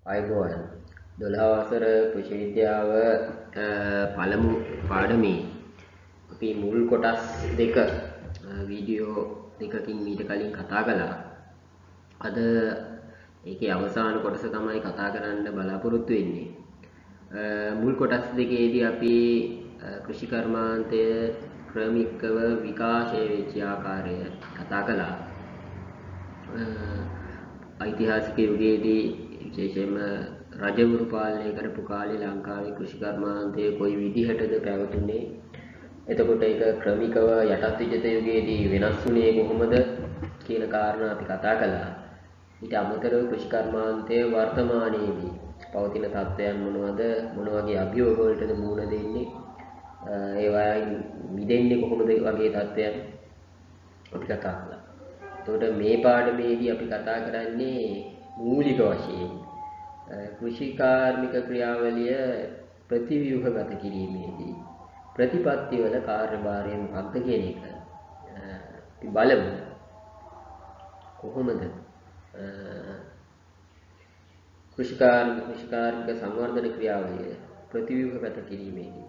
අයිබෝන් 12 වසර කෘෂි විද්‍යාව පළමු පාඩමේ අපි මුල් කොටස් දෙක වීඩියෝ දෙකකින් මීට කලින් කතා කළා. අද ඒකේ අවසාන කොටස තමයි කතා කරන්න බලාපොරොත්තු වෙන්නේ. මුල් කොටස් දෙකේදී අපි කෘෂි කර්මාන්තය ක්‍රමිකව විකාශය වෙච්ච ආකාරය කතා කළා. ඓතිහාසික යුගයේදී විශේෂයෙන්ම රජවරු පාලනය කරපු කාලේ ලංකාවේ කෘෂි කර්මාන්තය කොයි විදිහටද පැවතුනේ, එතකොට ඒක ක්‍රමිකව යටත් විජිත යුගයේදී වෙනස් වුණේ කොහොමද කියන කාරණා අපි කතා කළා. ඊට අමතරව කෘෂි කර්මාන්තයේ වර්තමානයේදී පවතින තත්ත්වයන් මොනවද, මොන වගේ අභියෝග වලටද මුහුණ දෙන්නේ, ඒවායින් මිදෙන්නේ කොහොමද වගේ තත්ත්වයන් අපි කතා කළා. එතකොට මේ පාඩමේදී අපි කතා කරන්නේ මූලික වශයෙන් කෘෂි කාර්මික ක්‍රියාවලිය ප්‍රතිව්‍යුහගත කිරීමේදී ප්‍රතිපත්තිවල කාර්යභාරය මොකක්ද කියන එක අපි බලමු. කොහොමද කෘෂිකාර්මික සංවර්ධන ක්‍රියාවලිය ප්‍රතිව්‍යුහගත කිරීමේදී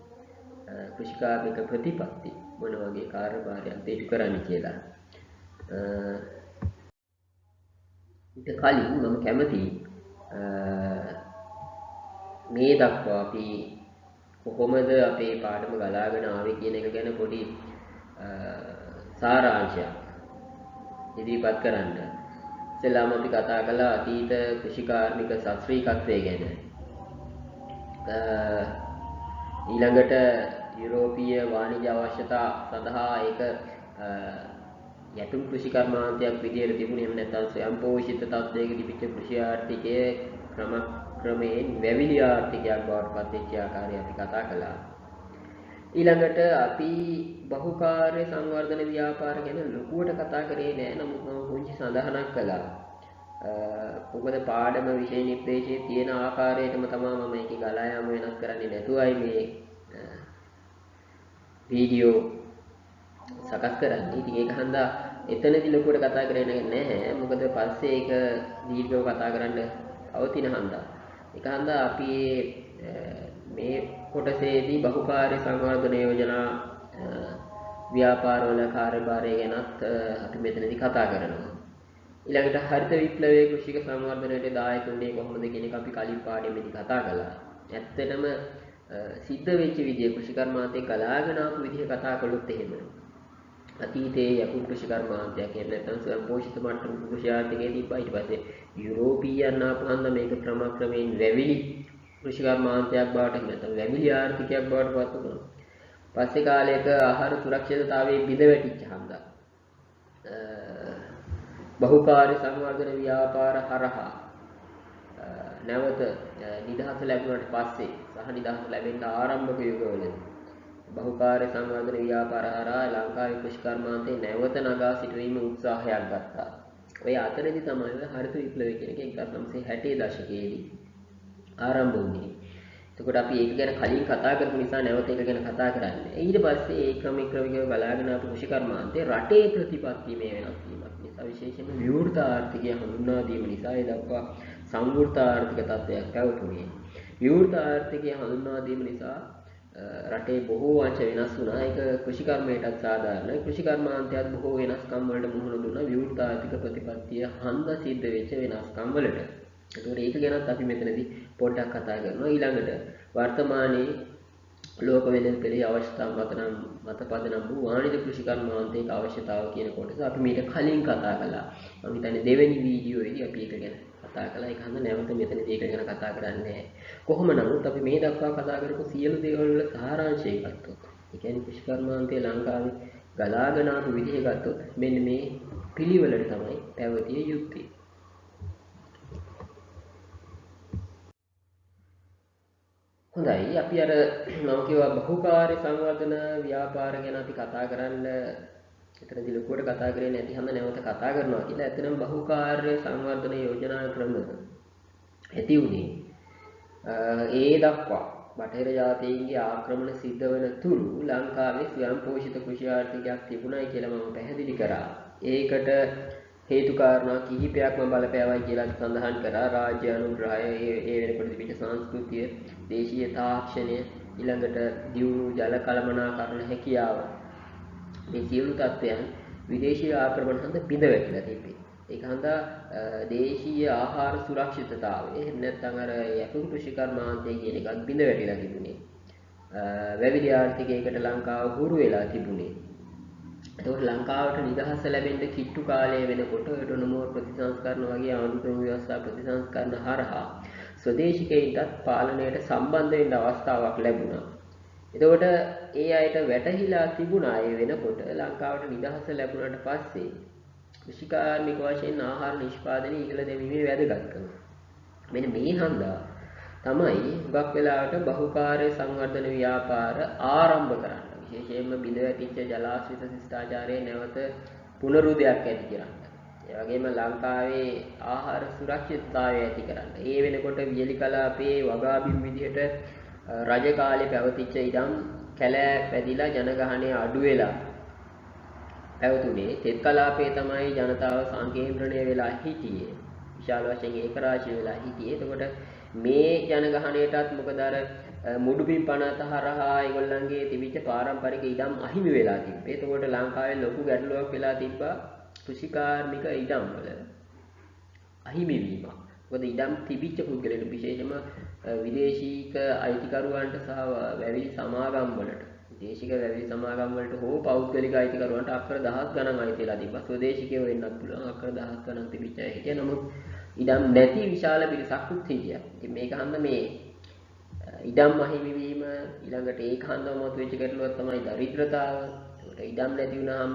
කෘෂිකාර්මික ප්‍රතිපත්ති මොන වගේ කාර්යභාරයක්ද ඉටු කරන්නේ කියලා. ඊට කලින් මම කැමතියි මේ දක්වා අපි කොහොමද අපේ පාඩම ගලාගෙන ආවේ කියන එක ගැන පොඩි සාරාංශයක් ඉදිරිපත් කරන්න. ඉතින්ලාම අපි කතා කළා අතීත කෘෂිකාර්මික ශාස්ත්‍රීයත්වය ගැන. ඊළඟට යුරෝපීය වාණිජ්‍ය අවශ්‍යතා සඳහා ඒක යටුම් කෘෂි කර්මාන්තයක් විදියට තිබුණේ. එහෙම නැත්නම් ස්වයංපෝෂිත තත්ත්වයක තිබිච්ච කෘෂි ආර්ථිකයේ ක්‍රමයෙන් වැවිලි ආර්ථිකයක් බවට පත් වෙච්ච ආකාරය අපි කතා කළා. ඊළඟට අපි බහුකාර්ය සංවර්ධන ව්‍යාපාර ගැන ලොකුවට කතා කරේ නෑ. නමුත් මම පුංචි සඳහනක් කළා. මොකද පාඩම විෂය නිර්දේශයේ තියෙන ආකාරයටම තමයි මම මේකේ ගලා යාම වෙනස් කරන්නේ නැතුවයි මේ වීඩියෝ සකස් කරන්නේ. ඉතින් ඒක හන්දා එතනදී ලොකුවට කතා කරේ නැහැ. මොකද පස්සේ ඒක දීර්ඝව කතා කරන්න අවතින හන්දා. ඒක හන්දා අපි මේ කොටසේදී බහුකාර්ය සංවර්ධන යෝජනා ව්‍යාපාරවල කාර්යභාරය ගැනත් අපි මෙතනදී කතා කරනවා. ඊළඟට හරිත විප්ලවයේ කෘෂික සංවර්ධනයට දායක වුණේ කොහොමද කියන එක අපි කලින් පාඩමේදී කතා කළා. ඇත්තටම සිද්ධ වෙච්ච විදිය කෘෂි කර්මාන්තයේ ගලාගෙන ආපු විදිය කතා කළොත් එහෙම අතීතයේ යකුන් කෘෂි කර්මාන්තයක් එහෙම නැත්නම් ස්වයංපෝෂිත මට්ටම කෘෂි ආර්ථිකයේ තිබ්බා. ඊට පස්සේ යුරෝපීයන් ආපුහම මේක ක්‍රමක්‍රමයෙන් වැවිලි කෘෂි කර්මාන්තයක් බවට නැත්නම් වැවිලි ආර්ථිකයක් බවට පත් වුණා. පස්සේ කාලයක ආහාර සුරක්ෂිතතාවයේ බිඳ වැටිච්ච හන්දා බහුකාර්ය සංවර්ධන ව්‍යාපාර හරහා නැවත නිදහස ලැබුණාට පස්සේ සහ නිදහස ලැබෙන්න ආරම්භක යුගවලදී බහුකාර්ය සංවර්ධන ව්‍යාපාර හරහා ලංකාවේ කෘෂි කර්මාන්තේ නැවත නගා සිටුවීම උත්සාහයක් ගත්තා. ඔය අතරේදී තමයි හරිත විප්ලවය කියන එක 1960 දශකයේදී ආරම්භ වුණේ. එතකොට අපි ඒක ගැන කලින් කතා කරපු නිසා නැවත ඒක ගැන කතා කරන්නේ. ඊට පස්සේ ඒ ක්‍රමිකව බලාගෙන ආපු කෘෂි කර්මාන්තේ රටේ ප්‍රතිපත්ති මේ වෙනස් වීමක් නිසා විශේෂයෙන්ම විවෘත ආර්ථිකය හඳුන්වා දීම නිසා ඒ දක්වා සංවෘත ආර්ථික තත්ත්වයක් පැවතුනේ. විවෘත ආර්ථිකය හඳුන්වා දීම නිසා රටේ බොහෝ අංශ වෙනස් වුණා. ඒක කෘෂි කර්මයටත් සාධාරණයි. කෘෂි කර්මාන්තයත් බොහෝ වෙනස්කම් වලට මුහුණ දුන්නා. විවෘත ආර්ථික ප්‍රතිපත්තිය හන්ද සිද්ධ වෙච්ච වෙනස්කම් වලට. ඒතකොට ඒක ගැනත් අපි මෙතනදී පොඩ්ඩක් කතා කරනවා. ඊළඟට වර්තමානයේ ලෝක වෙළඳපොලේ අවශ්‍යතාව මත පදනම් වූ වාණිජ කෘෂි කර්මාන්තයක අවශ්‍යතාව කියන කොටස අපි මීට කලින් කතා කළා. මම හිතන්නේ දෙවෙනි වීඩියෝවේදී අපි ඒක ගැන කතා කළා. ඒක හන්ද නැවත මෙතනදී ඒක ගැන කතා කරන්නේ නැහැ. කොහොම නමුත් අපි මේ දක්වා කතා කරපු සියලු දේවල් වල සාරාංශය ගත්තොත්, ඒ කියන්නේ කෘෂි කර්මාන්තයේ ලංකාවේ ගලාගෙන ආපු විදිහ ගත්තොත් මෙන්න මේ පිළිවෙලට තමයි පැවතිය යුත්තේ. හොඳයි, අපි අර මම කිව්වා බහුකාර්ය සංවර්ධන ව්‍යාපාර ගැන අපි කතා කරන්න එතනදී ලොකුවට කතා කරේ නැති හැම නැවත කතා කරනවා කියලා. ඇත්තටම බහුකාර්ය සංවර්ධන යෝජනා ක්‍රම ඇති උනේ ඒ දක්වා බටහිර ජාතීන්ගේ ආක්‍රමණ සිද්ධ වන තුරු ලංකාවේ ස්වයංපෝෂිත කෘෂි ආර්ථිකයක් තිබුණයි කියලා මම පැහැදිලි කරා. ඒකට හේතු කාරණා කිහිපයක්ම බලපෑවයි කියලා සඳහන් කරා. රාජ්‍ය අනුග්‍රහය, ඒ වෙනකොට තිබිච්ච සංස්කෘතිය, දේශීය තාක්ෂණය, ඊළඟට දියුණු ජල කළමනාකරණ හැකියාව, මේ සියලු තත්ත්වයන් විදේශීය ආක්‍රමණ හන්ද බිඳ වැටිලා තිබේ. ඒක හන්දා දේශීය ආහාර සුරක්ෂිතතාවය, එහෙම නැත්නම් අර යකුරු කෘෂි කර්මාන්තය කියන එකත් බිඳ වැටිලා තිබුණේ. වැවිලි ආර්ථිකයකට ලංකාව හුරු වෙලා තිබුණේ. එතකොට ලංකාවට නිදහස ලැබෙන්න කිට්ටු කාලය වෙනකොට ඔටොනොමෝ ප්‍රතිසංස්කරණ වගේ ආණ්ඩුක්‍රම ව්‍යවස්ථා ප්‍රතිසංස්කරණ හරහා ස්වදේශිකයින්ටත් පාලනයට සම්බන්ධ වෙන්න අවස්ථාවක් ලැබුණා. එතකොට ඒ අයට වැටහිලා තිබුණා ඒ වෙනකොට ලංකාවට නිදහස ලැබුණාට පස්සේ කෘෂිකාර්මික වශයෙන් ආහාර නිෂ්පාදනය ඉහළ දැමීමේ වැදගත්කම. මෙන්න මේ හන්දා තමයි හුඟක් වෙලාවට බහුකාර්ය සංවර්ධන ව්‍යාපාර ආරම්භ කරන්න. විශේෂයෙන්ම බිඳ වැටිච්ච ජලාශ්‍රිත ශිෂ්ටාචාරයේ නැවත පුනරුදයක් ඇති කරන්න. ඒ වගේම ලංකාවේ ආහාර සුරක්ෂිතතාවය ඇති කරන්න. ඒ වෙනකොට වියලි කලාපයේ වගාබිම් විදිහට රජ කාලේ පැවතිච්ච ඉඩම් කැලෑ පැදිලා ජනගහනය අඩු වෙලා පැවතුනේ. තෙත් කලාපයේ තමයි ජනතාව සංකේන්ද්‍රණය වෙලා හිටියේ. විශාල වශයෙන් ඒකරාශී වෙලා හිටියේ. එතකොට මේ ජනගහනයටත් මොකද අර මුඩුබිම් පනත හරහා ඒගොල්ලන්ගේ තිබිච්ච පාරම්පරික ඉඩම් අහිමි වෙලා තිබ්බේ. එතකොට ලංකාවේ ලොකු ගැටලුවක් වෙලා තිබ්බා කෘෂිකාර්මික ඉඩම් වල අහිමි වීමක්. මොකද ඉඩම් තිබිච්ච පුද්ගලයන්ට විශේෂයෙන්ම විදේශීක අයිතිකරුවන්ට සහ වැවිලි සමාගම් වලට දේශික වැවිලි සමාගම් වලට හෝ පෞද්ගලික අයිතිකරුවන්ට අක්කර දහස් ගණන් අයිතිලා තිබ්බා. ස්වදේශිකයෝ වෙන්නත් පුළුවන් අක්කර දහස් ගණන් තිබිච්ච අය හිටියා. නමුත් ඉඩම් නැති විශාල පිරිසක්ුත් හිටියා. ඉතින් මේක හන්ද මේ ඉඩම් අහිමි වීම ඊළඟට ඒක හන්දම මතුවෙච්ච ගැටලුවක් තමයි දරිද්‍රතාව. ඒකට ඉඩම් නැති වුනහම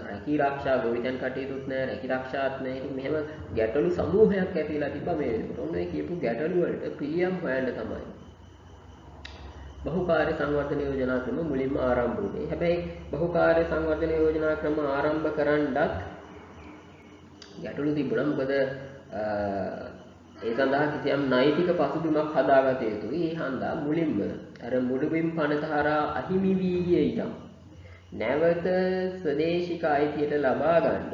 රැකී ආරක්ෂා ගොවිතැන් කටයුතුත් නැහැ, රැකී ආරක්ෂාත් නැහැ. ඉතින් මෙහෙම ගැටලු සමූහයක් ඇතිලා තිබ්බා මේ වෙනකොට. ඔන්න ඔය කියපු ගැටලු වලට පිළියම් හොයන්න තමයි බහුකාර්ය සංවර්ධන යෝජනා ක්‍රම මුලින්ම ආරම්භ වුණේ. හැබැයි බහුකාර්ය සංවර්ධන යෝජනා ක්‍රම ආරම්භ කරන්නත් ගැටලු තිබුණා. මොකද ඒ සඳහා කිසියම් නෛතික පසුබිමක් හදාගත යුතුයි. ඒ හන්දා මුලින්ම අර මුඩුබිම් පනත හරහා අහිමි වී ගිය ඉඩම් නැවත ස්වදේශික අයිතියට ලබා ගන්න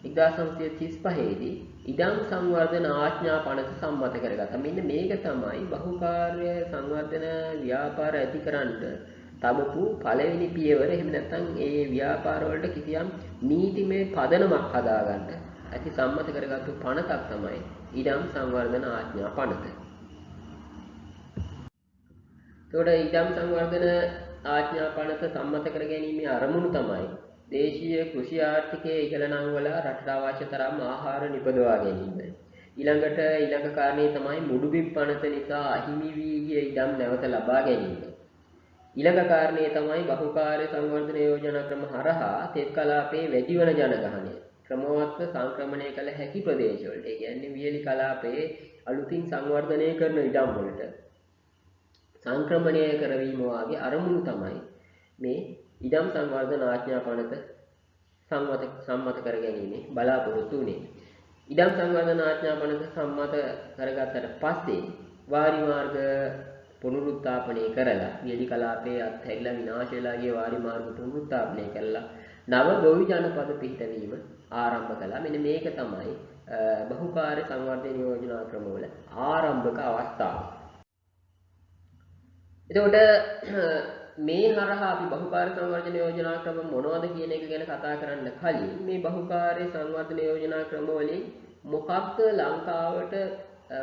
1935 දී ඉඩම් සංවර්ධන ආඥා පනත සම්මත කරගත්තා. මෙන්න මේක තමයි බහුකාර්ය සංවර්ධන ව්‍යාපාර ඇතිකරන්න තබපු පළවෙනි පියවර. එහෙම නැත්නම් ඒ ව්‍යාපාර වලට කිසියම් නීතිමය පදනමක් හදාගන්න ඇති සම්මත කරගත්තු පනතක් තමයි ඉඩම් සංවර්ධන ආඥා පනත. එතකොට ඉඩම් සංවර්ධන ආඥා පනත සම්මත කර ගැනීමේ අරමුණු තමයි දේශීය කෘෂි ආර්ථිකයේ ඉහළ නංවල රටට අවශ්‍ය තරම් ආහාර නිපදවා ගැනීම. ඊළඟට ඊළඟ කාරණේ තමයි මුඩුබිම් පනත නිසා අහිමි වී ගිය ඉඩම් නැවත ලබා ගැනීම. ඊළඟ කාරණේ තමයි බහුකාර්ය සංවර්ධන යෝජනා ක්‍රම හරහා තෙත් කලාපයේ වැඩිවන ජනගහනය ක්‍රමවත්ව සංක්‍රමණය කළ හැකි ප්‍රදේශවලට, ඒ කියන්නේ වියලි කලාපයේ අලුතින් සංවර්ධනය කරන ඉඩම් වලට සංක්‍රමණය කරවීම වාගේ අරමුණු තමයි මේ ඉඩම් සංවර්ධන ආඥා පනත සම්මත කර ගැනීම බලාපොරොත්තු වුණේ. ඉඩම් සංවර්ධන ආඥා පනත සම්මත කරගත්තට පස්සේ වාරි මාර්ග පුනරුත්ථාපනය කරලා වියලි කලාපයේ අත්හැරිලා විනාශ වෙලා ගිය වාරි මාර්ග පුනරුත්ථාපනය කරලා නව ගොවි ජනපද පිහිටවීම ආරම්භ කළා. මෙන්න මේක තමයි බහුකාර්ය සංවර්ධන යෝජනා ක්‍රමවල ආරම්භක අවස්ථාව. එතකොට මේ හරහා අපි බහුකාර්ය සංවර්ධන යෝජනා ක්‍රම මොනවද කියන එක ගැන කතා කරන්න කලින් මේ බහුකාර්ය සංවර්ධන යෝජනා ක්‍රම වලින් මොකක්ද ලංකාවට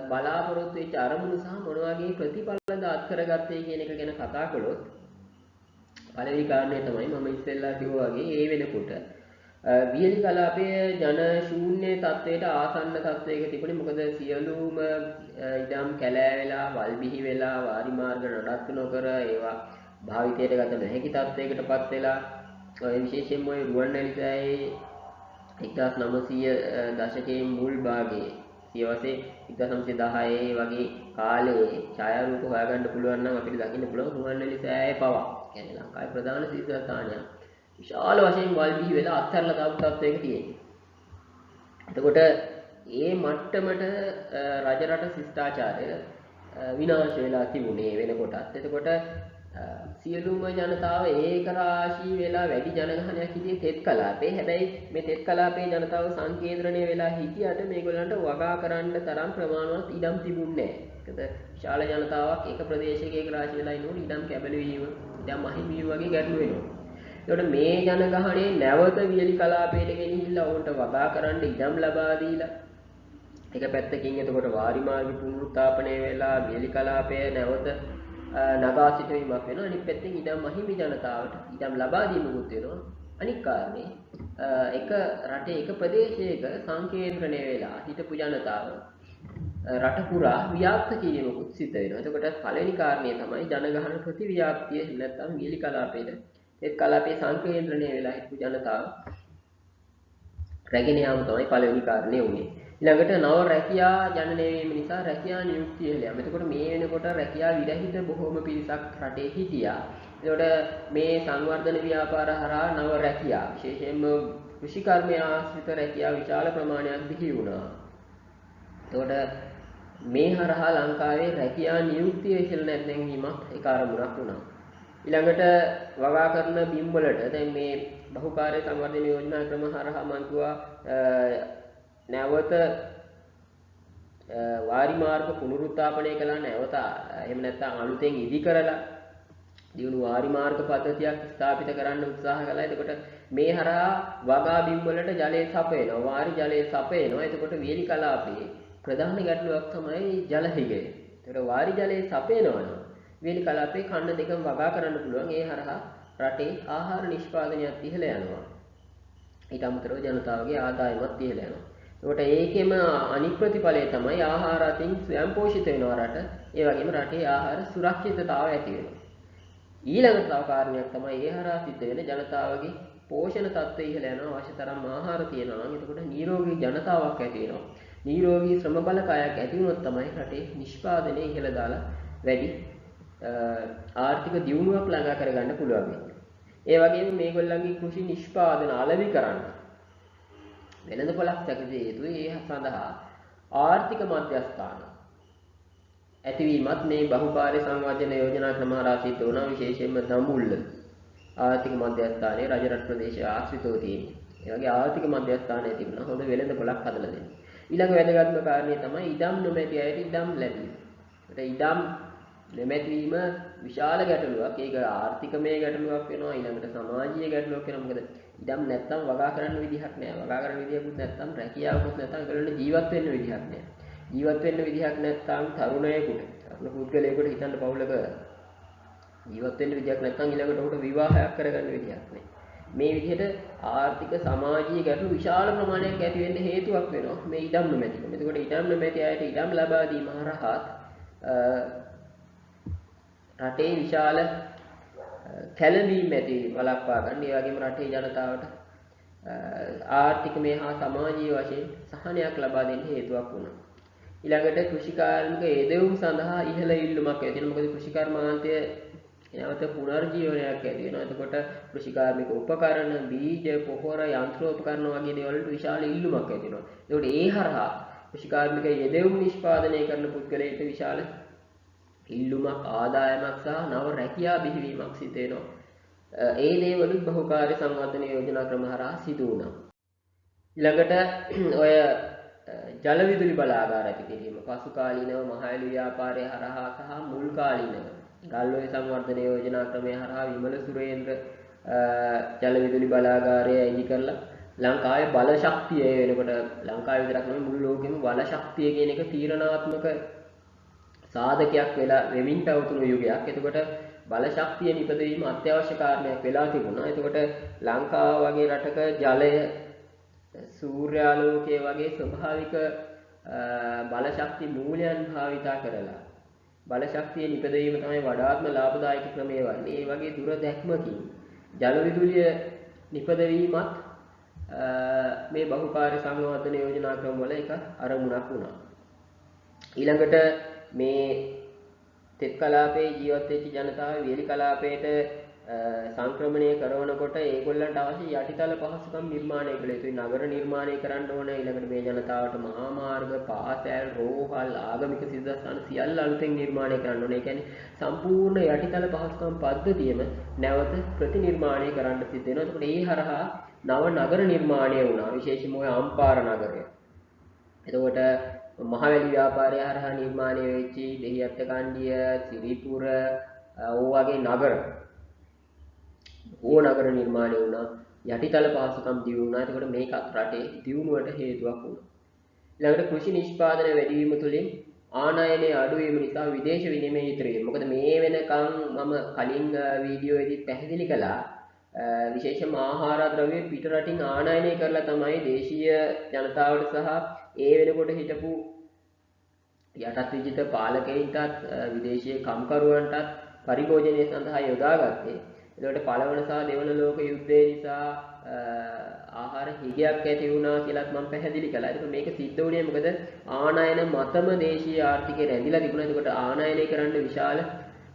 බලාපොරොත්තු වෙච්ච අරමුණු සහ මොන වගේ ප්‍රතිඵලද අත්කරගත්තේ කියන එක ගැන කතා කළොත් පළවෙනි කාරණේ තමයි මම ඉස්සෙල්ලා කිව්වා වගේ ඒ වෙනකොට වියලි කලාපයේ ජන ශූන්‍ය තත්වයට ආසන්න තත්වයක තිබුණේ. මොකද සියලුම ඉඩම් කැලෑ වෙලා වල් බිහි වෙලා වාරි මාර්ග නඩත්තු නොකර ඒවා භාවිතයට ගත නොහැකි තත්වයකටපත් වෙලා විශේෂයෙන්ම ওই රුවන්වැලිසෑයේ 1900 දශකයේ මුල් භාගයේ සියවසේ 1910 වගේ කාලේ ඡායාරූප හොයාගන්න පුළුවන් නම් අපිට දකින්න පුළුවන් රුවන්වැලිසෑයේ පවා. කියන්නේ ලංකාවේ ප්‍රධාන සීසල ස්ථානයක්. විශාල වශයෙන් වල් බිහි වෙලා අත්හැරලා දාපු තත්වයක තියෙනවා. එතකොට ඒ මට්ටමට රජරට ශිෂ්ටාචාරය විනාශ වෙලා තිබුණේ වෙනකොටත්. එතකොට සියලුම ජනතාව ඒක රාශී වෙලා වැඩි ජනගහනයක් හිටියේ තෙත් කලාපේ. හැබැයි මේ තෙත් කලාපේ ජනතාව සංකේන්ද්‍රණය වෙලා හිටියට මේගොල්ලන්ට වගා කරන්න තරම් ප්‍රමාණවත් ඉඩම් තිබුණේ නැහැ. ඒකද විශාල ජනතාවක් එක ප්‍රදේශයක ඒක රාශී වෙලා ඉන්නකොට ඉඩම් කැබලි වීම, ඉඩම් අහිමි වීම වගේ ගැටලු වෙනවා. ඒකට මේ ජනගහනයේ නැවත වියලි කලාපයට ගෙනහිල්ලා ඔවුන්ට වගා කරන්න ඉඩම් ලබා දීලා එක පැත්තකින් එතකොට වාරි මාර්ග පුනරුත්ථාපනය වෙලා වියලි කලාපය නැවත නගා සිටීමක් වෙනවා. අනිත් පැත්තෙන් ඉඩම් අහිමි ජනතාවට ඉඩම් ලබා දීමකුත් වෙනවා. අනිත් කාරණේ එක රටේ එක ප්‍රදේශයක සංකේන්ද්‍රණය වෙලා හිටපු ජනතාව රට පුරා ව්‍යාප්ත කිරීමකුත් සිද්ධ වෙනවා. එතකොට පළවෙනි කාරණේ තමයි ජනගහන ප්‍රතිව්‍යාප්තිය. එහෙම නැත්නම් වියලි කලාපයේ ඒත් කලාපයේ සංකේන්ද්‍රණය වෙලා හිටපු ජනතාව රැගෙන යාම තමයි පළවෙනි කාරණේ උනේ. ඊළඟට නව රැකියා ජනනය වීම නිසා රැකියා නියුක්තිය ඉහළයම. එතකොට මේ වෙනකොට රැකියා විරහිත බොහෝම පිරිසක් රටේ හිටියා. එතකොට මේ සංවර්ධන ව්‍යාපාර හරහා නව රැකියා විශේෂයෙන්ම කෘෂිකර්මය ආශ්‍රිත රැකියා විශාල ප්‍රමාණයක් බිහි වුණා. එතකොට මේ හරහා ලංකාවේ රැකියා නියුක්තිය ඉහළ නැත්නම් ඒක ආරම්භයක් වුණා. ඊළඟට වගා කරන බිම් වලට දැන් මේ බහුකාර්ය සංවර්ධන යෝජනා ක්‍රම හරහා මම කිව්වා නැවත වාරි මාර්ග පුනරුත්ථාපනය කළා. නැවත එහෙම නැත්නම් අලුතෙන් ඉදි කරලා දියුණු වාරි මාර්ග පද්ධතියක් ස්ථාපිත කරන්න උත්සාහ කළා. එතකොට මේ හරහා වගා බිම් වලට ජලය සපයනවා, වාරි ජලය සපයනවා. එතකොට වියලි කලාපයේ ප්‍රධාන ගැටලුවක් තමයි ජල හිගය. එතකොට වාරි ජලය සපයනවා නම් වියලි කලාපයේ කන්න දෙකම වගා කරන්න පුළුවන්. ඒ හරහා රටේ ආහාර නිෂ්පාදනයත් ඉහළ යනවා. ඊට අමතරව ජනතාවගේ ආදායමත් ඉහළ යනවා. ඒකට ඒකෙම අනිත් ප්‍රතිඵලය තමයි ආහාර අතින් ස්වයං පෝෂිත වෙනවා රට. ඒ වගේම රටේ ආහාර සුරක්ෂිතතාවය ඇති වෙනවා. ඊළඟ තව කාරණයක් තමයි ඒ හරහා සිද්ධ වෙන ජනතාවගේ පෝෂණ තත්ත්වය ඉහළ යනවා. අවශ්‍ය තරම් ආහාර තියෙනවා නම් එතකොට නිරෝගී ජනතාවක් ඇති වෙනවා. නිරෝගී ශ්‍රම බලකායක් ඇති වුණොත් තමයි රටේ නිෂ්පාදනය ඉහළ දාලා වැඩි ආර්ථික දියුණුවක් ළඟා කරගන්න පුළුවන් වෙන්නේ. ඒ වගේම මේගොල්ලන්ගේ කෘෂි නිෂ්පාදන අලෙවි කරන්න වෙළඳපොළක් සැකසිය යුතුයි. ඒ සඳහා ආර්ථික මධ්‍යස්ථාන ඇතිවීමත් මේ බහුකාර්ය සංවර්ධන යෝජනා ක්‍රම හරහා සිද්ධ වුණා. විශේෂයෙන්ම දඹුල්ල ආර්ථික මධ්‍යස්ථානයේ රජරට ප්‍රදේශය ආශ්‍රිතව තියෙනවා. ඒ වගේ ආර්ථික මධ්‍යස්ථානයේ තිබුණා හොඳ වෙළඳපොළක් හදලා දෙන්න. ඊළඟ වැදගත්ම කාරණේ තමයි ඉඩම් නොමැති අයට ඉඩම් ලැබීම. ඒකට ඉඩම් නොමැති වීම විශාල ගැටලුවක්. ඒක ආර්ථිකමය ගැටලුවක් වෙනවා. ඊළඟට සමාජීය ගැටලුවක් වෙනවා. මොකද ඉඩම් නැත්තම් වගා කරන්න විදිහක් නැහැ. වගා කරන්න විදිහකුත් නැත්තම් රැකියාවකුත් නැත්තම් ඒගොල්ලන්ට ජීවත් වෙන්න විදිහක් නැහැ. ජීවත් වෙන්න විදිහක් නැත්තම් තරුණයෙකුට, තරුණ පුද්ගලයෙකුට හිතන්න පවුලක ජීවත් වෙන්න විදිහක් නැත්තම් ඊළඟට උට විවාහයක් කරගන්න විදිහක් නැහැ. මේ විදිහට ආර්ථික සමාජීය ගැටලු විශාල ප්‍රමාණයක් ඇති වෙන්න හේතුවක් වෙනවා මේ ඉඩම් නොමැතිකම. එතකොට ඉඩම් නොමැති අයට ඉඩම් ලබා දීම හරහා රටේ විශාල කැළඹීම් ඇති වළක්වා ගන්න. ඒ වගේම රටේ ජනතාවට ආර්ථිකමය හා සමාජීය වශයෙන් සහනයක් ලබා දෙන්න හේතුවක් වුණා. ඊළඟට කෘෂිකාර්මික යෙදවුම් සඳහා ඉහළ ඉල්ලුමක් ඇති වෙනවා. මොකද කෘෂිකර්මාන්තය නැවත පුනර්ජීවනයක් ඇති වෙනවා. එතකොට කෘෂිකාර්මික උපකරණ, බීජ, පොහොර, යන්ත්‍රෝපකරණ වගේ දේවල් වලට විශාල ඉල්ලුමක් ඇති වෙනවා. ඒකට ඒ හරහා කෘෂිකාර්මික යෙදවුම් නිෂ්පාදනය කරන පුද්ගලයින්ට විශාල ඉල්ලුමක්, ආදායමක් සහ නව රැකියා බිහිවීමක් සිදු වෙනවා. ඒ දේවලුත් බහුකාර්ය සංවර්ධන යෝජනා ක්‍රම හරහා සිදු වුණා. ඊළඟට ඔය ජල විදුලි බලාගාර ඇති කිරීම පසු කාලීනව මහලු ව්‍යාපාරය හරහා සහ මුල් කාලීනව ගල්ඔය සංවර්ධන යෝජනා ක්‍රමය හරහා විමල සුරේන්ද්‍ර ජල විදුලි බලාගාරය ඉදි කරලා ලංකාවේ බල ශක්තිය වෙනකොට ලංකාවේ විතරක් නෙවෙයි මුළු ලෝකෙම බල ශක්තිය කියන එක තීරණාත්මක සාධකයක් වෙලා වෙමින් පැවතුණු යුගයක්. එතකොට බල ශක්තිය නිපදවීම අත්‍යවශ්‍ය කාරණයක් වෙලා තිබුණා. එතකොට ලංකාව වගේ රටක ජලය, සූර්යාලෝකය වගේ ස්වභාවික බල ශක්ති මූලයන් භාවිතා කරලා බල ශක්තිය නිපදවීම තමයි වඩාත්ම ලාභදායක ක්‍රමය වන්නේ. ඒ වගේ දුර දැක්මකින් ජල විදුලිය නිපදවීමත් මේ බහුකාර්ය සංවර්ධන යෝජනා ක්‍රම වල එක අරමුණක් වුණා. ඊළඟට මේ තෙත් කලාපයේ ජීවත් වෙච්ච ජනතාව වියලි කලාපයට සංක්‍රමණය කරනකොට ඒගොල්ලන්ට අවශ්‍ය යටිතල පහසුකම් නිර්මාණය කළ යුතුයි. නගර නිර්මාණය කරන්න ඕන. ඊළඟට මේ ජනතාවට මහා මාර්ග, පාසල්, රෝහල්, ආගමික සිද්ධාස්ථාන සියල්ල අලුතෙන් නිර්මාණය කරන්න ඕන. ඒ කියන්නේ සම්පූර්ණ යටිතල පහසුකම් පද්ධතියම නැවත ප්‍රතිනිර්මාණය කරන්න සිද්ධ වෙනවා. එතකොට ඒ හරහා නව නගර නිර්මාණය වුණා. විශේෂයෙන්ම ඔය අම්පාර නගරය. එතකොට මහවැලි ව්‍යාපාරය හරහා නිර්මාණය වෙච්ච දෙහිඅත්තකණ්ඩිය, සිරිපුර වගේ නගර නගර නිර්මාණය වුණා. යටිතල පහසුකම් දියුණු වුණා. එතකොට මේකත් රටේ දියුණුවට හේතුවක් වුණා. ඊළඟට කෘෂි නිෂ්පාදන වැඩි වීම තුළින් ආනයනයේ අඩු වීම නිසා විදේශ විනිමය ඉතිරි වෙනවා. මොකද මේ වෙනකන් මම කලින් වීඩියෝෙදිත් පැහැදිලි කළා විශේෂම ආහාර ද්‍රව්‍ය පිට රටින් ආනයනය කරලා තමයි දේශීය ජනතාවට සහ ඒ වෙනකොට හිටපු යටත් විජිත පාලකයින්ටත් විදේශීය කම්කරුවන්ටත් පරිභෝජනය සඳහා යොදාගත්තේ. එතකොට පළවන සහ දෙවන ලෝක යුද්ධය නිසා ආහාර හිගයක් ඇති වුණා කියලාත් මම පැහැදිලි කළා. ඒක මේක සිද්ධ වුණේ මොකද ආනයන මතම දේශීය ආර්ථිකය රැඳිලා තිබුණා. එතකොට ආනයනය කරන්න විශාල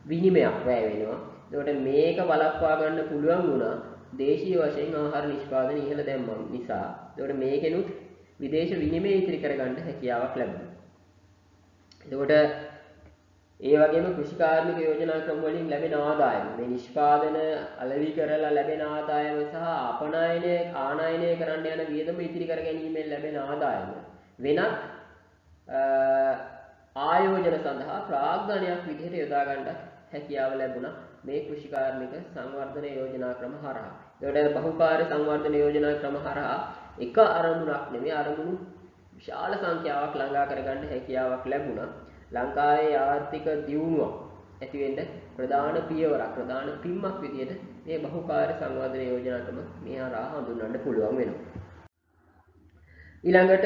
විනිමයක් වැය වෙනවා. එතකොට මේක වළක්වා ගන්න පුළුවන් වුණා දේශීය වශයෙන් ආහාර නිෂ්පාදනය ඉහළ දැම්මම නිසා. එතකොට මේකෙනුත් විදේශ විනිමය ඉතිරි කරගන්න හැකියාවක් ලැබුණා. එතකොට ඒ වගේම කෘෂි කාර්මික යෝජනා ක්‍රම වලින් ලැබෙන ආදායම මේ නිෂ්පාදන අලෙවි කරලා ලැබෙන ආදායම සහ ආනයනය කරන්න යන වියදම ඉතිරි කර ගැනීමෙන් ලැබෙන ආදායම වෙනත් ආයෝජන සඳහා ප්‍රාග්ධනයක් විදිහට යොදා ගන්නත් හැකියාව ලැබුණා මේ කෘෂි කාර්මික සංවර්ධන යෝජනා ක්‍රම හරහා. ඒකට බහුකාර්ය සංවර්ධන යෝජනා ක්‍රම හරහා එක අරමුණක් නෙමෙයි අරමුණු විශාල සංඛ්‍යාවක් ළඟා කරගන්න හැකියාවක් ලැබුණා. ලංකාවේ ආර්ථික දියුණුවක් ඇති වෙන්න ප්‍රධාන පියවරක් ප්‍රධාන පිම්මක් විදිහට මේ බහුකාර්ය සංවර්ධන යෝජනා ක්‍රම මේ හරහා හඳුන්වන්න පුළුවන් වෙනවා. ඊළඟට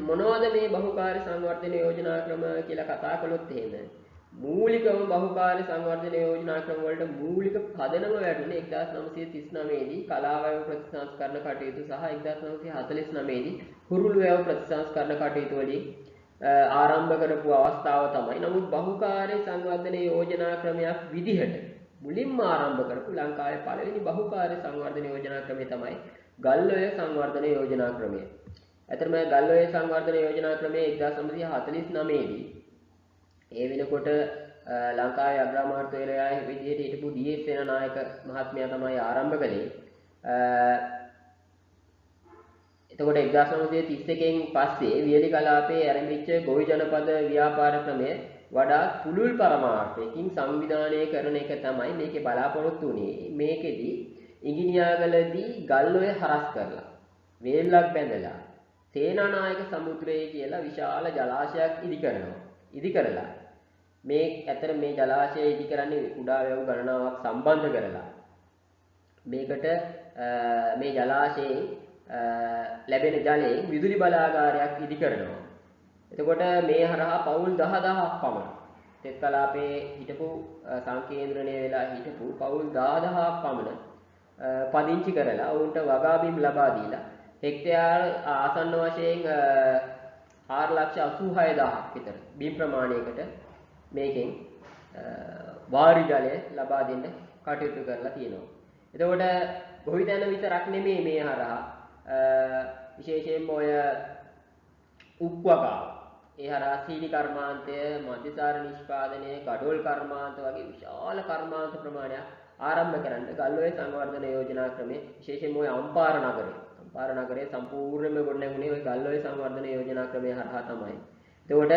මොනවද මේ බහුකාර්ය සංවර්ධන යෝජනා ක්‍රම කියලා කතා කළොත් එහෙම මූලිකම බහුකාර්ය සංවර්ධන යෝජනා ක්‍රම වලට මූලික පදනම වැටුනේ 1939 දී කලා වැව ප්‍රතිසංස්කරණ කටයුතු සහ 1949 දී හුරුළු වැව ප්‍රතිසංස්කරණ කටයුතු වලින් ආරම්භ කරපු අවස්ථාව තමයි. නමුත් බහුකාර්ය සංවර්ධන යෝජනා ක්‍රමයක් විදිහට මුලින්ම ආරම්භ කරපු ලංකාවේ පළවෙනි බහුකාර්ය සංවර්ධන යෝජනා ක්‍රමය තමයි ගල්ඔය සංවර්ධන යෝජනා ක්‍රමය. ඇත්තටම ගල්ඔය සංවර්ධන යෝජනා ක්‍රමය 1949 දී ඒ වෙනකොට ලංකාවේ අග්‍රාමාත්‍යවරයා විදිහට හිටපු ඩී.එස්. සේනානායක මහත්මයා තමයි ආරම්භ කළේ. එතකොට 1931න් පස්සේ වියලි කලාපයේ ආරම්භිච්ච ගොවි ජනපද ව්‍යාපාර ක්‍රමය වඩා පුළුල් පරමාර්ථයකින් සංවිධානය කරන එක තමයි මේකේ බලාපොරොත්තු වෙන්නේ. මේකෙදි ඉඟිනියාගලදී ගල්ඔය හරස් කරලා වේල්ලක් බැඳලා සේනානායක සමුද්‍රය කියලා විශාල ජලාශයක් ඉදි කරලා මේ ඇතර මේ ජලාශය ඉදි කරන්නේ කුඩා වැව් ගණනාවක් සම්බන්ධ කරලා මේකට මේ ජලාශයේ ලැබෙන ජලයෙන් විදුලි බලාගාරයක් ඉදි කරනවා. එතකොට මේ හරහා පවුල් 10000ක් පමණ තෙත් කලාපයේ හිටපු සංකේන්ද්‍රණය වෙලා හිටපු පවුල් 10000ක් පමණ පදිංචි කරලා ඔවුන්ට වගා බිම් ලබා දීලා හෙක්ටයාර ආසන්න වශයෙන් 4,86,000ක් විතර බිම් ප්‍රමාණයකට මේකෙන් වාරි ජලය ලබා දෙන්න කටයුතු කරලා තියෙනවා. එතකොට ගොවිතැන විතරක් නෙමෙයි මේ හරහා විශේෂයෙන්ම ඔය උක්වගාව ඒ හරහා සීනි කර්මාන්තය, මධ්‍යසාර නිෂ්පාදනය, ගඩොල් කර්මාන්ත වගේ විශාල කර්මාන්ත ප්‍රමාණයක් ආරම්භ කරන්න ගල්ඔය සංවර්ධන යෝජනා ක්‍රමයේ විශේෂයෙන්ම ඔය අම්පාර නගරයේ සම්පූර්ණයෙන්ම ගොඩනැගුණේ ඔය ගල්ඔය සංවර්ධන යෝජනා ක්‍රමය හරහා තමයි. එතකොට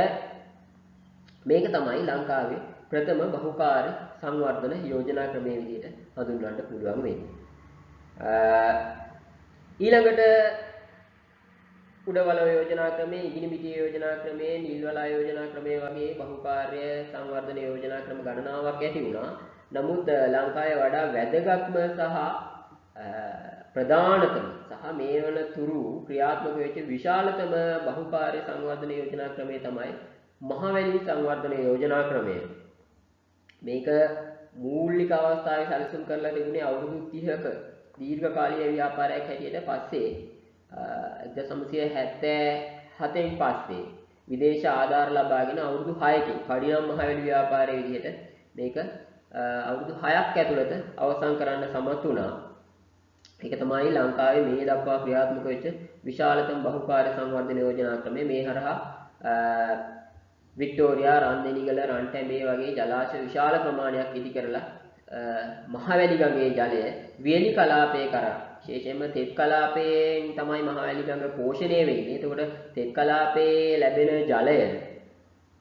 මේක තමයි ලංකාවේ ප්‍රථම බහුකාර්ය සංවර්ධන යෝජනා ක්‍රමයේ විදිහට හඳුන්වන්න පුළුවන් වෙන්නේ. ඊළඟට උඩවලව යෝජනා ක්‍රමයේ, ඉගිනිමිටිය යෝජනා ක්‍රමයේ, නිල්වලා යෝජනා ක්‍රමයේ වගේ බහුකාර්ය සංවර්ධන යෝජනා ක්‍රම ගණනාවක් ඇති වුණා. නමුත් ලංකාවේ වඩා වැදගත්ම සහ ප්‍රධානතම සහ මේ වන තුරු ක්‍රියාත්මක වෙච්ච විශාලතම බහුකාර්ය සංවර්ධන යෝජනා ක්‍රමය තමයි මහවැලි සංවර්ධන යෝජනා ක්‍රමය. මේක මූලික අවස්ථාවේ සැලසුම් කරලා තිබුණේ අවුරුදු 30ක දීර්ඝකාලීන ව්‍යාපාරයක් හැටියට පස්සේ 1977න් පස්සේ විදේශ ආධාර ලබාගෙන අවුරුදු 6කින් කඩිනම් මහවැලි ව්‍යාපාරයේ විදිහට මේක අවුරුදු 6ක් ඇතුළත අවසන් කරන්න සමත් වුණා. ඒක තමයි ලංකාවේ මේ දක්වා ක්‍රියාත්මක වෙච්ච විශාලතම බහුකාර්ය සංවර්ධන යෝජනා ක්‍රමය. මේ හරහා වික්ටෝරියා, රන්දෙනිගල, රන්ටැඹේ වගේ ජලාශය විශාල ප්‍රමාණයක් ඉදි කරලා මහවැලි ගඟේ ජලය වියලි කලාපයේ කරා විශේෂයෙන්ම තෙත් කලාපයෙන් තමයි මහවැලි ගඟ පෝෂණය වෙන්නේ. එතකොට තෙත් කලාපයේ ලැබෙන ජලය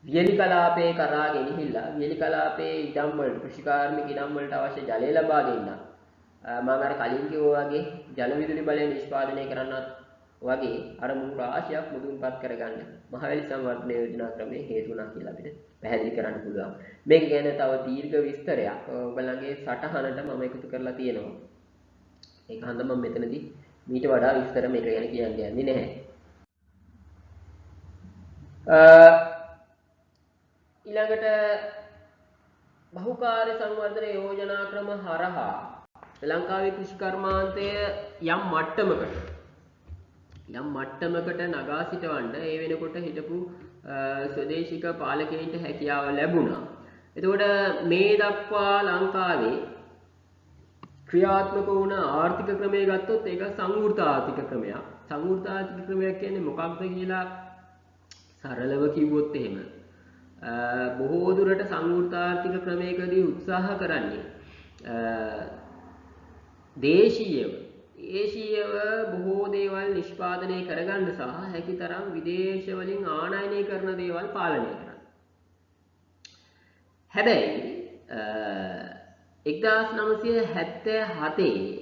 වියලි කලාපයේ කරා ගෙනහිල්ලා වියලි කලාපයේ ඉඩම් වලට කෘෂිකාර්මික ඉඩම් වලට අවශ්‍ය ජලය ලබා දෙන්න. මම අර කලින් කිව්වා වගේ ජල විදුලි බලය නිෂ්පාදනය කරන්නත් වගේ අරමුණු රාශියක් මුදුන්පත් කරගන්න මහවැලි සංවර්ධන යෝජනා ක්‍රමයේ හේතු වුණා කියලා අපිට පැහැදිලි කරන්න පුළුවන්. මේක ගැන තව දීර්ඝ විස්තරයක් ඔයගලගේ සටහනට මම එකතු කරලා තියෙනවා. ඒක හන්ද මම මෙතනදී මීට වඩා විස්තර මේක ගැන කියන්න යන්නේ නැහැ. ඊළඟට බහුකාර්ය සංවර්ධන යෝජනා ක්‍රම හරහා ලංකාවේ කෘෂි කර්මාන්තය යම් මට්ටමකට නගා සිටවන්න ඒ වෙනකොට හිටපු ස්වදේශික පාලකයන්ට හැකියාව ලැබුණා. එතකොට මේ දක්වා ලංකාවේ ක්‍රියාත්මක වුණ ආර්ථික ක්‍රමය ගත්තොත් ඒක සංවෘත ආර්ථික ක්‍රමයක්. සංවෘත ආර්ථික ක්‍රමයක් කියන්නේ මොකක්ද කියලා සරලව කිව්වොත් එහෙම බොහෝ දුරට සංවෘත ආර්ථික ක්‍රමයකදී උත්සාහ කරන්නේ දේශීයව බොහෝ දේවල් නිෂ්පාදනය කරගන්න සහ හැකිතරම් විදේශ වලින් ආනයනය කරන දේවල් පාලනය කරන්න. හැබැයි 1977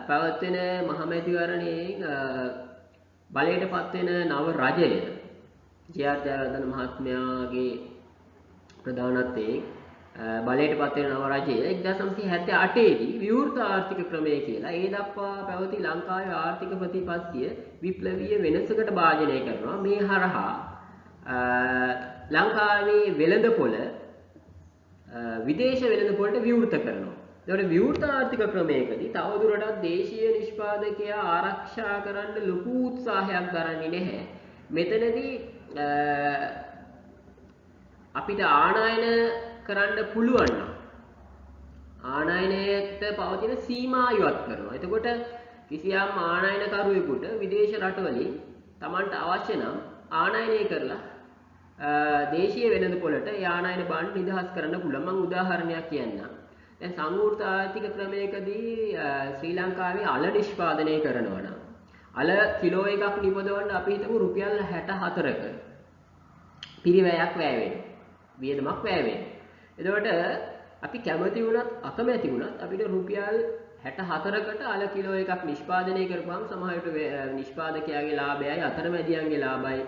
පැවැත්වෙන මහමැතිවරණයෙන් බලයට පත්වෙන නව රජය ජේ.ආර්. ජයවර්ධන මහත්මයාගේ ප්‍රධානත්වයෙන් බලයට පත්වෙන නව රජය 1978 දී විවෘත ආර්ථික ක්‍රමය කියලා ඒ දක්වා පැවති ලංකාවේ ආර්ථික ප්‍රතිපත්තිය විප්ලවීය වෙනසකට භාජනය කරනවා. මේ හරහා ලංකාවේ වෙළඳපොළ විදේශ වෙළඳපොළට විවෘත කරනවා. ඒකට විවෘත ආර්ථික ක්‍රමයකදී තවදුරටත් දේශීය නිෂ්පාදකයා ආරක්ෂා කරන්න ලොකු උත්සාහයක් දරන්නේ නැහැ. මෙතනදී අපිට ආනයන කරන්න පුළුවන් නම් ආනයනයට පවතින සීමා ඉවත් කරනවා. එතකොට කිසියම් ආනයනකරුවෙකුට විදේශ රටවලින් Tamanට අවශ්‍ය නම් ආනයනය කරලා දේශීය වෙළඳපොළට ඒ ආනයන බාණ්ඩ නිදහස් කරන්න පුළුවන්. මම උදාහරණයක් කියන්නම්. දැන් සංවෘත ආර්ථික ක්‍රමයකදී ශ්‍රී ලංකාවේ අල නිෂ්පාදනය කරනවා නම් අල කිලෝ එකක් නිපදවන්න අපි හිතමු රුපියල් 64ක පිරිවැයක් වැය වෙනවා. වියදමක් වැය වෙනවා. එතකොට අපි කැමති වුණත් අකමැති වුණත් අපිට රුපියල් 64කට අල කිලෝ එකක් නිෂ්පාදනය කරපුවම සමහර විට නිෂ්පාදකයාගේ ලාභයයි අතරමැදියන්ගේ ලාභයි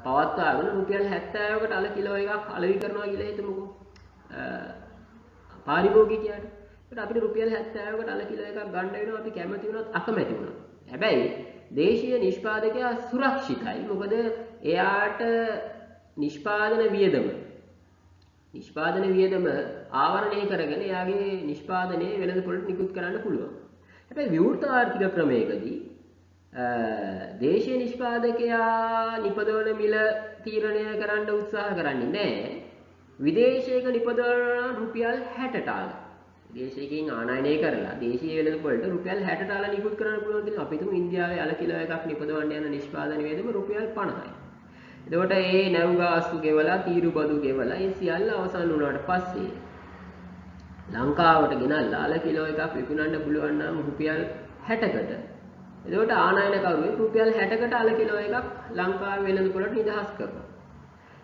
පවත්වාගෙන රුපියල් 70කට අල කිලෝ එකක් අලෙවි කරනවා කියලා හිතමුකෝ. පාරිභෝගිකයන්ට. ඒකට අපිට රුපියල් 70කට අල කිලෝ එකක් ගන්න වෙනවා අපි කැමති වුණත් අකමැති වුණත්. හැබැයි දේශීය නිෂ්පාදකයා සුරක්ෂිතයි. මොකද එයාට නිෂ්පාදන වියදම ආවරණය කරගෙන එයාගේ නිෂ්පාදනයේ වෙළඳපොළට නිකුත් කරන්න පුළුවන්. හැබැයි විවෘත ආර්ථික ක්‍රමයකදී දේශීය නිෂ්පාදකයා නිපදවන මිල තීරණය කරන්න උත්සාහ කරන්නේ නැහැ. විදේශයක නිපදවන රුපියල් 60ට ආල. විදේශයකින් ආනයනය කරලා දේශීය වෙළඳපොළට රුපියල් 60ට ආල නිකුත් කරන්න පුළුවන් දෙයක්. අපි තුමු ඉන්දියාවේ අල කිලෝ එකක් නිපදවන්න යන නිෂ්පාදන වියදම රුපියල් 50යි. එතකොට ඒ නැව් ගාස්තු ගෙවලා තීරු බදු ගෙවලා ඒ සියල්ල අවසන් වුණාට පස්සේ ලංකාවට ගෙනල්ලා අල කිලෝ එකක් විකුණන්න පුළුවන් නම් රුපියල් 60කට. එතකොට ආනයනකරුවෙක් රුපියල් 60කට අල කිලෝ එකක් ලංකාවේ වෙළඳපොළට නිදහස් කරනවා.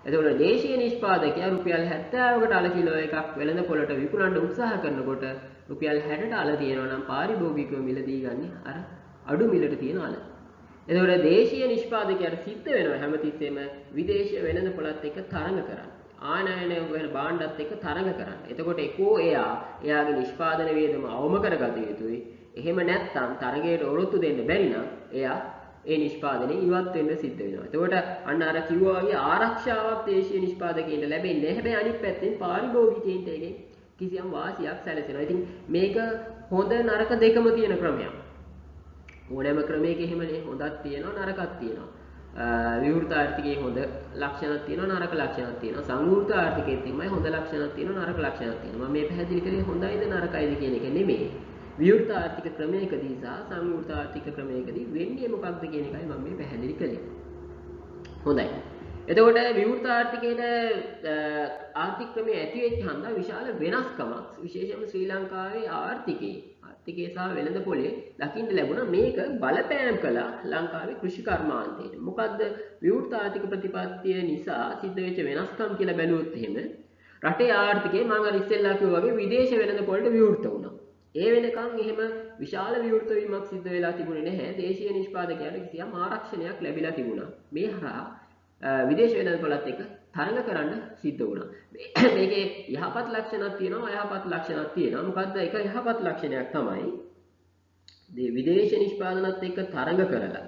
එතකොට දේශීය නිෂ්පාදකයා රුපියල් 70කට අල කිලෝ එකක් වෙළඳපොළට විකුණන්න උත්සාහ කරනකොට රුපියල් 60ට අල තියෙනවා නම් පාරිභෝගිකව මිලදී ගන්නේ අර අඩු මිලට තියෙන අල. එතකොට දේශීය නිෂ්පාදකයාට සිද්ධ වෙනවා හැමතිස්සෙම විදේශ වෙළඳපොළත් එක්ක තරඟ කරන්න. ආනයන වෙන භාණ්ඩත් එක්ක තරඟ කරන්න. එතකොට එකෝ එයාගේ නිෂ්පාදන වියදම අවම කරගත යුතුයි. එහෙම නැත්නම් තරගයට ඔරොත්තු දෙන්න බැරි නම් එයා ඒ නිෂ්පාදනය ඉවත් වෙන්න සිද්ධ වෙනවා. එතකොට අන්න අර කිව්වා වගේ ආරක්ෂාවක් දේශීය නිෂ්පාදකයන්ට ලැබෙන්නේ නැහැ. හැබැයි අනිත් පැත්තෙන් පාරිභෝගිකයන්ට ඒකෙන් කිසියම් වාසියක් සැලසෙනවා. ඉතින් මේක හොඳ නරක දෙකම තියෙන ක්‍රමයක්. ඕනෑම ක්‍රමයක එහෙමනේ හොඳක් තියෙනවා නරකක් තියෙනවා. විවෘත ආර්ථිකයේ හොඳ ලක්ෂණක් තියෙනවා නරක ලක්ෂණක් තියෙනවා. සංවෘත ආර්ථිකයේ තමයි හොඳ ලක්ෂණක් තියෙනවා නරක ලක්ෂණක් තියෙනවා. මම මේ පැහැදිලි කරේ හොඳයිද නරකයිද කියන එක නෙමෙයි. විවෘත ආර්ථික ක්‍රමයකදී සහ සංවෘත ආර්ථික ක්‍රමයකදී වෙන්නේ මොකක්ද කියන එකයි මම මේ පැහැදිලි කළේ. හොඳයි. එතකොට විවෘත ආර්ථිකයේ ආර්ථික ක්‍රමයේ ඇති වෙච්ච හන්දා විශාල වෙනස්කමක් විශේෂයෙන්ම ශ්‍රී ලංකාවේ ආර්ථිකයේ සහ වෙළඳපොලේ දකින්න ලැබුණා. මේක බලපෑම් කළා ලංකාවේ කෘෂි කර්මාන්තයට. මොකද්ද විවෘත ආර්ථික ප්‍රතිපත්තිය නිසා සිද්ධ වෙච්ච වෙනස්කම් කියලා බැලුවොත් එහෙම රටේ ආර්ථිකය මම අර ඉස්සෙල්ලා කිව්වා වගේ විදේශ වෙළඳපොළට විවෘත වුණා. ඒ වෙනකන් එහෙම විශාල විවෘත වීමක් සිද්ධ වෙලා තිබුණේ නැහැ. දේශීය නිෂ්පාදකයාට කිසියම් ආරක්ෂණයක් ලැබිලා තිබුණා. මේ හරහා විදේශ වෙළඳපොළත් එක්ක තරඟ කරන්න සිද්ධ වුණා. මේකේ යහපත් ලක්ෂණක් තියෙනවා අයහපත් ලක්ෂණක් තියෙනවා. මොකද්ද? එක යහපත් ලක්ෂණයක් තමයි මේ විදේශ නිෂ්පාදනත් එක්ක තරඟ කරලා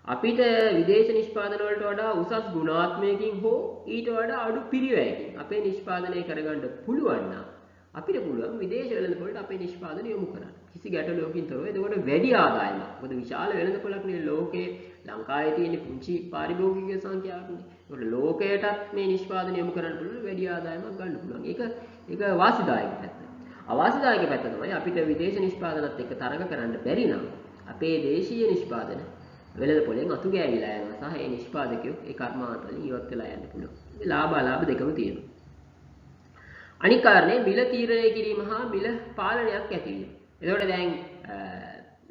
අපිට විදේශ නිෂ්පාදන වලට වඩා උසස් ගුණාත්මකකින් හෝ ඊට වඩා අඩු පිරිවැයකින් අපේ නිෂ්පාදනය කරගන්න පුළුවන් නම් අපිට පුළුවන් විදේශ වෙළඳපොළට අපේ නිෂ්පාදනය යොමු කරන්න. කිසි ගැටලුවකින් තොරව. එතකොට වැඩි ආදායමක්. මොකද විශාල වෙළඳපොළක් නේ ලෝකේ ලංකාවේ තියෙන පුංචි පාරිභෝගික සංඛ්‍යාවක්නේ. ඒකට ලෝකයටත් මේ නිෂ්පාදනය යොමු කරන්න පුළුවන් වැඩි ආදායමක් ගන්න පුළුවන්. ඒක වාසිදායක පැත්ත. අවාසිදායක පැත්ත තමයි අපිට විදේශ නිෂ්පාදනත් එක්ක තරඟ කරන්න බැරි නම් අපේ දේශීය නිෂ්පාදන වෙළඳපොළෙන් අතු ගෑවිලා යනවා. සහ ඒ නිෂ්පාදකයෝ ඒ කර්මාන්ත වලින් ඉවත් වෙලා යන්න පුළුවන්. මේ ලාභ අලාභ දෙකම තියෙනවා. අනික් කාරණේ මිල තීරණය කිරීම හා මිල පාලනයක් ඇතිවීම. එතකොට දැන්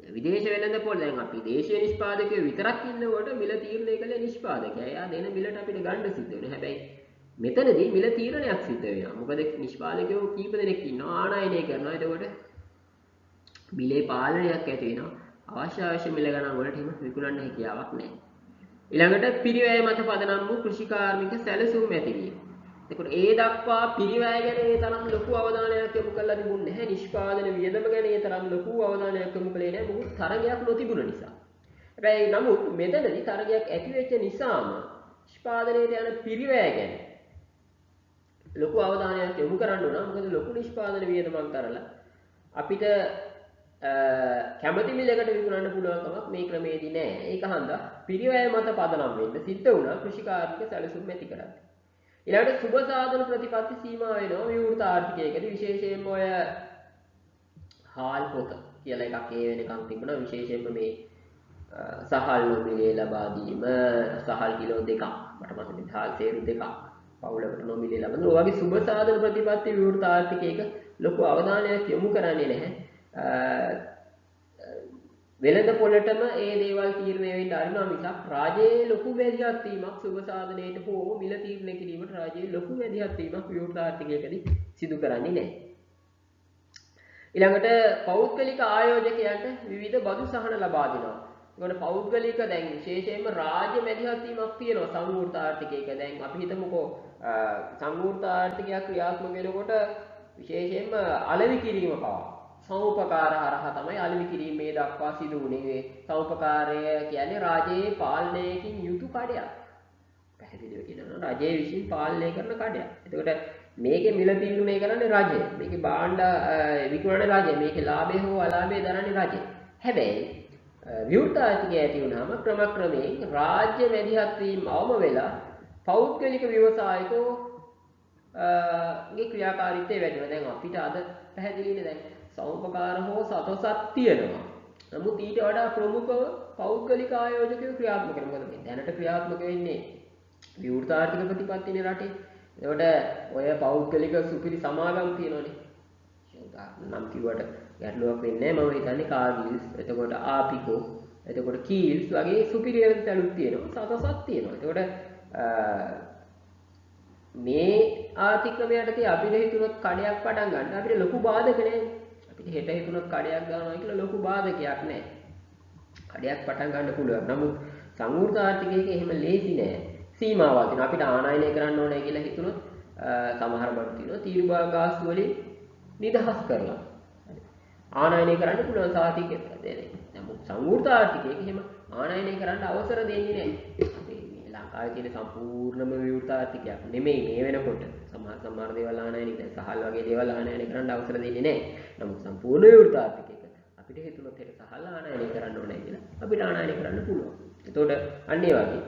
විදේශ වෙළඳපොළ දැන් අපි දේශීය නිෂ්පාදකයෝ විතරක් ඉන්නකොට මිල තීරණය කළේ නිෂ්පාදකයා. එයා දෙන මිලට අපිට ගන්න සිද්ධ වෙනවා. හැබැයි මෙතනදී මිල තීරණයක් සිද්ධ වෙනවා. මොකද නිෂ්පාදකයෝ කීප දෙනෙක් ඉන්නවා ආනයනය කරනවා. එතකොට මිලේ පාලනයක් ඇති වෙනවා. අවශ්‍ය මිල ගණන් වලට හිම විකුණන්න හැකියාවක් නැහැ. ඊළඟට පිරිවැය මත පදනම් වූ කෘෂිකාර්මික සැලසුම් ඇතිවීම. එතකොට ඒ දක්වා පිරිවැය ගැන ඒ තරම් ලොකු අවධානයක් යොමු කරලා තිබුණේ නැහැ. නිෂ්පාදන වියදම ගැන ඒ තරම් ලොකු අවධානයක් යොමු කළේ නැහැ. මොකද තරගයක් නොතිබුණ නිසා. හැබැයි නමුත් මෙතනදී තරගයක් ඇති වෙච්ච නිසාම නිෂ්පාදනයේ යන පිරිවැය ගැන ලොකු අවධානයක් යොමු කරන්න උනා. මොකද ලොකු නිෂ්පාදන වියදමක් තරලා අපිට කැමති මිලකට විකුණන්න පුළුවන් කමක් මේ ක්‍රමේදී නැහැ. ඒක හන්දා පිරිවැය මත පදනම් වෙන්න සිද්ධ වුණා කෘෂිකාර්මික සැලසුම් ඇති කරගන්න. ඊළඟට සුබ සාධන ප්‍රතිපත්ති සීමා වෙනවා විවෘත ආර්ථිකයකදී. විශේෂයෙන්ම ඔය හාල් පොත කියලා එකක් ඒ වෙනකන් තිබුණා. විශේෂයෙන්ම මේ සහල් නොමිලේ ලබා දීම, සහල් කිලෝ 2ක් මට මතකයි හාල් සේරු 2ක් පවුලකට නොමිලේ ලබන. ඔය වගේ සුබ සාධන ප්‍රතිපත්ති විවෘත ආර්ථිකයක ලොකු අවධානයක් යොමු කරන්නේ නැහැ. වෙළඳ පොළටම ඒ දේවල් තීරණය වෙන්න ආරිනවා මිසක් රාජ්‍යයේ ලොකු වැදිහත් වීමක් සුබ සාධනයට හෝ මිල තීරණය කිරීමට රාජ්‍යයේ ලොකු වැදිහත් වීමක් විවෘත ආර්ථිකයකදී සිදු කරන්නේ නැහැ. ඊළඟට පෞද්ගලික ආයෝජකයන්ට විවිධ බදු සහන ලබා දෙනවා. ඒකට පෞද්ගලික දැන් විශේෂයෙන්ම රාජ්‍ය මැදිහත් වීමක් තියෙනවා සංවෘත ආර්ථිකයක. දැන් අපි හිතමුකෝ සංවෘත ආර්ථිකයක් ක්‍රියාත්මක වෙනකොට විශේෂයෙන්ම අලෙවි කිරීම පවා සමුපකාර හරහා තමයි අලෙවි කිරීම මේ දක්වා සිදු වුණේ. සමුපකාරය කියන්නේ රාජ්‍යයේ පාලනයකින් යුතු කඩයක්. පැහැදිලිව කියනවා රාජ්‍යය විසින් පාලනය කරන කඩයක්. එතකොට මේකේ මිල තීරණය කරන්නේ රාජ්‍යය. මේකේ භාණ්ඩ විකුණන්නේ රාජ්‍යය. මේකේ ලාභය හෝ අලාභය දරන්නේ රාජ්‍යය. හැබැයි විවෘත ආර්ථිකය ඇති වුණාම ක්‍රමක්‍රමයෙන් රාජ්‍ය මැදිහත් වීම අවම වෙලා පෞද්ගලික ව්‍යවසායකෝ ගේ ක්‍රියාකාරීත්වය වැඩි වෙනවා. දැන් අපිට අද පැහැදිලිනේ දැන් සමුපකාර හෝ සතොසක් තියෙනවා. නමුත් ඊට වඩා ප්‍රමුඛව පෞද්ගලික ආයෝජකයෝ ක්‍රියාත්මක කරනවා. මොකද මේ දැනට ක්‍රියාත්මක වෙන්නේ විවෘත ආර්ථික ප්‍රතිපත්තිනේ රටේ. එතකොට ඔය පෞද්ගලික සුපිරි සමාගම් තියෙනවනේ. නම් කිව්වට ගැටලුවක් වෙන්නේ නැහැ. මම හිතන්නේ කාගිල්ස්, එතකොට ආපිකෝ, එතකොට කීල්ස් වගේ සුපිරි වෙළඳසැලුත් තියෙනවා. සතොසක් තියෙනවා. එතකොට මේ ආර්ථික ක්‍රමයට අපිට හිතුනොත් කඩයක් පටන් ගන්න අපිට ලොකු බාධක නැහැ. අපිට හෙට හිතුනොත් කඩයක් ගන්නවා කියලා ලොකු බාධකයක් නැහැ. කඩයක් පටන් ගන්න පුළුවන්. නමුත් සංවෘත ආර්ථිකයක එහෙම ලේසි නෑ. සීමාවක් තියෙනවා. අපිට ආනයනය කරන්න ඕනේ කියලා හිතුනොත් සමහර බඩු තියෙනවා තීරුබා ගාස්තු වලින් නිදහස් කරලා. ආනයනය කරන්න පුළුවන් සාතිකයක් දෙන්නේ. නමුත් සංවෘත ආර්ථිකයක එහෙම ආනයනය කරන්න අවසර දෙන්නේ නැහැ. ලංකාවේ තියෙන සම්පූර්ණම විවෘත ආර්ථිකයක් නෙමෙයි මේ වෙනකොට. සමහර දේවල් ආනයනය දැන් සහල් වගේ දේවල් ආනයනය කරන්න අවසර දෙන්නේ නැහැ. නමුත් සම්පූර්ණ විවෘත ආර්ථිකයක අපිට හිතුනොත් ඒක සහල් ආනයනය කරන්න ඕනේ කියලා අපිට ආනයනය කරන්න පුළුවන්. එතකොට අන්න ඒ වගේ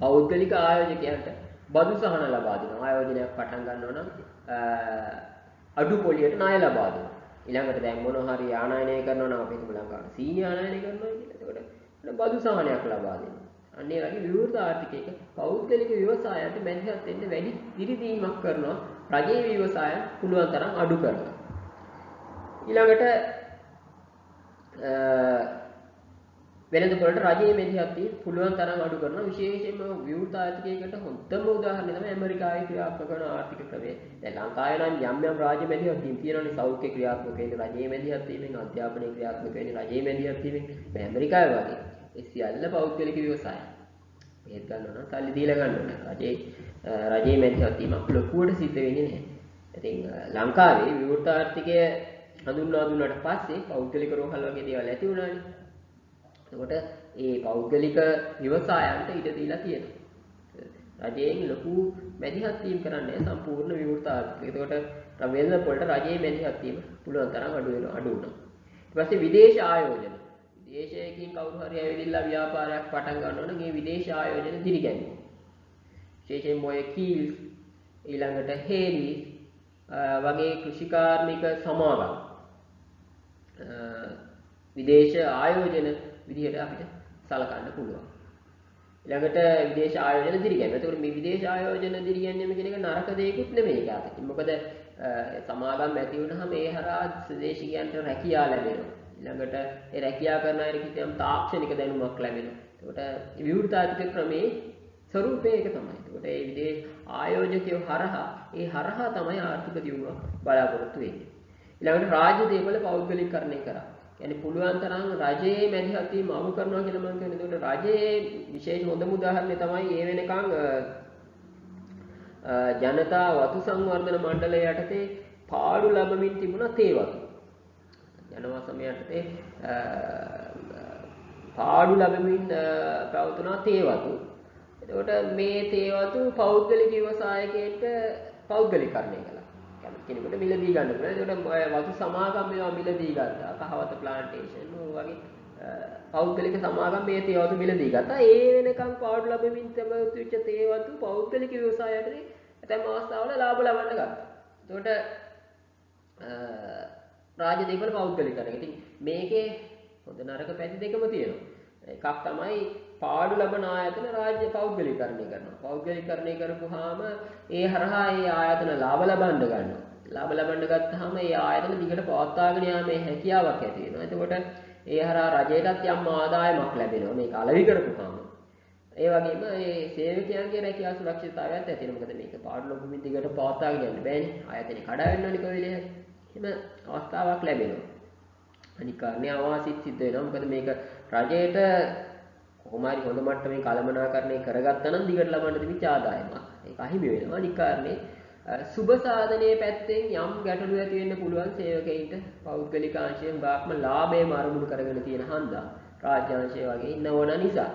පෞද්ගලික ආයෝජකයන්ට බදු සහන ලබා දෙනවා. ආයෝජනයක් පටන් ගන්නවා නම් අඩු පොලියට ණය ලබා දෙනවා. ඊළඟට දැන් මොනවා හරි ආනයනය කරනවා නම් අපි හිතමු ලංකාවට සීනි ආනයනය කරනවා කියලා. එතකොට බදු සහනයක් ලබා දෙනවා. අන්න ඒ වගේ විවෘත ආර්ථිකයක පෞද්ගලික ව්‍යවසායයන්ට මැදිහත් වෙන්න වැඩි දිරිදීමක් කරනවා. රජයේ ව්‍යවසායයන් පුළුවන් තරම් අඩු කරනවා. ඊළඟට වෙළඳ පොළට රජයේ මැදිහත් වීම පුළුවන් තරම් අඩු කරනවා. විශේෂයෙන්ම විවෘත ආර්ථිකයකට හොඳම උදාහරණය තමයි ඇමරිකාවේ ක්‍රියාත්මක වන ආර්ථික ක්‍රමය. දැන් ලංකාවේ නම් යම් රාජ්‍ය මැදිහත් වීම තියෙනවානේ. සෞඛ්‍ය ක්‍රියාත්මක වෙන්නේ රජයේ මැදිහත් වීමෙන්, අධ්‍යාපනයේ ක්‍රියාත්මක වෙන්නේ රජයේ මැදිහත් වීමෙන්. මේ ඇමරිකාවේ වගේ ඒ සියල්ල පෞද්ගලික ව්‍යවසාය. මේක ගන්නවා නම් සල්ලි දීලා ගන්න ඕනේ. රජයේ මැදිහත් වීමක් ලොකුවට සිද්ධ වෙන්නේ නැහැ. ඉතින් ලංකාවේ විවෘත ආර්ථිකය හඳුන්වා දුන්නාට පස්සේ පෞද්ගලික රෝහල් වගේ දේවල් ඇති වුණානේ. එතකොට ඒ පෞද්ගලික ව්‍යවසායන්ට ඉඩ දීලා තියෙනවා. රජයෙන් ලොකු මැදිහත් වීම කරන්නේ සම්පූර්ණ විවෘත ආර්ථිකය. එතකොට වෙළඳ පොළට රජයේ මැදිහත් වීම පුළුවන් තරම් අඩු වුණා. ඊට පස්සේ විදේශ ආයෝජන. විදේශයකින් කවුරු හරි ඇවිදilla ව්‍යාපාරයක් පටන් ගන්නවා නම් ඒ විදේශ ආයෝජන දිරිගැන්වීම. විශේෂයෙන්ම ඔය කීල්ස් ඊළඟට හේලිස් වගේ කෘෂිකාර්මික සමාගම් විදේශ ආයෝජන විදිහට අපිට සලකන්න පුළුවන්. ඊළඟට විදේශ ආයෝජන දිරිගැන්වීම. එතකොට මේ විදේශ ආයෝජන දිරිගැන්වීම කියන එක නරක දෙයක්ුත් නෙමෙයි කාටද. මොකද සමාගම් ඇති වුණාම ඒ හරහා ස්වදේශිකයන්ට රැකියාව ලැබෙනවා. ඊළඟට ඒ රැකියාව කරන අයට කිසියම් තාක්ෂණික දැනුමක් ලැබෙනවා. එතකොට විවෘත ආර්ථික ක්‍රමේ ස්වරූපය ඒක තමයි. එතකොට මේ විදේශ ආයෝජකයෝ හරහා තමයි ආර්ථික දියුණුව බලාපොරොත්තු වෙන්නේ. ඊළඟට රාජ්‍ය දේපල පෞද්ගලිකකරණය කරා. කියන්නේ පුළුවන් තරම් රජයේ මැදිහත් වීම අමු කරනවා කියලා මම කියන්නේ. එතකොට රජයේ විශේෂ හොඳම උදාහරණය තමයි ඒ වෙනකන් ජනතා වතු සංවර්ධන මණ්ඩලය යටතේ පාඩු ලැබමින් තිබුණා තේ වතු. ජනවා සමයටතේ පාඩු ලැබමින් පැවතුණා තේ වතු. එතකොට මේ තේ වතු පෞද්ගලික ව්‍යවසායකයෙක්ට පෞද්ගලිකකරණය කළා. කෙනෙකුට මිලදී ගන්න පුළුවන්. ඒකට වතු සමාගම් මේවා මිලදී ගත්තා. කහවත ප්ලාන්ටේෂන් වගේ පෞද්ගලික සමාගම් මේ තේ වතු මිලදී ගත්තා. ඒ වෙනකම් පාඩු ලැබෙමින් තිබෙච්ච තේ වතු පෞද්ගලික ව්‍යවසායයට ඇතැම් අවස්ථාවල ලාභ ලබන්න ගත්තා. ඒකට රාජ්‍ය දේපල පෞද්ගලිකකරණය. ඉතින් මේකේ හොඳ නරක පැති දෙකම තියෙනවා. එකක් තමයි පාඩු ලබන ආයතන රාජ්‍ය පෞද්ගලිකකරණය කරනවා. පෞද්ගලිකකරණය කරපුවාම ඒ හරහා ඒ ආයතන ලාභ ලබන්න ගන්නවා. ලාභ ලබන්න ගත්තාම ඒ ආයතන දිගට පවත්වාගෙන යාමේ හැකියාවක් ඇති වෙනවා. එතකොට ඒ හරහා රජයටත් යම් ආදායමක් ලැබෙනවා. මේක අලෙවි කරපුවාම. ඒ වගේම මේ සේවකයන්ගේ රැකියාව සුරක්ෂිතතාවයත් ඇති වෙනවා. මොකද මේක පාඩු ලැබුමින් දිගට පවත්වාගෙන යන්න බෑනේ. ආයතනේ කඩා වෙන්න ඕනේ කොහෙලේ. එහෙම අවස්ථාවක් ලැබෙනවා. අනික් කාරණේ අවාසිත සිද්ධ වෙනවා. මොකද මේක රජයට කොහොම හරි හොඳ මට්ටමේ කළමනාකරණය කරගත්තා නම් දිගට ලබන්න තිබිච්ච ආදායමක් ඒක අහිමි වෙනවා. අනික් කාරණේ සුබ සාධනයේ පැත්තෙන් යම් ගැටලු ඇති වෙන්න පුළුවන් සේවකයින්ට පෞද්ගලික අංශයෙන් බාක්ම ලාභයම අරමුණු කරගෙන තියෙන හන්දා රාජ්‍ය අංශය වගේ ඉන්නවන නිසා.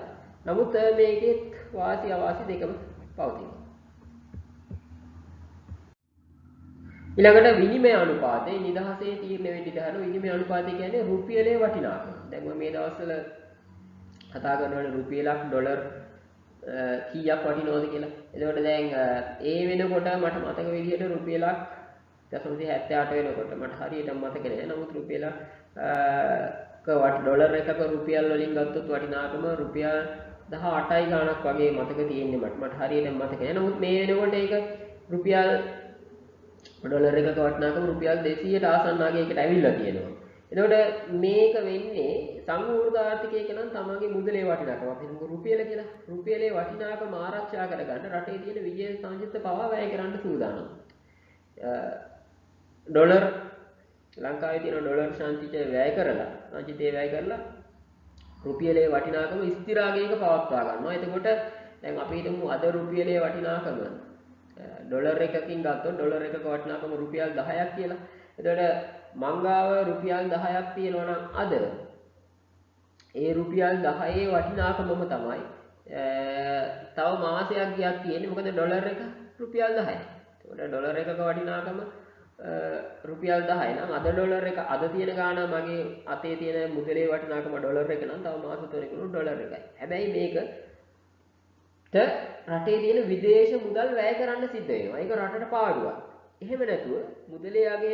නමුත් මේකෙත් වාසි අවාසි දෙකම පවතිනවා. ඊළඟට විනිමය අනුපාතය නිදහසේ තීරණය වෙන්න ඉඩ හරින විනිමය අනුපාතය කියන්නේ රුපියලේ වටිනාකම. දැන් මේ දවස්වල කතා කරනවනේ රුපියලක් ඩොලර් කීයක් වටිනවද කියලා. එතකොට දැන් ඒ වෙනකොට මට මතක විදිහට රුපියලක් 0.78 වෙනකොට මට හරියට මතක නෑ. නමුත් රුපියලක් ඩොලර් එකක රුපියල් වලින් ගත්තොත් වටිනාකම රුපියල් 18යි ගාණක් වගේ මතක තියෙන්නේ මට හරියට මතක නෑ. නමුත් මේ වෙනකොට ඒක රුපියල් ඩොලර් එකක වටිනාකම රුපියල් 200ට ආසන්නයකට ඇවිල්ලා තියෙනවා. එතකොට මේක වෙන්නේ සංවෘත ආර්ථිකයක නම් තමගේ මුදලේ වටිනාකම අපි හිතමු රුපියල කියලා. රුපියලේ වටිනාකම ආරක්ෂා කරගන්න රටේ තියෙන විජය සංචිත පවා වැය කරන්න සූදානම්. ඩොලර් ලංකාවේ තියෙන ඩොලර් සංචිතය වැය කරලා රුපියලේ වටිනාකම ස්ථිරාගයක පවත්වා ගන්නවා. එතකොට දැන් අපි හිතමු අද රුපියලේ වටිනාකම ඩොලර් එකකින් ගත්තොත් ඩොලර් එකක වටිනාකම රුපියල් 10ක් කියලා. එතකොට මංගාව රුපියල් 10ක් තියෙනවා නම් අද ඒ රුපියල් 10ේ වටිනාකමම තමයි තව මාසයක් ගියක් තියෙන්නේ. මොකද ඩොලර් එක රුපියල් 10යි. එතකොට ඩොලර් එකක වටිනාකම රුපියල් 10 නම් අද ඩොලර් එක අද තියෙන ගාණ මගේ අතේ තියෙන මුදලේ වටිනාකම ඩොලර් එක නම් තව මාස 3කින් ඩොලර් එකයි. හැබැයි මේක රටේ තියෙන විදේශ මුදල් වැය කරන්න සිද්ධ වෙනවා. ඒක රටට පාඩුවක්. එහෙම නැතුව මුදලේ අගය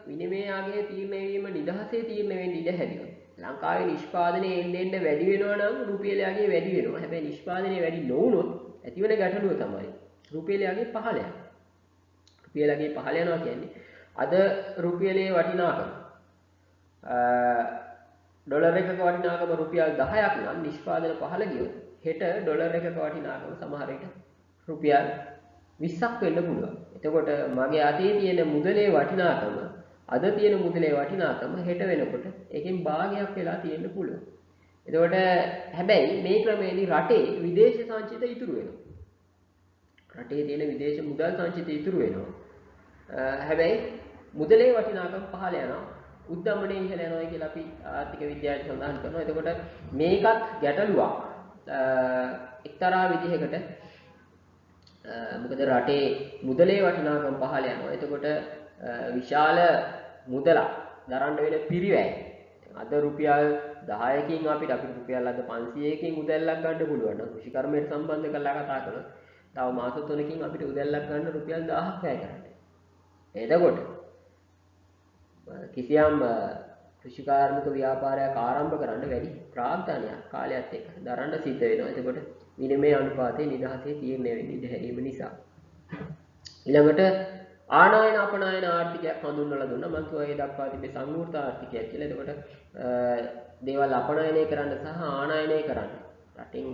විනිමය අගය තීරණය වීම නිදහසේ තීරණය වෙන්න ඉඩ හැදිනවා. ලංකාවේ නිෂ්පාදනය එන්න එන්න වැඩි වෙනවා නම් රුපියලේ අගය වැඩි වෙනවා. හැබැයි නිෂ්පාදනය වැඩි නොවුනොත් ඇතිවන ගැටලුව තමයි රුපියලේ අගය පහළ යනවා. රුපියලේ අගය පහළ යනවා කියන්නේ අද රුපියලේ වටිනාකම ඩොලර් එකක වටිනාකම රුපියල් 10ක් නම් නිෂ්පාදන පහළ ගියොත් හෙට ඩොලර් එකක වටිනාකම සමහර විට රුපියල් 20ක් වෙන්න පුළුවන්. එතකොට මගේ අතේ තියෙන මුදලේ වටිනාකම අද තියෙන මුදලේ වටිනාකම හෙට වෙනකොට ඒකෙන් භාගයක් වෙලා තියෙන්න පුළුවන්. එතකොට හැබැයි මේ ක්‍රමයේදී රටේ විදේශ සංචිත ඉතුරු වෙනවා. රටේ තියෙන විදේශ මුදල් සංචිත ඉතුරු වෙනවා. හැබැයි මුදලේ වටිනාකම පහළ යනවා. උද්දමනයේ ඉහළ යනවා කියලා අපි ආර්ථික විද්‍යාවේ සඳහන් කරනවා. එතකොට මේකත් ගැටලුවක්. එක්තරා විදිහකට මොකද රටේ මුදලේ වටිනාකම පහළ යනවා. එතකොට විශාල මුදලක් දරන්න වෙන පිරිවැය. අද රුපියල් 10කින් අපිට රුපියල් අද 500කින් උදැල්ලක් ගන්න පුළුවන්. කෘෂිකර්මයට සම්බන්ධ කරලා කතා කරනවා. තව මාස 3කින් අපිට උදැල්ලක් ගන්න රුපියල් 1000ක් වැය කරන්න. එතකොට කිසියම් කෘෂිකාර්මික ව්‍යාපාරයක් ආරම්භ කරන්න වැඩි ප්‍රාග්ධනයක් කාලයත් එක්ක දරන්න සිද්ධ වෙනවා. එතකොට විනිමය අනුපාතයේ නිදහසේ තීරණය වෙන්නේ ඉඩ හැරීම නිසා. ඊළඟට ආනයන අපනයන ආර්ථිකයක් හඳුන්වලා දුන්නා. මම කිව්වා ඒ දක්වා තිබේ සංවෘත ආර්ථිකයක් කියලා. එතකොට දේවල් අපනයනය කරන්න සහ ආනයනය කරන්න රටින්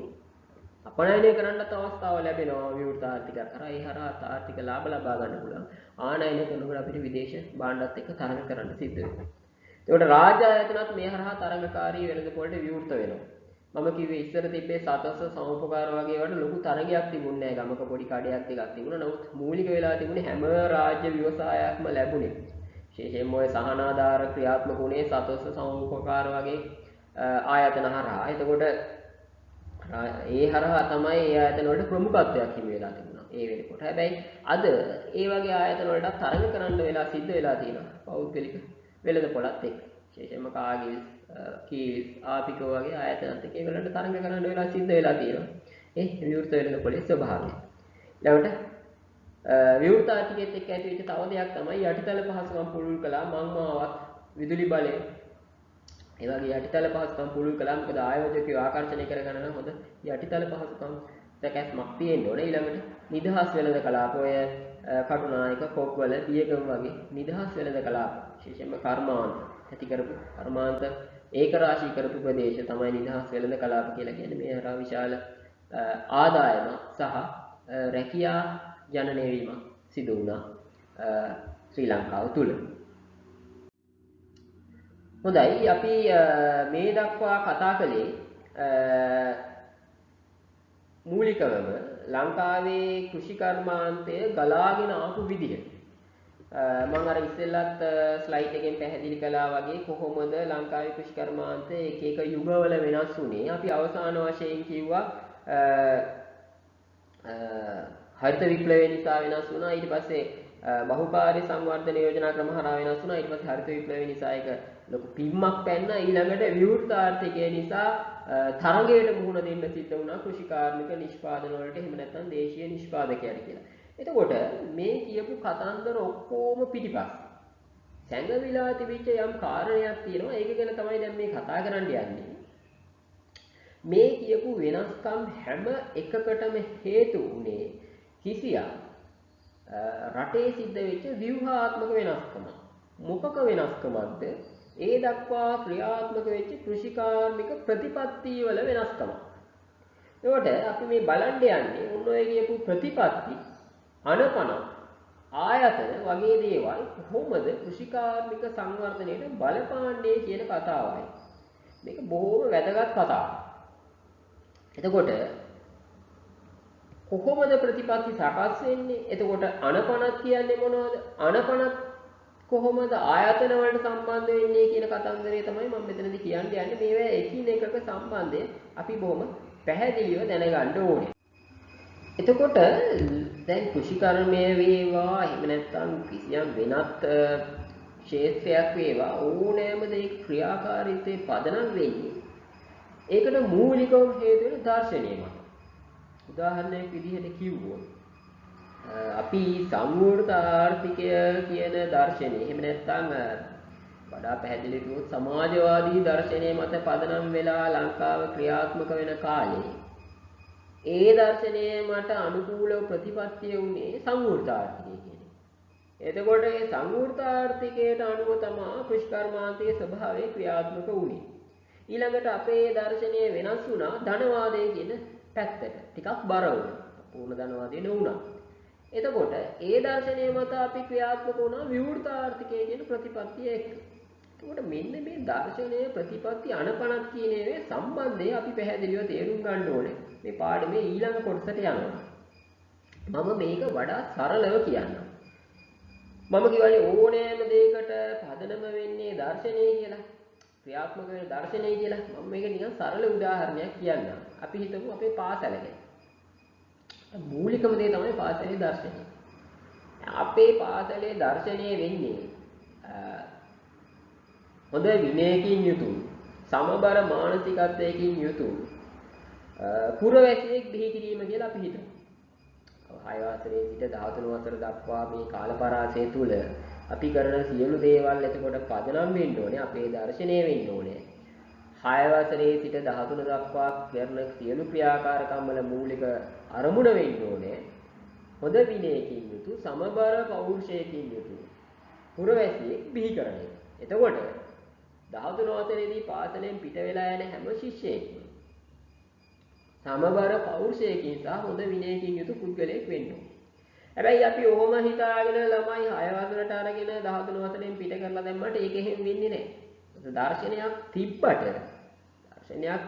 අපනයනය කරන්නත් අවස්ථාව ලැබෙනවා විවෘත ආර්ථිකයක් කරා. ඒ හරහා ආර්ථික ලාභ ලබා ගන්න පුළුවන්. ආනයනය කරනකොට අපිට විදේශ භාණ්ඩත් එක්ක තරඟ කරන්න සිද්ධ වෙනවා. ඒකට රාජ්‍ය ආයතනත් මේ හරහා තරඟකාරී වෙළඳපොළට විවෘත වෙනවා. මම කිව්වේ ඉස්සර තිබ්බේ සතස සමෝපකාර වගේ ඒවට ලොකු තරගයක් තිබුණේ නැහැ. ගමක පොඩි කඩයක් ටිකක් තිබුණා. නමුත් මූලික වෙලා තිබුණේ හැම රාජ්‍ය ව්‍යවසායයක්ම ලැබුණේ. විශේෂයෙන්ම ඔය සහනාධාර ක්‍රියාත්මක වුණේ සතස සමෝපකාර වගේ ආයතන හරහා. එතකොට ඒ හරහා තමයි ඒ ආයතන වලට ප්‍රමුඛත්වයක් හිමි වෙලා තිබුණා. ඒ වෙනකොට. හැබැයි අද ඒ වගේ ආයතන වලට තරඟ කරන්න වෙලා සිද්ධ වෙලා තියෙනවා. පෞද්ගලික වෙළඳපොළත් එක්ක. විශේෂයෙන්ම කාගිල් කීල් ආපිකෝ වගේ ආයතනත් එක්ක ඒගොල්ලන්ට තරඟ කරන්න වෙලා සිද්ධ වෙලා තියෙනවා. ඒ විවෘත වෙළඳපොළේ ස්වභාවය. ඊළඟට විවෘත ආර්ථිකයේත් එක්ක ඇති වෙච්ච තව දෙයක් තමයි යටිතල පහසුකම් පුළුල් කළා මංමාවත් විදුලි බලය. ඒ වගේ යටිතල පහසුකම් පුළුල් කළා. මොකද ආයෝජකයෝ ආකර්ෂණය කරගන්න නම් හොඳ යටිතල පහසුකම් සැකස්මක් තියෙන්න ඕනේ. ඊළඟට නිදහස් වෙළඳ කලාප ඔය කටුනායක කොක්වල පියගම වගේ නිදහස් වෙළඳ කලාප විශේෂයෙන්ම කර්මාන්ත ඇති කරපු කර්මාන්ත ඒක රාශී කරපු ප්‍රදේශ තමයි නිදහස් වෙළඳ කලාප කියලා කියන්නේ. මේ හරහා විශාල ආදායම සහ රැකියා ජනනය වීම සිදු වුණා ශ්‍රී ලංකාව තුල. හොඳයි අපි මේ දක්වා කතා කළේ මූලිකවම ලංකාවේ කෘෂි කර්මාන්තය ගලාගෙන ආපු විදිහ. මම අර ඉස්සෙල්ලත් ස්ලයිඩ් එකෙන් පැහැදිලි කළා වගේ කොහොමද ලංකාවේ කෘෂි කර්මාන්තය එක එක යුගවල වෙනස් වුණේ. අපි අවසාන වශයෙන් කිව්වා හරිත විප්ලවය නිසා වෙනස් වුණා. ඊට පස්සේ බහුකාර්ය සංවර්ධන යෝජනා ක්‍රම හරහා වෙනස් වුණා. ඊට පස්සේ හරිත විප්ලවය නිසා ඒක ලොකු පිම්මක් පැන්න. ඊළඟට විවෘත ආර්ථිකය නිසා තරගයට මුහුණ දෙන්න සිද්ධ වුණා කෘෂිකාර්මික නිෂ්පාදන වලට. එහෙම නැත්නම් දේශීය නිෂ්පාදකයන්ට කියලා. එතකොට මේ කියපු කතන්දර ඔක්කොම පිටිපස්ස සැඟවිලා තිබිච්ච යම් කාරණයක් තියෙනවා. ඒක ගැන තමයි දැන් මේ කතා කරන්න යන්නේ. මේ කියපු වෙනස්කම් හැම එකකටම හේතු උනේ කිසියම් රටේ සිද්ධ වෙච්ච ව්‍යුහාත්මක වෙනස්කම. මොකක වෙනස්කමක්ද? ඒ දක්වා ක්‍රියාත්මක වෙච්ච කෘෂිකාර්මික ප්‍රතිපත්ති වල වෙනස්කම. ඒකට අපි මේ බලන්න යන්නේ ඔන්න ඔය කියපු ප්‍රතිපත්ති අනපන ආයතන වගේ දේවල් කොහොමද කෘෂිකාර්මික සංවර්ධනයට බලපාන්නේ කියන කතාවයි. මේක බොහෝම වැදගත් කතාවක්. එතකොට කොහොමද ප්‍රතිපත්ති සකස් වෙන්නේ? එතකොට අනපනත් කියන්නේ මොනවද? අනපනත් කොහොමද ආයතන වලට සම්බන්ධ වෙන්නේ කියන කතන්දරය තමයි මම මෙතනදී කියන්න යන්නේ. මේවා එකින් එකක සම්බන්ධය අපි බොහොම පැහැදිලිව දැනගන්න ඕනේ. එතකොට දැන් කෘෂිකර්මය වේවා එහෙම නැත්නම් කිසියම් වෙනත් ක්ෂේත්‍රයක් වේවා ඕනෑම දෙයක ක්‍රියාකාරීත්වයේ පදනම් වෙන්නේ ඒකට මූලිකව හේතු වෙන දර්ශනය මත. උදාහරණයක් විදිහට කිව්වොත් අපි සංවෘත ආර්ථිකය කියන දර්ශනය එහෙම නැත්නම් වඩා පැහැදිලි කිව්වොත් සමාජවාදී දර්ශනය මත පදනම් වෙලා ලංකාව ක්‍රියාත්මක වෙන කාලේ ඒ දර්ශනය මට අනුකූලව ප්‍රතිපත්තිය වුණේ සංවෘත ආර්ථිකය කියන්නේ. එතකොට මේ සංවෘත ආර්ථිකයට අනුව තමයි කෘෂිකර්මාන්තයේ ස්වභාවය ක්‍රියාත්මක වුණේ. ඊළඟට අපේ දර්ශනය වෙනස් වුණා ධනවාදය කියන පැත්තට. ටිකක් බර වුණා. පූර්ණ ධනවාදය නෙවුණා. එතකොට ඒ දර්ශනය මත අපි ක්‍රියාත්මක වුණා විවෘත ආර්ථිකය කියන ප්‍රතිපත්තිය එක්ක. එතකොට මෙන්න මේ දර්ශනය ප්‍රතිපත්ති අනපනත් කියන ඒවා සම්බන්ධය අපි පැහැදිලිව තේරුම් ගන්න ඕනේ. මේ පාඩමේ ඊළඟ කොටසට යනවා. මම මේක වඩා සරලව කියන්නම්. මම කියවනේ ඕනෑම දෙයකට පදනම වෙන්නේ දර්ශනය කියලා. ක්‍රියාත්මක වෙන දර්ශනය කියලා. මම මේක නිකන් සරල උදාහරණයක් කියන්නම්. අපි හිතමු අපේ පාසල ගැන. මූලිකම දේ තමයි පාසලේ දර්ශනය. අපේ පාසලේ දර්ශනය වෙන්නේ හොඳ විනයකින් යුතු සමබර මානසිකත්වයකින් යුතු පුරවැසියෙක් බිහි කිරීම කියලා අපි හිතමු. 6 වසරේ සිට 13 වසර දක්වා මේ කාල පරාසය තුල අපි කරන සියලු දේවල් එතකොට පදනම් වෙන්න ඕනේ අපේ දර්ශනය වෙන්න ඕනේ. 6 වසරේ සිට 13 දක්වා කරන සියලු ක්‍රියාකාරකම් වල මූලික අරමුණ වෙන්න ඕනේ හොඳ විනයකින් යුතු සමබර පෞරුෂයකින් යුතු පුරවැසියෙක් බිහි කරන එක. එතකොට 13 වසරේදී පාසලෙන් පිට වෙලා යන හැම ශිෂ්‍යයෙක්ම සමබර පෞරුෂයකින් සහ හොඳ විනයකින් යුතු පුද්ගලයෙක් වෙන්න ඕනේ. හැබැයි අපි ඔහොම හිතාගෙන ළමයි 6 වසරට අරගෙන 13 වසරෙන් පිට කරලා දැම්මට ඒක එහෙම වෙන්නේ නැහැ. දර්ශනයක්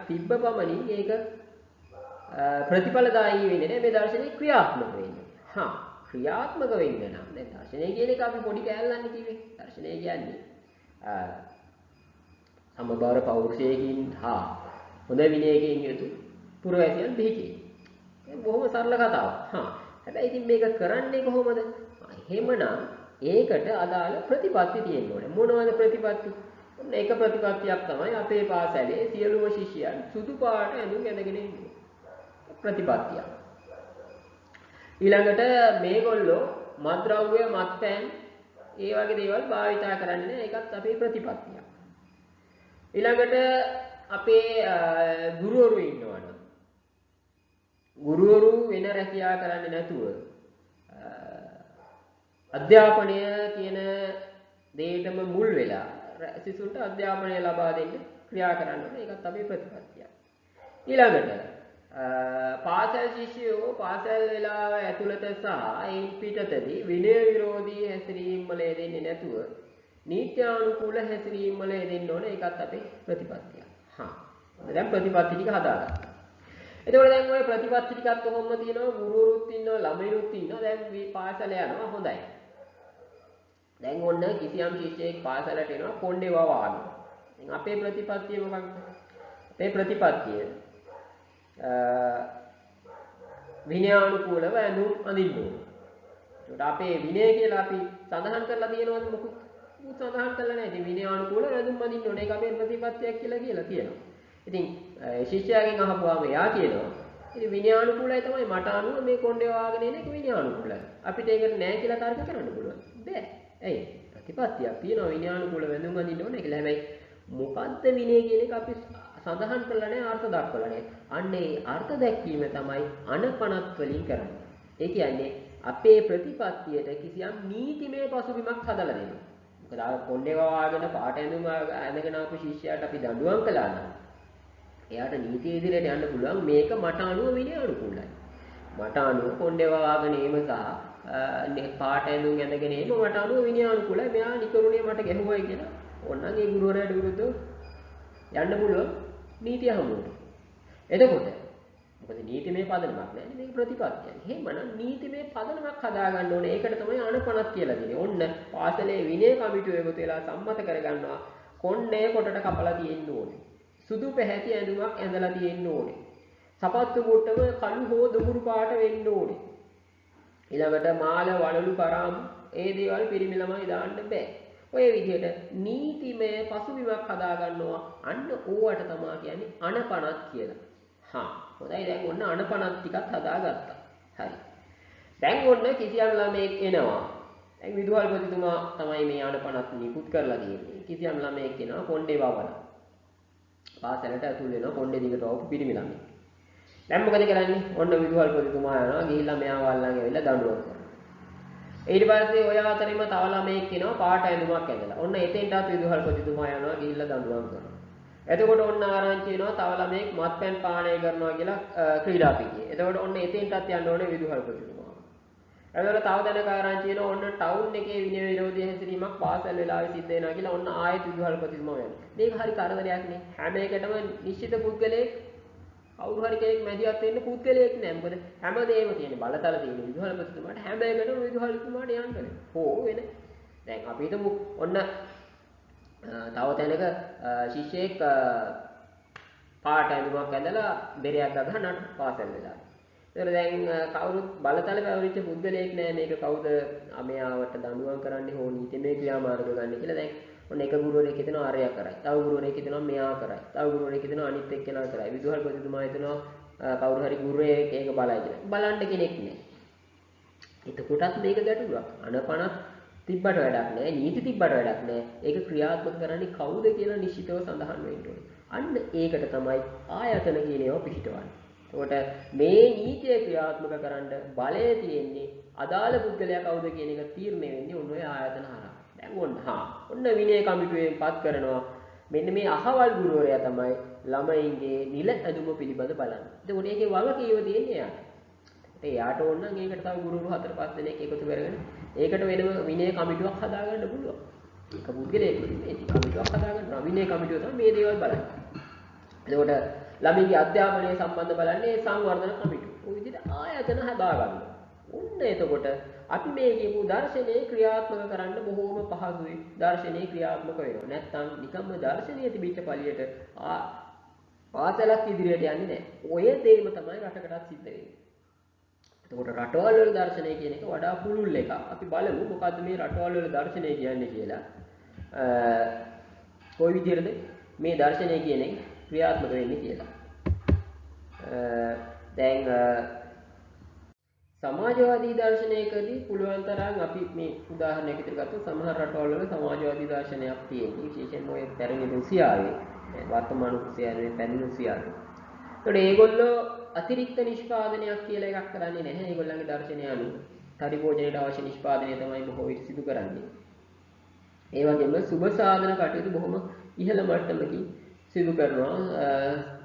තිබ්බ පමණින් ඒක ප්‍රතිඵලදායී වෙන්නේ නැහැ. මේ දර්ශනේ ක්‍රියාත්මක වෙන්නේ. ක්‍රියාත්මක වෙන්න නම් දැන් දර්ශනය කියන එක අපි පොඩි කෑල්ලක් කිව්වේ. දර්ශනය කියන්නේ සමබර පෞරුෂයකින් හා හොඳ විනයකින් යුතු පුරවැසියන් බිහි කිරීම. ඒක බොහොම සරල කතාවක්. හැබැයි ඉතින් මේක කරන්නේ කොහොමද? එහෙමනම් ඒකට අදාළ ප්‍රතිපත්ති තියෙන්න ඕනේ. මොනවද ප්‍රතිපත්ති? ඔන්න එක ප්‍රතිපත්තියක් තමයි අපේ පාසලේ සියලුම ශිෂ්‍යයන් සුදු පාට ඇඳුම් ඇඳගෙන ඉන්නේ. ප්‍රතිපත්තියක්. ඊළඟට මේගොල්ලෝ මත්ද්‍රව්‍ය මත්පැන් ඒ වගේ දේවල් භාවිතා කරන්නේ නැහැ. ඒකත් අපේ ප්‍රතිපත්තියක්. ඊළඟට අපේ ගුරුවරු ඉන්නවනේ. ගුරුවරු වෙන රැකියාව කරන්නේ නැතුව අධ්‍යාපනය කියන දෙයටම මුල් වෙලා සිසුන්ට අධ්‍යාපනය ලබා දෙන්න ක්‍රියා කරන්න ඕනේ. ඒකත් අපේ ප්‍රතිපත්තියක්. ඊළඟට පාසල් ශිෂ්‍යයෝ පාසල් වේලාව ඇතුළත සහ ඒන් පිටතදී විනය විරෝධී හැසිරීම් වල යෙදෙන්නේ නැතුව නීත්‍යානුකූල හැසිරීම් වල යෙදෙන්න ඕනේ. ඒකත් අපේ ප්‍රතිපත්තියක්. දැන් ප්‍රතිපත්ති ටික හදාගත්තා. එතකොට දැන් ওই ප්‍රතිපත්ති ටිකත් කොහොමද තියෙනවා? ගුරුවරුත් ඉන්නවා, ළමයිනුත් ඉන්නවා. දැන් මේ පාසල යනවා හොඳයි. දැන් ඔන්න කිසියම් ශිෂ්‍යයෙක් පාසලට එනවා කොණ්ඩේ වවාගෙන. දැන් අපේ ප්‍රතිපත්තිය මොකක්ද? අපේ ප්‍රතිපත්තිය විනයානුකූලව ඇඳුම් අඳින්න ඕනේ. ඒකට අපේ විනය කියලා අපි සඳහන් කරලා තියෙනවද මොකුත්? සඳහන් කරලා නැහැ. ඉතින් විනයානුකූලව ඇඳුම් අඳින්න ඕනේ. ඒක අපේ ප්‍රතිපත්තියක් කියලා තියෙනවා. ඉතින් ශිෂ්‍යයාගෙන් අහපුවාම එයා කියනවා ඉතින් විනයානුකූලයි තමයි මට අනුව මේ කොණ්ඩේ වවාගෙන ඉන්නේ ඒක විනයානුකූලයි. අපිට ඒකට නැහැ කියලා තර්ක කරන්න පුළුවන්. බෑ. ඇයි? ප්‍රතිපත්තියක් තියෙනවා විනයානුකූලව ඇඳුම් අඳින්න ඕනේ කියලා. හැබැයි මොකද්ද විනය කියන එක අපි සඳහන් කරලා නැහැ, අර්ථ දක්වලා නැහැ. අන්න ඒ අර්ථ දැක්වීම තමයි අනපනත් වලින් කරන්නේ. ඒ කියන්නේ අපේ ප්‍රතිපත්තියට කිසියම් නීතිමය පසුබිමක් හදලා දෙනවා. මොකද ආ කොණ්ඩේ වවාගෙන පාට ඇඳුම ඇඳගෙන ආපු ශිෂ්‍යයාට අපි දඬුවම් කළා නම් එයාට නීතිය ඉදිරියට යන්න පුළුවන් මේක මට අනුව විනය අනුකූලයි. මට අනුව කොණ්ඩේ වවාගෙන ඒම සහ පාට ඇඳුම් ඇඳගෙන ඒම මට අනුව විනය අනුකූලයි. මෙයා නිකරුණේ මට ගැහුවයි කියලා ඕනනම් ඒ ගුරුවරයාට විරුද්ධව යන්න පුළුවන් නීතිය හමුවට. එතකොට මොකද නීතිමය පදනමක් නැහැ මේක ප්‍රතිපත්තියක්. එහෙමනම් නීතිමය පදනමක් හදාගන්න ඕනේ. ඒකට තමයි අනපනත් කියලා දෙන්නේ. ඔන්න පාසලේ විනය කමිටුව එකතු වෙලා සම්මත කරගන්නවා කොණ්ඩේ කොටට කපලා තියෙන්න ඕනේ. සුදු පැහැති ඇඳුමක් ඇඳලා තියෙන්න ඕනේ. සපත්තු මුට්ටම කළු හෝ දුමුරු පාට වෙන්න ඕනේ. ඊළඟට මාල වලලු කරාම් ඒ දේවල් පිරිමි ළමයි දාන්න බෑ. ඔය විදිහට නීතිමය පසුබිමක් හදා ගන්නවා. අන්න ඕවට තමයි කියන්නේ අනපනත් කියලා. හා හොඳයි දැන් ඔන්න අනපනත් ටිකත් හදාගත්තා. හරි. දැන් ඔන්න කිසියම් ළමයෙක් එනවා. දැන් විදුහල්පතිතුමා තමයි මේ අනපනත් නිකුත් කරලා තියෙන්නේ. කිසියම් ළමයෙක් එනවා කොණ්ඩේ වවලා. පාසලට ඇතුල් වෙනවා කොණ්ඩේ දිගට වවපු පිරිමි ළමයෙක්. දැන් මොකද කරන්නේ? ඔන්න විදුහල්පතිතුමා යනවා ගිහිල්ලා මෙයාව අල්ලන් ඇවිල්ලා දඬුවම් කරනවා. ඊට පස්සේ ඔය අතරින්ම තව ළමයෙක් එනවා පාට ඇඳුමක් ඇඳලා. ඔන්න එතෙන්ටත් විදුහල්පතිතුමා යනවා ගිහිල්ලා දඬුවම් කරනවා. එතකොට ඔන්න ආරංචි වෙනවා තව ළමයෙක් මත්පැන් පානය කරනවා කියලා ක්‍රීඩා පිටියේ. එතකොට ඔන්න එතෙන්ටත් යන්න ඕනේ විදුහල්පතිතුමා. එතකොට තව දැනක ආරංචි වෙනවා ඔන්න ටවුන් එකේ විනය විරෝධී හැසිරීමක් පාසල් වෙලාවේ සිද්ධ වෙනවා කියලා ඔන්න ආයෙත් විදුහල්පතිතුමා යනවා. මේක හරි කරදරයක් නේ. හැම එකටම නිශ්චිත පුද්ගලයෙක් කවුරු හරි කෙනෙක් මැදිහත් වෙන්න පුද්ගලයෙක් නෑ. මොකද හැමදේම තියෙන බලතල තියෙන විදුහල්පතිතුමාට හැම එකටම විදුහල්පතිතුමාට යන්න ඕනේ. හෝ වෙන. දැන් අපි හිතමු ඔන්න තව තැනක ශිෂ්‍යයෙක් පාට ඇඳුමක් ඇඳලා බෙරයක් ගහන පාසල් වෙලා. ඒතර දැන් කවුරුත් බලතල පැවරිච්ච පුද්ගලයෙක් නෑ මේක කවුද මෙයාවට දඬුවම් කරන්නේ හෝ නීතිමය ක්‍රියාමාර්ග ගන්න කියලා. දැන් ඔන්න එක ගුරුවරයෙක් හිතනවා අරයා කරයි. තව ගුරුවරයෙක් හිතනවා මෙයා කරයි. තව ගුරුවරයෙක් හිතනවා අනිත් එක්කෙනා කරයි. විදුහල්පතිතුමා හිතනවා කවුරු හරි ගුරුවරයෙක් ඒක බලයි කියලා. බලන්න කෙනෙක් නෑ. එතකොටත් මේක ගැටලුවක්. අනපනත් තිබ්බට වැඩක් නෑ. නීති තිබ්බට වැඩක් නෑ. ඒක ක්‍රියාත්මක කරන්නේ කවුද කියලා නිශ්චිතව සඳහන් වෙන්න ඕනේ. අන්න ඒකට තමයි ආයතන කියන ඒවා පිහිටවන්නේ. එතකොට මේ නීතිය ක්‍රියාත්මක කරන්න බලය තියෙන්නේ අදාළ පුද්ගලයා කවුද කියන එක තීරණය වෙන්නේ ඔන්න ඔය ආයතන හරහා. දැන් ඔන්න විනය කමිටුවෙන් පත් කරනවා මෙන්න මේ අහවල් ගුරුවරයා තමයි ළමයින්ගේ නිල ඇඳුම පිළිබඳ බලන්නේ. එතකොට ඒකේ වගකීම තියෙන්නේ එයාට. එයාට ඕන නම් ඒකට තව ගුරුවරු 4-5 දෙනෙක් එකතු කරගෙන ඒකට වෙනම විනය කමිටුවක් හදාගන්න පුළුවන්. ඒක පුද්ගලයෙක් මේ කමිටුවක් හදාගන්න විනය කමිටුව තමයි මේ දේවල් බලන්නේ. එතකොට ළමයිගේ අධ්‍යාපනය සම්බන්ධ බලන්නේ සංවර්ධන කමිටුව. ඔය විදිහට ආයතන හදාගන්න. ඔන්න එතකොට අපි මේ කියපු දර්ශනයේ ක්‍රියාත්මක කරන්න බොහෝම පහසුයි. දර්ශනයේ ක්‍රියාත්මක වෙනවා. නැත්තම් නිකම්ම දර්ශනීය තිබිච්ච පළියට පාසලක් ඉදිරියට යන්නේ නැහැ. ඔය දෙයම තමයි රටකටත් සිද්ධ වෙන්නේ. එතකොට රටවල් වල දර්ශනය කියන එක වඩා පුළුල් එකක්. අපි බලමු මොකද්ද මේ රටවල් වල දර්ශනය කියන්නේ කියලා. කොයි විදිහටද මේ දර්ශනය කියන එක ක්‍රියාත්මක වෙන්නේ කියලා. දැන් සමාජවාදී දර්ශනයකදී පුළුවන් තරම් අපි මේ උදාහරණයක් විදිහට ගත්තොත් සමහර රටවල් වල සමාජවාදී දර්ශනයක් තියෙනවා. විශේෂයෙන්ම ඔය පැරණි රුසියාවේ වර්තමාන රුසියාවේ පැරණි රුසියාවේ. ඒතකොට ඒගොල්ලෝ අතිරික්ත නිෂ්පාදනයක් කියලා එකක් කරන්නේ නැහැ. ඒගොල්ලන්ගේ දර්ශනය අනුව පරිභෝජනයට අවශ්‍ය නිෂ්පාදනය තමයි බොහෝ විට සිදු කරන්නේ. ඒ වගේම සුබ සාධන කටයුතු බොහොම ඉහළ මට්ටමකින් සිදු කරනවා.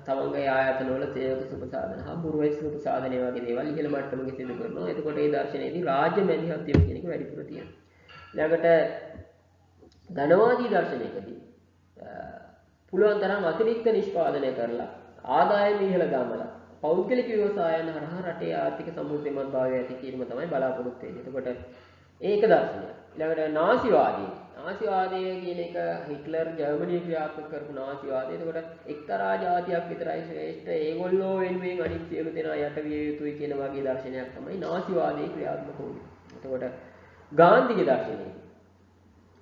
තමන්ගේ ආයතන වල සේවක සුබ සාධන හා පුරවැසි සුබ සාධනය වගේ දේවල් ඉහළ මට්ටමකින් සිදු කරනවා. එතකොට මේ දර්ශනයේදී රාජ්‍ය මැදිහත් වීම කියන එක වැඩිපුර තියෙනවා. ඊළඟට ධනවාදී දර්ශනයකදී පුළුවන් තරම් අතිරික්ත නිෂ්පාදනය කරලා ආදායම ඉහළ දාමලා පෞද්ගලික ව්‍යවසායන් හරහා රටේ ආර්ථික සමෘද්ධිමත්භාවය ඇති කිරීම තමයි බලාපොරොත්තු වෙන්නේ. එතකොට ඒක දර්ශනය. ඊළඟට නාසිවාදී. නාසිවාදය කියන එක හිට්ලර් ජර්මනිය ක්‍රියාත්මක කරපු නාසිවාදය. එතකොට එක්තරා ජාතියක් විතරයි ශ්‍රේෂ්ඨ. ඒගොල්ලෝ වෙනුවෙන් අනිත් සියලු දෙනා යට විය යුතුයි කියන වගේ දර්ශනයක් තමයි නාසිවාදයේ ක්‍රියාත්මක වුනේ. එතකොට ගාන්ධිගේ දර්ශනය.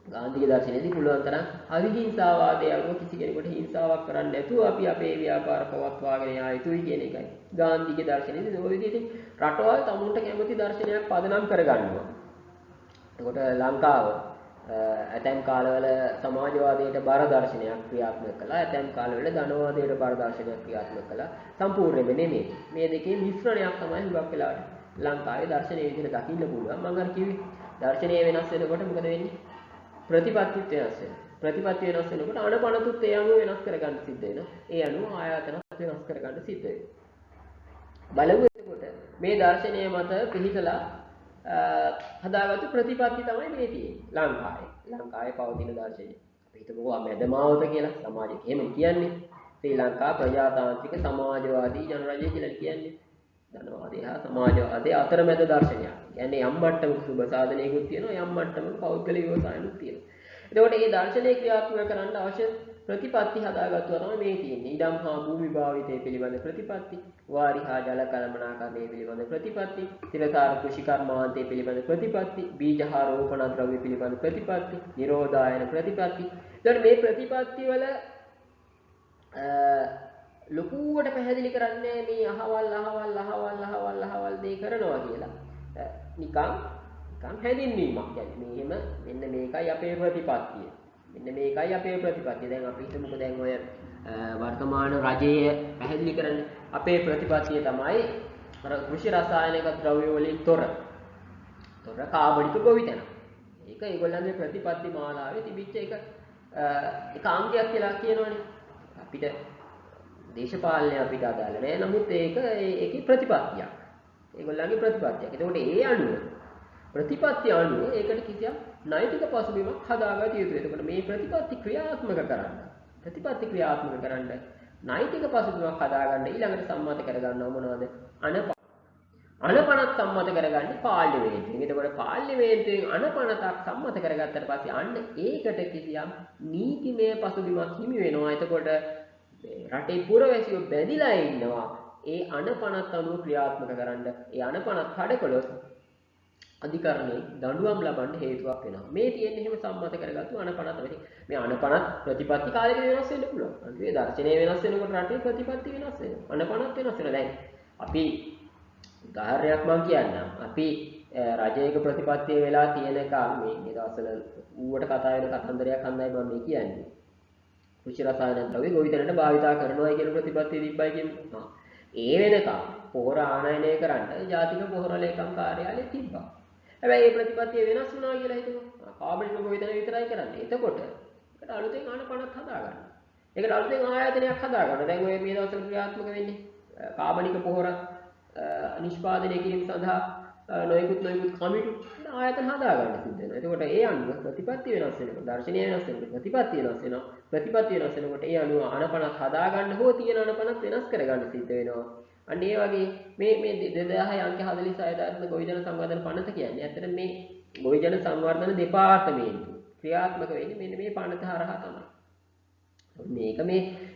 ගාන්ධිගේ දර්ශනයේදී පුළුවන් තරම් අවිහිංසාවාදය අනුව කිසි කෙනෙකුට හිංසාවක් කරන්නේ නැතුව අපි අපේ ව්‍යාපාර පවත්වාගෙන යා යුතුයි කියන එකයි. ගාන්ධිගේ දර්ශනයේදී ඔය විදිහට රටවල් තමුන්ට කැමති දර්ශනයක් පදනම් කරගන්නවා. එතකොට ලංකාව ඇතැම් කාලවල සමාජවාදයට බර දර්ශනයක් ක්‍රියාත්මක කළා. ඇතැම් කාලවල ධනවාදයට බර දර්ශනයක් ක්‍රියාත්මක කළා. සම්පූර්ණයෙන්ම නෙමෙයි. මේ දෙකේ මිශ්‍රණයක් තමයි හුඟක් වෙලාවට ලංකාවේ දර්ශනයේ විදිහට දකින්න පුළුවන්. මම අර කිව්වේ දර්ශනීය වෙනස් වෙනකොට මොකද වෙන්නේ? ප්‍රතිපත්තිත් වෙනස් වෙනවා. ප්‍රතිපත්ති වෙනස් වෙනකොට අනපනතුත් ඒ අනුව වෙනස් කරගන්න සිද්ධ වෙනවා. ඒ අනුව ආයතන වෙනස් කරගන්න සිද්ධ වෙනවා. බලමු එතකොට මේ දර්ශනය මත පිහිටලා හදාගත්තු ප්‍රතිපත්ති තමයි මේ තියෙන්නේ ලංකාවේ. ලංකාවේ පවතින දර්ශනය. අපි හිතමුකෝ මැදමාවත කියලා සමාජයක්. එහෙම කියන්නේ ශ්‍රී ලංකා ප්‍රජාතාන්ත්‍රික සමාජවාදී ජනරජය කියලා කියන්නේ. ධනවාදී හා සමාජවාදී අතරමැද දර්ශනයක්. කියන්නේ යම් මට්ටමක සුබ සාධනයකුත් තියෙනවා යම් මට්ටමක පෞද්ගලික ව්‍යවසායනුත් තියෙනවා. එතකොට මේ දර්ශනයේ ක්‍රියාත්මක කරන්න අවශ්‍ය ප්‍රතිපත්ති හදාගත්තා තමයි මේ තියෙන්නේ. ඉඩම් හා භූමි භාවිතය පිළිබඳ ප්‍රතිපත්ති, වාරි හා ජල කළමනාකරණය පිළිබඳ ප්‍රතිපත්ති, තිරසාර කෘෂි කර්මාන්තය පිළිබඳ ප්‍රතිපත්ති, බීජ හා රෝපණ ද්‍රව්‍ය පිළිබඳ ප්‍රතිපත්ති, නිරෝධායන ප්‍රතිපත්ති. එතකොට මේ ප්‍රතිපත්ති වල ලොකුවට පැහැදිලි කරන්නේ මේ අහවල් දේ කරනවා කියලා. නිකන් හැදින්වීමක්. කියන්නේ මෙහෙම මෙන්න මේකයි අපේ ප්‍රතිපත්තිය. මෙන්න මේකයි අපේ ප්‍රතිපත්තිය. දැන් අපි හිතමුකෝ දැන් ඔය වර්තමාන රජයේ පැහැදිලි කරන්නේ අපේ ප්‍රතිපත්තිය තමයි අර කෘෂි රසායනික ද්‍රව්‍ය වලින් තොර කාබනික ගොවිතැන. ඒක ඒගොල්ලන්ගේ ප්‍රතිපත්ති මාලාවේ තිබිච්ච එක අංගයක් කියලා කියනවනේ. අපිට දේශපාලනය අපිට අදාළ නැහැ. නමුත් ඒකේ ප්‍රතිපත්තියක්. ඒගොල්ලන්ගේ ප්‍රතිපත්තියක්. ඒකෝට ඒ අනුව ප්‍රතිපත්තිය අනුව ඒකට කිසියම් නෛතික පසුබිමක් හදාගත යුතුයි. එතකොට මේ ප්‍රතිපත්ති ක්‍රියාත්මක කරන්න නෛතික පසුබිමක් හදාගන්න ඊළඟට සම්මත කරගන්නව මොනවද? අනපනත් සම්මත කරගන්නේ පාර්ලිමේන්තුවෙන්. එතකොට පාර්ලිමේන්තුවෙන් අනපනතක් සම්මත කරගත්තට පස්සේ අන්න ඒකට කිසියම් නීතිමය පසුබිමක් හිමි වෙනවා. එතකොට රටේ පුරවැසියෝ බැඳිලා ඉන්නවා ඒ අනපනත් අනුව ක්‍රියාත්මක කරන්න. ඒ අනපනත් කඩකළොත් අධිකරණයේ දඬුවම් ලබන්න හේතුවක් වෙනවා. මේ තියෙන්නේ එහෙම සම්මත කරගත්තු අනපනත් වෙයි. මේ අනපනත් ප්‍රතිපත්ති කාලෙක වෙනස් වෙන්න පුළුවන්. අන්තිමේ දර්ශනය වෙනස් වෙනකොට රටේ ප්‍රතිපත්ති වෙනස් වෙනවා. අනපනත් වෙනස් වෙනවා. දැන් අපි උදාහරණයක් මම කියන්නම්. අපි රජයක ප්‍රතිපත්තිය වෙලා තියෙනකම් මේ දවස්වල ඌවට කතා වෙන කතන්දරයක් හන්දයි මම මේ කියන්නේ. කෘෂි රසායන ද්‍රව්‍ය ගොවිතැනට භාවිතා කරනවා කියන ප්‍රතිපත්තිය තිබ්බයි කියන්නේ. ඒ වෙනකම් පොහොර ආනයනය කරන්න ජාතික පොහොර ලේකම් කාර්යාලය තිබ්බා. හැබැයි මේ ප්‍රතිපත්තිය වෙනස් වුණා කියලා හිතමු. කාබනික ගොවිතැන විතරයි කරන්නේ. එතකොට ඒකට අලුතෙන් ආනපනත් හදාගන්න. ඒකට අලුතෙන් ආයතනයක් හදාගන්න. දැන් ඔය මේ දවස්වල ක්‍රියාත්මක වෙන්නේ කාබනික පොහොර නිෂ්පාදනය කිරීම සඳහා නොයෙකුත් කමිටු ආයතන හදාගන්න සිද්ධ වෙනවා. එතකොට ඒ අනුව ප්‍රතිපත්ති වෙනස් වෙනවා. දර්ශනීය වෙනස් වෙනවා. ප්‍රතිපත්ති වෙනස් වෙනවා. ප්‍රතිපත්ති වෙනස් වෙනකොට ඒ අනුව අනපනක් හදාගන්න හෝ තියෙන අනපනක් වෙනස් කරගන්න සිද්ධ වෙනවා. අන්න ඒ වගේ මේ 2006 අංක 46 දාන ගොවිජන සංවර්ධන පනත කියන්නේ ඇත්තට මේ ගොවිජන සංවර්ධන දෙපාර්තමේන්තුව ක්‍රියාත්මක වෙන්නේ මෙන්න මේ පනත හරහා තමයි. මේක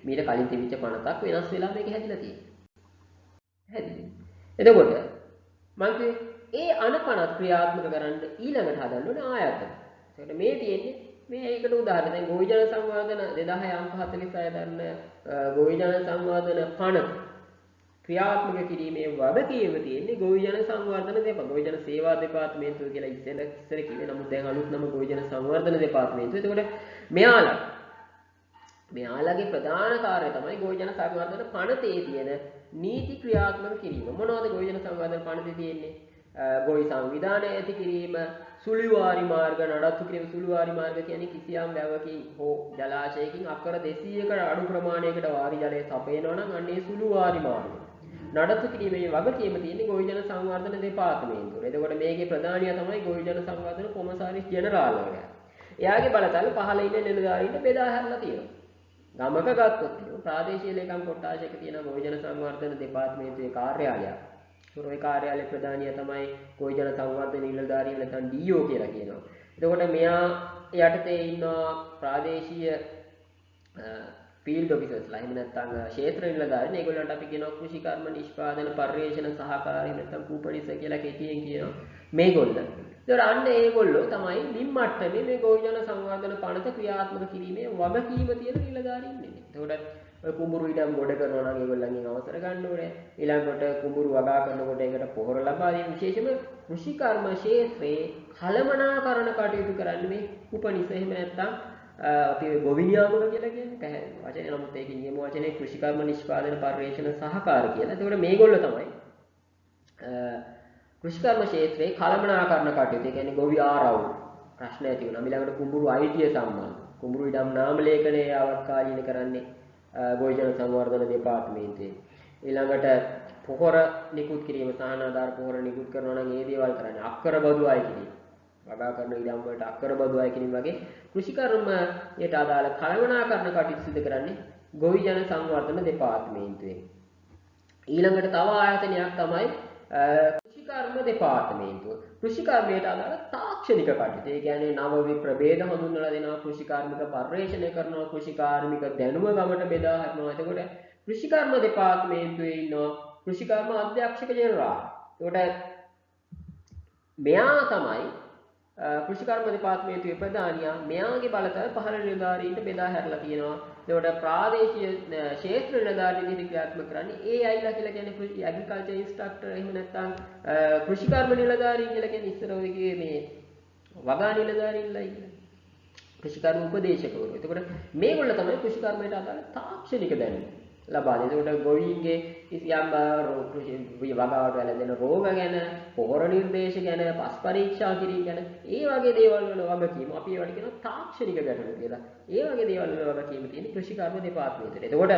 මීට කලින් තිබිච්ච පනතක් වෙනස් වෙලා මේක හැදිලා තියෙන්නේ. එතකොට මම ඒ අනපනත් ක්‍රියාත්මක කරන්න ඊළඟට හදන්න ඕනේ ආයතන. ඒකට මේ තියෙන්නේ මේකට උදාහරණ දැන් ගොවිජන සංවර්ධන 2006 අංක 46 දරන ගොවිජන සංවර්ධන පනත ක්‍රියාත්මක කිරීමේ වගකීම තියෙන්නේ ගොවිජන සංවර්ධන ගොවිජන සේවා දෙපාර්තමේන්තුව කියලා ඉස්සර කිව්වේ. නමුත් දැන් අලුත් නම ගොවිජන සංවර්ධන දෙපාර්තමේන්තුව. එතකොට මෙයාලගේ ප්‍රධාන කාර්යය තමයි ගොවිජන සංවර්ධන පනතේ තියෙන නීති ක්‍රියාත්මක කිරීම. මොනවද ගොවිජන සංවර්ධන පනතේ තියෙන්නේ? ගොවි සංවිධානය ඇති කිරීම, සුළුවාරි මාර්ග නඩත්තු කිරීම. සුළුවාරි මාර්ග කියන්නේ කිසියම් වැවකින් හෝ ජලාශයකින් අක්කර 200කට අඩු ප්‍රමාණයකට වාරි ජලය සපයනවා නම් අන්නේ සුළුවාරි මාර්ග නඩත්තු කිරීමේ වගකීම තියෙන්නේ ගොවිජන සංවර්ධන දෙපාර්තමේන්තුවේ. එතකොට මේකේ ප්‍රධානියා තමයි ගොවිජන සංවර්ධන කොමසාරිස් ජෙනරාල්වරයා. එයාගේ බලතල පහළ ඉන්න නිලධාරීන්ට බෙදා හැරලා තියෙනවා. ගමක ගත්තොත් ප්‍රාදේශීය ලේකම් කොට්ටාශයක තියෙන ගොවිජන සංවර්ධන දෙපාර්තමේන්තුවේ කාර්යාලය. ඒ කාර්යාලයේ ප්‍රධානියා තමයි ගොවිජන සංවර්ධන නිලධාරීන් නැත්නම් DO කියලා කියනවා. එතකොට මෙයා යටතේ ඉන්න ප්‍රාදේශීය ෆීල්ඩ් ඔෆිසර්ස්ලා එහෙම නැත්නම් ක්ෂේත්‍ර නිලධාරීන් ඒගොල්ලන්ට අපි කියනවා කෘෂිකර්ම නිෂ්පාදන පර්යේෂණ සහකාරී නැත්නම් කූපනිස කියලා කෙටියෙන් කියනවා මේගොල්ලෝ. ඒතර අන්න ඒගොල්ලෝ තමයි ලිම් මට්ටමේ මේ ගොවිජන සංවර්ධන පනත ක්‍රියාත්මක කිරීමේ වගකීම තියෙන නිලධාරීන් නෙමෙයි. එතකොට ඔය කුඹුරු ඉඩම් ගොඩ කරනවා නම් ඒගොල්ලන්ගෙන් අවසර ගන්න ඕනේ. ඊළඟට කුඹුරු වගා කරනකොට ඒකට පොහොර ලබා දීම විශේෂම කෘෂිකර්ම ක්ෂේත්‍රයේ කළමනාකරණ කටයුතු කරන්නේ මේ උපනිස එහෙම නැත්නම් අපි ගොවිනියාමක කියලා කියන්නේ වචනේ. නමුත් ඒකේ නියම වචනේ කෘෂිකර්ම නිෂ්පාදන පර්යේෂණ සහකාර කියලා. එතකොට මේගොල්ලෝ තමයි කෘෂිකර්ම ක්ෂේත්‍රයේ කළමනාකරණ කටයුතු. ඒ කියන්නේ ගොවි ආරවුල් ප්‍රශ්න ඇති වුණා. ඊළඟට කුඹුරු අයිතිය සම්බන්ධ. කුඹුරු ඉඩම් නාම ලේඛනයේ අවස්ථාවලින් කරන්නේ ගොවිජන සංවර්ධන දෙපාර්තමේන්තුවේ. ඊළඟට පොහොර නිකුත් කිරීම සහනාධාර පොහොර නිකුත් කරනවා නම් ඒ දේවල් කරන්නේ. අක්කර බදු අය කිරීම. වගා කරන ඉඩම් වලට අක්කර බදු අය කිරීම වගේ කෘෂිකර්මයට අදාළ කළමනාකරණ කටයුතු සිදු කරන්නේ ගොවිජන සංවර්ධන දෙපාර්තමේන්තුවේ. ඊළඟට තව ආයතනයක් තමයි කෘෂිකර්ම දෙපාර්තමේන්තුව. කෘෂිකර්මයට අදාළ තාක්ෂණික කටයුතු. ඒ කියන්නේ නව ප්‍රභේද හඳුන්වලා දෙනවා, කෘෂිකාර්මික පර්යේෂණය කරනවා, කෘෂිකාර්මික දැනුම ගමට බෙදා හරිනවා. එතකොට කෘෂිකර්ම දෙපාර්තමේන්තුවේ ඉන්නවා කෘෂිකර්ම අධ්‍යක්ෂක ජෙනරාල්. එතකොට මෙයා තමයි කෘෂිකර්ම දෙපාර්තමේන්තුවේ ප්‍රධානියා මෙයාගේ බලතල පහළ නිලධාරීන්ට බෙදා හැරලා තියෙනවා. ඒකට ප්‍රාදේශීය ක්ෂේත්‍ර නිලධාරීන් විදිහට ක්‍රියාත්මක කරන්නේ ඒ අයලා කියලා කියන්නේ ඇග්‍රිකල්චර් ඉන්ස්ට්‍රක්ටර් එහෙම නැත්නම් කෘෂිකර්ම නිලධාරීන් කියලා කියන්නේ ඉස්සර ඔය කියේ මේ වගා නිලධාරීන්ලයි කියලා. කෘෂිකර්ම උපදේශකවරු. එතකොට මේගොල්ලෝ තමයි කෘෂිකර්මයට අදාළ තාක්ෂණික දැනුම ලබා දෙන්නේ. එතකොට ගොවීන්ගේ කිසියම් වගාවට වැළඳෙන රෝග ගැන, පොහොර නිර්දේශ ගැන, පස් පරීක්ෂා කිරීම ගැන ඒ වගේ දේවල් වල වගකීම අපි ඒවට කියනවා තාක්ෂණික ගැටලු කියලා. ඒ වගේ දේවල් වල වගකීම තියෙන කෘෂිකර්ම දෙපාර්තමේන්තුවට. එතකොට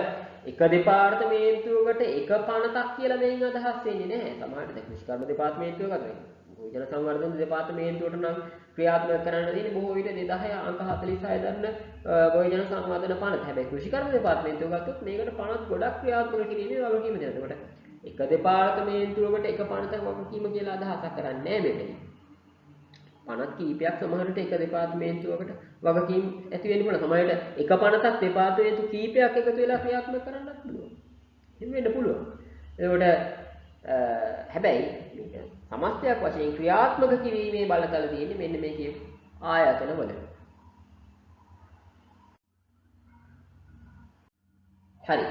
එක දෙපාර්තමේන්තුවකට එක පනතක් කියලා මේන් අදහස් වෙන්නේ නැහැ. සමහරවිට දැන් කෘෂිකර්ම දෙපාර්තමේන්තුව ගන්න. භෝජන සංවර්ධන දෙපාර්තමේන්තුවට නම් ක්‍රියාත්මක කරන්න තියෙන්නේ බොහෝ විට 2010 අංක 46 දරන භෝජන සංවර්ධන පනත. හැබැයි කෘෂිකර්ම දෙපාර්තමේන්තුව ගත්තොත් මේකට පනත් ගොඩක් ක්‍රියාත්මක කිරීමේ වගකීම දෙනවා. එතකොට එක දෙපාර්තමේන්තුවකට එක පනතක් වගකීම කියලා අදහසක් කරන්නේ නැහැ මෙතන. පනත් කීපයක් සමහරට එක දෙපාර්තමේන්තුවකට වගකීම් ඇති වෙන්න පුළුවන්. සමහරට එක පනතක් දෙපාර්තමේන්තු කීපයක් එකතු වෙලා ක්‍රියාත්මක කරන්නත් පුළුවන්. එහෙම වෙන්න පුළුවන්. එතකොට හැබැයි මේක සමස්තයක් වශයෙන් ක්‍රියාත්මක කිරීමේ බලතල තියෙන්නේ මෙන්න මේ කියපු ආයතන වල. හරි.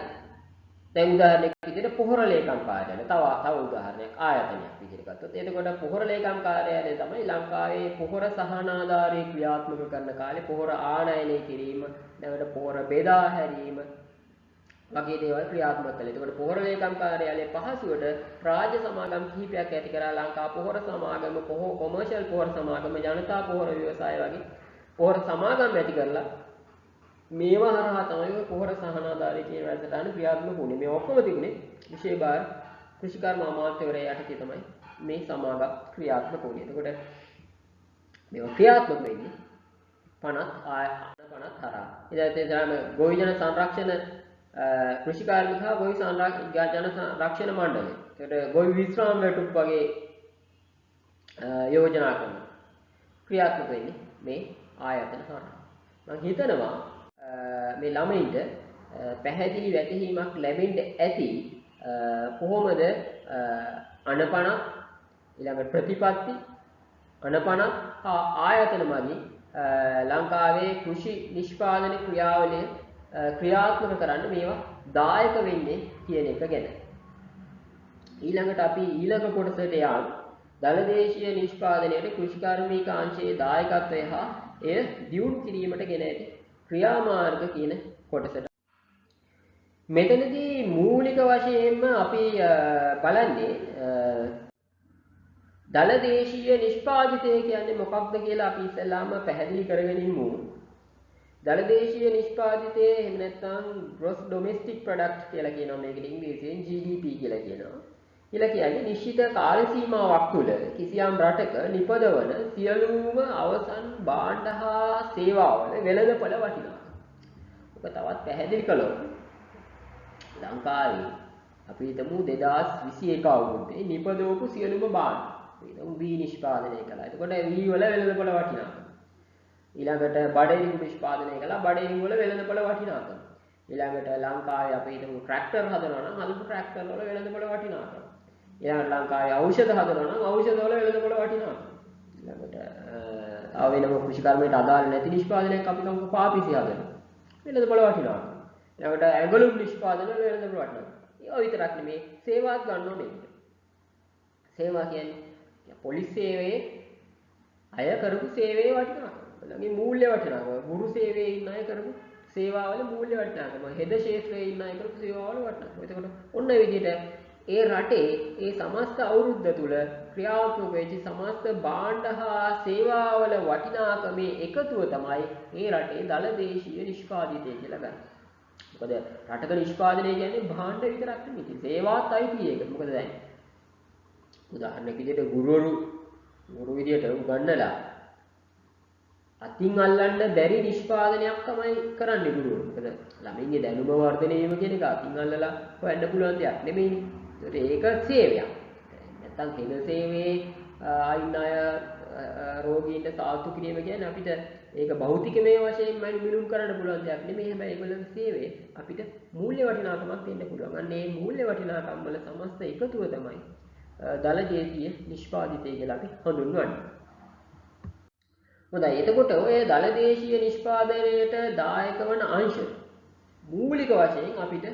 දැන් උදාහරණයක් විදිහට පොහොර ලේකම් කාර්යාලය තව උදාහරණයක් ආයතනයක් විදිහට ගත්තොත් එතකොට පොහොර ලේකම් කාර්යාලය තමයි ලංකාවේ පොහොර සහනාධාරී ක්‍රියාත්මක කරන කාලේ පොහොර ආනයනය කිරීම, ඊළඟට පොහොර බෙදා හැරීම වගේ දේවල් ක්‍රියාත්මක කළේ. එතකොට පොහොර ලේකම් කාර්යාලයේ පහසුවට රාජ්‍ය සමාගම් කිහිපයක් ඇති කරලා ලංකා පොහොර සමාගම, කොමර්ෂල් පොහොර සමාගම, ජනතා පොහොර ව්‍යවසාය වගේ පොහොර සමාගම් ඇති කරලා මේවා හරහා තමයි පොහොර සහනාධාරී කියන වැඩසටහන ක්‍රියාත්මක වුණේ. මේ ඔක්කොම තිබුණේ විශේෂ භාර කෘෂිකර්ම අමාත්‍යවරයා යටතේ තමයි මේ සමාගම් ක්‍රියාත්මක වුණේ. එතකොට මේවා ක්‍රියාත්මක වෙන්නේ පනත් හරහා. ඉතින් ගොවිජන සංරක්ෂණ කෘෂිකාර්මික හා ගොවි ජන සංරක්ෂණ මණ්ඩලය. ඒකට ගොවි විශ්‍රාම වැටුප් වගේ යෝජනා කරනවා. ක්‍රියාත්මක වෙන්නේ මේ ආයතන හරහා. මම හිතනවා මේ ළමයින්ට පැහැදිලි වැටහීමක් ලැබෙන්න ඇති කොහොමද අනපන ඊළඟ ප්‍රතිපත්ති අනපන හා ආයතන මගින් ලංකාවේ කෘෂි නිෂ්පාදන ක්‍රියාවලිය ක්‍රියාත්මක කරන්න මේවා දායක වෙන්නේ කියන එක ගැන. ඊළඟට අපි ඊළඟ කොටසට යමු. දලදේශීය නිෂ්පාදනයේ කෘෂිකාර්මික අංශයේ දායකත්වය හා එය දියුණු කිරීමට ගෙන ඇති ක්‍රියාමාර්ග කියන කොටසට. මෙතනදී මූලික වශයෙන්ම අපි බලන්නේ දලදේශීය නිෂ්පාදිතය කියන්නේ මොකක්ද කියලා අපි ඉස්සෙල්ලාම පැහැදිලි කරගෙන ඉමු. දලදේශීය නිෂ්පාදිතය එහෙම නැත්නම් gross domestic product කියලා කියනවා මේකට ඉංග්‍රීසියෙන් GDP කියලා කියනවා. කියලා කියන්නේ නිශ්චිත කාල සීමාවක් තුළ කිසියම් රටක නිපදවන සියලුම අවසන් භාණ්ඩ හා සේවාවල වෙළඳපොළ වටිනාකම. ඔබ තවත් පැහැදිලි කළොත් ලංකාවේ අපි හිතමු 2021 අවුරුද්දේ නිපදවපු සියලුම භාණ්ඩ. අපි හිතමු වී නිෂ්පාදනය කළා. එතකොට වී වල වෙළඳපොළ වටිනාකම. ඊළඟට බඩේරින් නිෂ්පාදනය කළා. බඩේරින් වල වෙළඳපොළ වටිනාකම. ඊළඟට ලංකාවේ අපි හිතමු ට්‍රැක්ටර් හදනවා නම් හදපු ට්‍රැක්ටර් වල වෙළඳපොළ වටිනාකම. ඊළඟට ලංකාවේ ඖෂධ හදනවා නම් ඖෂධ වල වෙළඳපොළ වටිනාකම. ඊළඟට තව වෙනම කෘෂිකර්මයට අදාළ නැති නිෂ්පාදනයක් අපි කමු පාපිසි හදනවා. වෙළඳපොළ වටිනාකම. ඊළඟට ඇඟලුම් නිෂ්පාදන වල වෙළඳපොළ වටිනාකම. ඒවා විතරක් නෙමේ සේවාත් ගන්නව නෙමෙයි. සේවා කියන්නේ පොලිස් සේවයේ අය කරපු සේවයේ වටිනාකම. ළඟේ මූල්‍ය වටිනාකම. ගුරු සේවයේ ඉන්න අය කරපු සේවාවල මූල්‍ය වටිනාකම. හෙද ශාස්ත්‍රයේ ඉන්න අය කරපු සේවාවල වටිනාකම. එතකොට ඔන්න ඒ විදිහට ඒ රටේ ඒ සමස්ත අවුරුද්ද තුල ක්‍රියාත්මක වෙච්ච සමස්ත භාණ්ඩ හා සේවාවල වටිනාකමේ එකතුව තමයි ඒ රටේ දලදේශීය නිෂ්පාදිතය කියලා ගන්න. මොකද රටක නිෂ්පාදනය කියන්නේ භාණ්ඩ විතරක් නෙමෙයි. සේවාත් අයිති ඒක. මොකද දැන් උදාහරණයක් විදිහට ගුරු විදිහට උගන්නලා අතින් අල්ලන්න බැරි නිෂ්පාදනයක් තමයි කරන්නේ ගුරුවරු. මොකද ළමයින්ගේ දැනුම වර්ධනය වීම කියන එක අතින් අල්ලලා හොයන්න පුළුවන් දෙයක් නෙමෙයිනේ. ඒක සේවයක්. නැත්තම් හෙද සේවයේ අයින් අය රෝගීන්ට සාතු කිරීම කියන්නේ අපිට ඒක භෞතිකමය වශයෙන් මිනුම් කරන්න පුළුවන් දෙයක් නෙමෙයි. හැබැයි ඒගොල්ලන්ගේ සේවයේ අපිට මූල්‍ය වටිනාකමක් දෙන්න පුළුවන්. අන්න ඒ මූල්‍ය වටිනාකම් වල සමස්ත එකතුව තමයි දලදේශීය නිෂ්පාදිතය කියලා අපි හඳුන්වන්නේ. හොඳයි. එතකොට ඔය දල දේශීය නිෂ්පාදනයට දායක වන අංශ මූලික වශයෙන් අපිට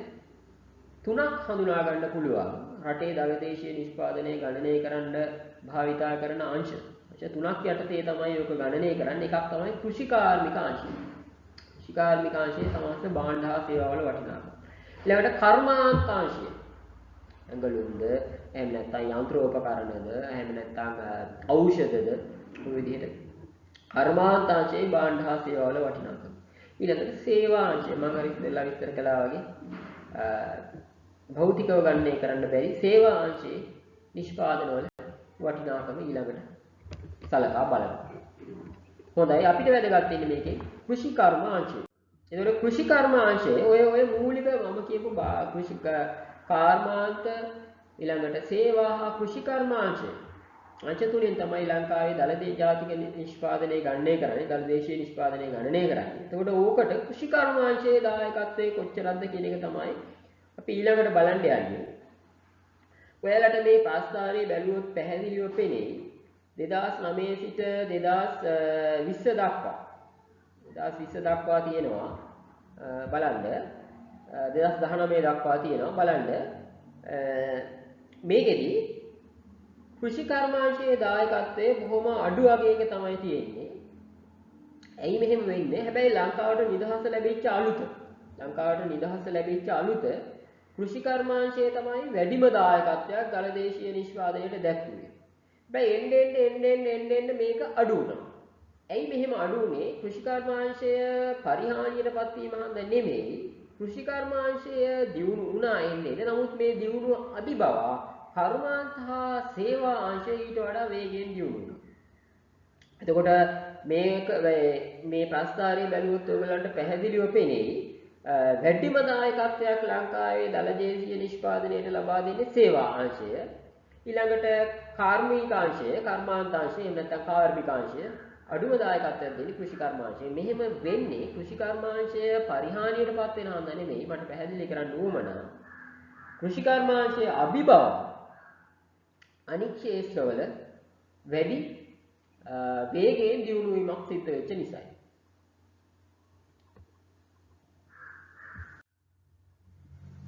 තුනක් හඳුනා ගන්න පුළුවන්. රටේ දල දේශීය නිෂ්පාදනය ගණනය කරන්න භාවිතා කරන අංශ. තුනක් යටතේ තමයි ඔක ගණනය කරන්නේ. එකක් තමයි කෘෂිකාර්මික අංශය. කෘෂිකාර්මික අංශයේ සමස්ත භාණ්ඩ හා සේවාවල වටිනාකම. ඊළඟට කර්මාන්තාංශය. ඇඟලුම්ද එහෙම නැත්නම් යන්ත්‍රෝපකරණද එහෙම නැත්නම් ඖෂධද ඔය විදිහට කර්මාන්තාංශයේ භාණ්ඩ හා සේවාවල වටිනාකම. ඊළඟට සේවාංශය මම හරි ඉස්සෙල්ලා විස්තර කළා වගේ භෞතිකව ගණනය කරන්න බැරි සේවාංශයේ නිෂ්පාදනවල වටිනාකම ඊළඟට සලකා බලනවා. හොඳයි අපිට වැදගත් වෙන්නේ මේකේ කෘෂිකර්ම අංශය. එතකොට කෘෂිකර්ම අංශයේ ඔය මූලික මම කියපු කෘෂි කර්මාන්ත ඊළඟට සේවා හා කෘෂිකර්ම අංශය. අංශ තුනෙන් තමයි ලංකාවේ දළදේ ජාතික නිෂ්පාදනය ගණනය කරන්නේ. දළ දේශීය නිෂ්පාදනය ගණනය කරන්නේ. එතකොට ඕකට කෘෂිකර්ම අංශයේ දායකත්වයේ කොච්චරක්ද කියන එක තමයි අපි ඊළඟට බලන්න යන්නේ. ඔයාලට මේ ප්‍රස්තාවයේ බැලුවොත් පැහැදිලිව පෙනේ 2009 සිට 2020 දක්වා 2020 දක්වා තියෙනවා බලන්න 2019 දක්වා තියෙනවා බලන්න මේකෙදි කෘෂිකර්මාංශයේ දායකත්වයේ බොහොම අඩු වගේක තමයි තියෙන්නේ. ඇයි මෙහෙම වෙන්නේ? හැබැයි ලංකාවට නිදහස ලැබිච්ච අලුත කෘෂිකර්මාංශයේ තමයි වැඩිම දායකත්වයක් දළ දේශීය නිෂ්පාදනයට දැක්වුවේ. හැබැයි එන්න මේක අඩු වුණා. ඇයි මෙහෙම අඩු වුනේ? කෘෂිකර්මාංශය පරිහානියටපත් වීම හන්ද නෙමෙයි. කෘෂිකර්මාංශය දියුණු වුණා එන්නේ. නමුත් මේ දියුණුව අභිබව කර්මාන්ත හා සේවා අංශය ඊට වඩා වේගයෙන් දියුණු වුණා. එතකොට මේ ප්‍රස්තාරයේ බැලුවොත් ඔයගලන්ට පැහැදිලිව පෙනෙයි වැඩිම දායකත්වයක් ලංකාවේ දළ දේශීය නිෂ්පාදනයට ලබා දෙන්නේ සේවා අංශය. ඊළඟට කාර්මික අංශය, කර්මාන්තාංශය, එහෙම නැත්නම් කාර්මික අංශය අඩුම දායකත්වයක් දෙන්නේ කෘෂිකර්මාංශය. මෙහෙම වෙන්නේ කෘෂිකර්මාංශය පරිහානියටපත් වෙන හන්ද නෙමෙයි. මට පැහැදිලි කරන්න ඕමනා. කෘෂිකර්මාංශයේ අභිබව අනික් ක්ෂේත්‍රවල වැඩි වේගයෙන් දියුණු වීමක් සිද්ධ වෙච්ච නිසායි.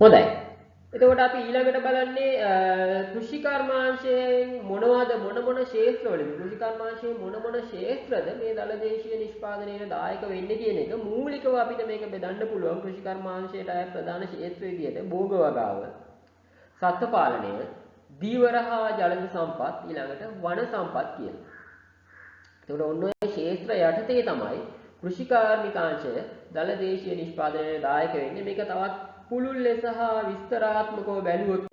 හොඳයි. එතකොට අපි ඊළඟට බලන්නේ කෘෂිකර්මාංශයෙන් මොන ක්ෂේත්‍රවලද කෘෂිකර්මාංශයේ මොන ක්ෂේත්‍රද මේ දළ දේශීය නිෂ්පාදනයේ දායක වෙන්නේ කියන එක මූලිකව අපිට මේක බෙදන්න පුළුවන්. කෘෂිකර්මාංශයට අයත් ප්‍රධාන ක්ෂේත්‍ර විදිහට භෝග වගාව, සත්ත්ව පාලනය, දීවර හා ජලජ සම්පත්, ඊළඟට වන සම්පත් කියලා. එතකොට ඔන්න ඔය ක්ෂේත්‍ර යටතේ තමයි කෘෂිකාර්මිකාංශය දළ දේශීය නිෂ්පාදනයේ දායක වෙන්නේ. මේක තවත් පුළුල් ලෙස හා විස්තරාත්මකව බැලුවොත්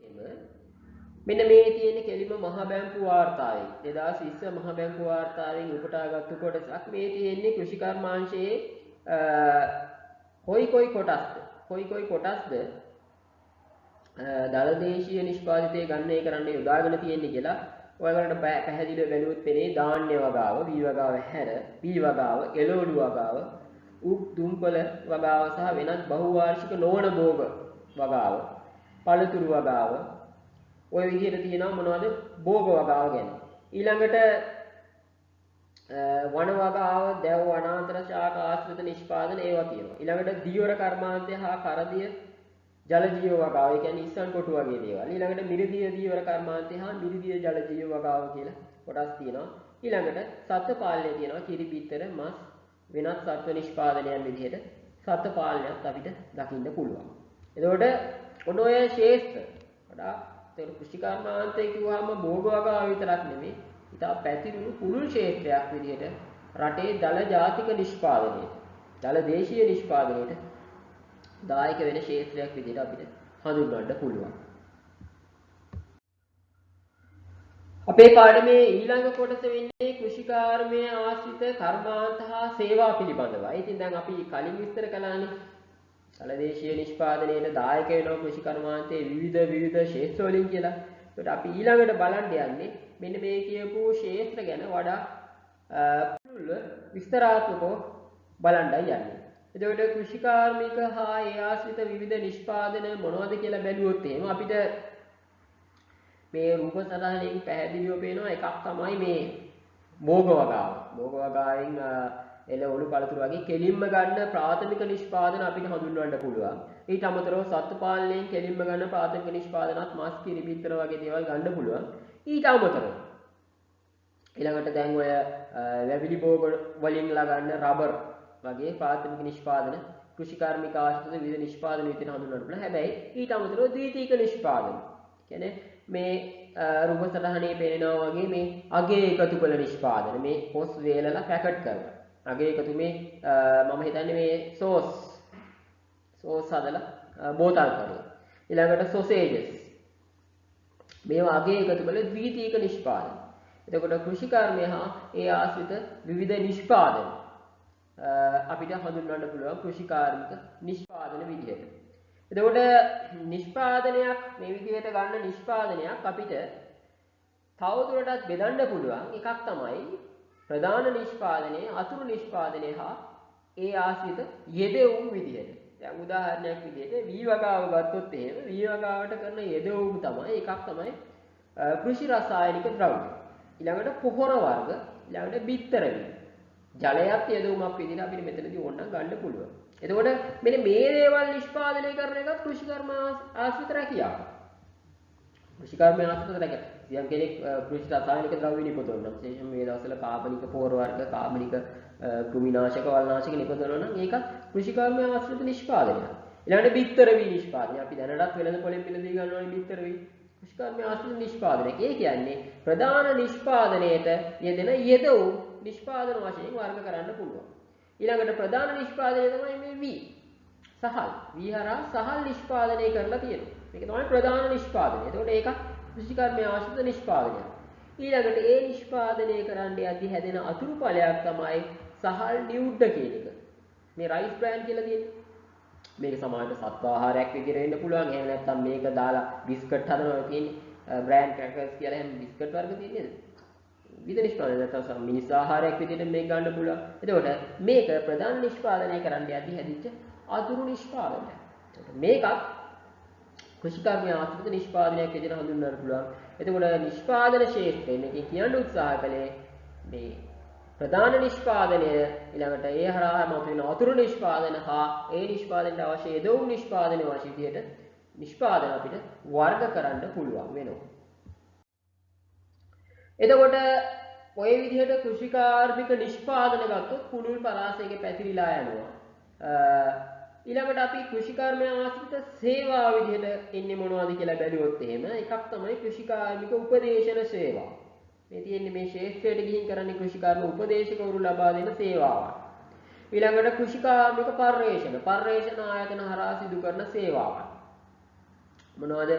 මෙන්න මේ තියෙන කෙලිම මහ බැංකු වාර්තාවේ 2020 මහ බැංකු වාර්තාවෙන් උපුටාගත්තු කොටසක්. මේ තියෙන්නේ කෘෂිකර්මාංශයේ කොයි කොටස්ද දළ දේශීය නිෂ්පාදිතය ගණනය කරන්න යොදාගෙන තියෙන්නේ කියලා ඔයගලන්ට පැහැදිලිව බැලුවොත් පෙනේ. ධාන්‍ය වගාව, බී වගාව හැර, බී වගාව, එළවලු වගාව, උක් දුම්පල වගාව සහ වෙනත් බහුවාර්ෂික නොවන භෝග වගාව, පළතුරු වගාව ඔය විදිහට තියෙනවා මොනවද භෝග වගාව ගැන. ඊළඟට වන වගාව, දැව වනාන්තර ශාක ආශ්‍රිත නිෂ්පාදන ඒවා තියෙනවා. ඊළඟට දීවර කර්මාන්තය හා කරදිය ජල ජීව වගාව, ඒ කියන්නේ ඉස්සන් කොටු වගේ දේවල්. ඊළඟට මිරිදිය දීවර කර්මාන්තය හා මිරිදිය ජල ජීව වගාව කියලා කොටස් තියෙනවා. ඊළඟට සත්ත්ව පාලනය තියෙනවා. කිරි බිත්තර මස් වෙනත් සත්ව නිෂ්පාදනයන් විදිහට සත්ත්ව පාලනයත් අපිට දකින්න පුළුවන්. එතකොට ඔන්න ඔය ශේෂ්ත්‍ර වඩා කෘෂිකර්මාන්තය කිව්වම භෝග වගාව විතරක් නෙමෙයි, ඉතා පැතිරුණු පුළුල් ක්ෂේත්‍රයක් විදිහට රටේ දළ ජාතික නිෂ්පාදනයේ, දළ දේශීය නිෂ්පාදනයේට දායක වෙන ක්ෂේත්‍රයක් විදිහට අපිට හඳුන්වන්න පුළුවන්. අපේ පාඩමේ ඊළඟ කොටස වෙන්නේ කෘෂිකාර්මය ආශ්‍රිත කර්මාන්ත හා සේවා පිළිබඳවයි. ඉතින් දැන් අපි කලින් විස්තර කළානේ දළ දේශීය නිෂ්පාදනයේට දායක වෙනවා කෘෂිකර්මාන්තයේ විවිධ ක්ෂේත්‍ර වලින් කියලා. ඒකට අපි ඊළඟට බලන්න යන්නේ මෙන්න මේ කියපු ක්ෂේත්‍ර ගැන වඩා පුළුල් විස්තරාත්මකව බලන්නයි යන්නේ. එතකොට කෘෂිකාර්මික හා ඒ ආශ්‍රිත විවිධ නිෂ්පාදන මොනවද කියලා බැලුවොත් එහෙම අපිට මේ රූප සටහනින් පැහැදිලිව පේනවා එකක් තමයි මේ භෝග වගාව. භෝග වගාවෙන් එළ ඔලු පළතුරු වගේ කෙලින්ම ගන්න ප්‍රාථමික නිෂ්පාදන අපිට හඳුන්වන්න පුළුවන්. ඊට අමතරව සත්ත්ව පාලනයෙන් කෙලින්ම ගන්න ප්‍රාථමික නිෂ්පාදනත් මස් කිරි බිත්තර වගේ දේවල් ගන්න පුළුවන්. ඊට අමතරව ඊළඟට දැන් ඔය වැවිලි භෝග වලින් ගන්න රබර් වගේ ප්‍රාථමික නිෂ්පාදන කෘෂිකාර්මික ආශ්‍රිත විවිධ නිෂ්පාදන විදිහට හඳුන්වන්න පුළුවන්. හැබැයි ඊට අමතරව ද්විතීයික නිෂ්පාදන. කියන්නේ මේ රූප සටහනේ පේනවා වගේ මේ අගේ එකතු කළ නිෂ්පාදන. මේ පොස් වේලලා පැකට් කරනවා. අගේ එකතු මේ මම හිතන්නේ මේ සෝස් හදලා බෝතල් කරලා. ඊළඟට සොසේජස්. මේවා අගේ එකතු කළ ද්විතීයික නිෂ්පාදන. එතකොට කෘෂිකර්මය හා ඒ ආශ්‍රිත විවිධ නිෂ්පාදන අපිට හඳුන්වන්න පුළුවන් කෘෂිකාර්මික නිෂ්පාදන විදිහට. එතකොට නිෂ්පාදනයක් මේ විදිහට ගන්න නිෂ්පාදනයක් අපිට තවදුරටත් බෙදන්න පුළුවන් එකක් තමයි ප්‍රධාන නිෂ්පාදනයේ අතුරු නිෂ්පාදනය හා ඒ ආශ්‍රිත යෙදවුම් විදිහට. දැන් උදාහරණයක් විදිහට වී වගාව ගත්තොත් එහෙම වී වගාවට කරන යෙදවුම් තමයි එකක් තමයි කෘෂි රසායනික ද්‍රව්‍ය. ඊළඟට පොහොර වර්ග, ඊළඟට බිත්තර වී. ජලයත් යෙදවුමක් විදිහට අපිට මෙතනදී ඕනනම් ගන්න පුළුවන්. එතකොට මෙන්න මේ දේවල් නිෂ්පාදනය කරන එකත් කෘෂිකර්ම ආශ්‍රිත රැකියාව. කෘෂිකර්ම ආශ්‍රිත රැකියාව. සියම් කෙනෙක් කෘෂි රසායනික ද්‍රව්‍ය නිපදවනවා. විශේෂයෙන්ම මේ දවස්වල කාබනික පොහොර වර්ග, කාබනික කෘමිනාශක, වල්නාශක නිපදවනවා නම් ඒක කෘෂිකර්ම ආශ්‍රිත නිෂ්පාදනයක්. ඊළඟට බිත්තර වී නිෂ්පාදනය. අපි දැනටත් වෙළඳ පොලෙන් මිලදී ගන්නවනේ බිත්තර වී. කෘෂිකර්ම ආශ්‍රිත නිෂ්පාදනයක්. ඒ කියන්නේ ප්‍රධාන නිෂ්පාදනයේට යෙදෙන යෙදවුම් නිෂ්පාදන වශයෙන් වර්ග කරන්න පුළුවන්. ඊළඟට ප්‍රධාන නිෂ්පාදනය තමයි මේ වී. සහල්. වී හරහා සහල් නිෂ්පාදනය කරලා තියෙනවා. මේක තමයි ප්‍රධාන නිෂ්පාදනය. එතකොට ඒක කෘෂිකර්මයේ ආශ්‍රිත නිෂ්පාදනයක්. ඊළඟට ඒ නිෂ්පාදනය කරන්න යද්දී හැදෙන අතුරු ඵලයක් තමයි සහල් නියුඩ්ඩ කියන එක. මේ රයිස් බ්‍රෑන් කියලා තියෙන්නේ. මේක සමාජයට සත්ව ආහාරයක් විදිහට වෙන්න පුළුවන්. එහෙම නැත්නම් මේක දාලා බිස්කට් හදනවා තියෙන්නේ. බ්‍රෑන් ක්‍රැකර්ස් කියලා හැම බිස්කට් වර්ග තියෙන්නේ. විවිධ නිෂ්පාදන නැත්නම් මිනිස් ආහාරයක් විදිහට මේක ගන්න පුළුවන්. එතකොට මේක ප්‍රධාන නිෂ්පාදනය කරන්න යද්දී හැදිච්ච අතුරු නිෂ්පාදනයක්. මේකත් කෘෂිකර්මයේ ආශ්‍රිත නිෂ්පාදනයක් විදිහට හඳුන්වන්න පුළුවන්. එතකොට නිෂ්පාදන ක්ෂේත්‍රයේ මේකේ කියන්න උත්සාහ කළේ මේ ප්‍රධාන නිෂ්පාදනය ඊළඟට ඒ හරහා මතුවෙන අතුරු නිෂ්පාදන හා ඒ නිෂ්පාදනයට අවශ්‍ය යෙදවුම් නිෂ්පාදන වශයෙන් විදිහට නිෂ්පාදන අපිට වර්ග කරන්න පුළුවන් වෙනවා. එතකොට ඔය විදිහට කෘෂිකාර්මික නිෂ්පාදන ගත්තොත් කුණුල් පලාසයක පැතිරිලා යනවා. ඊළඟට අපි කෘෂිකර්මය ආශ්‍රිත සේවා විදිහට ඉන්නේ මොනවද කියලා බැලුවොත් එහෙම එකක් තමයි කෘෂිකාර්මික උපදේශන සේවා. මේ තියෙන්නේ මේ ශාස්ත්‍රයට ගිහින් කරන්නේ කෘෂිකර්ම උපදේශකවරු ලබා දෙන සේවාවක්. ඊළඟට කෘෂිකාර්මික පර්යේෂණ ආයතන හරහා සිදු කරන සේවාවක්. මොනවද?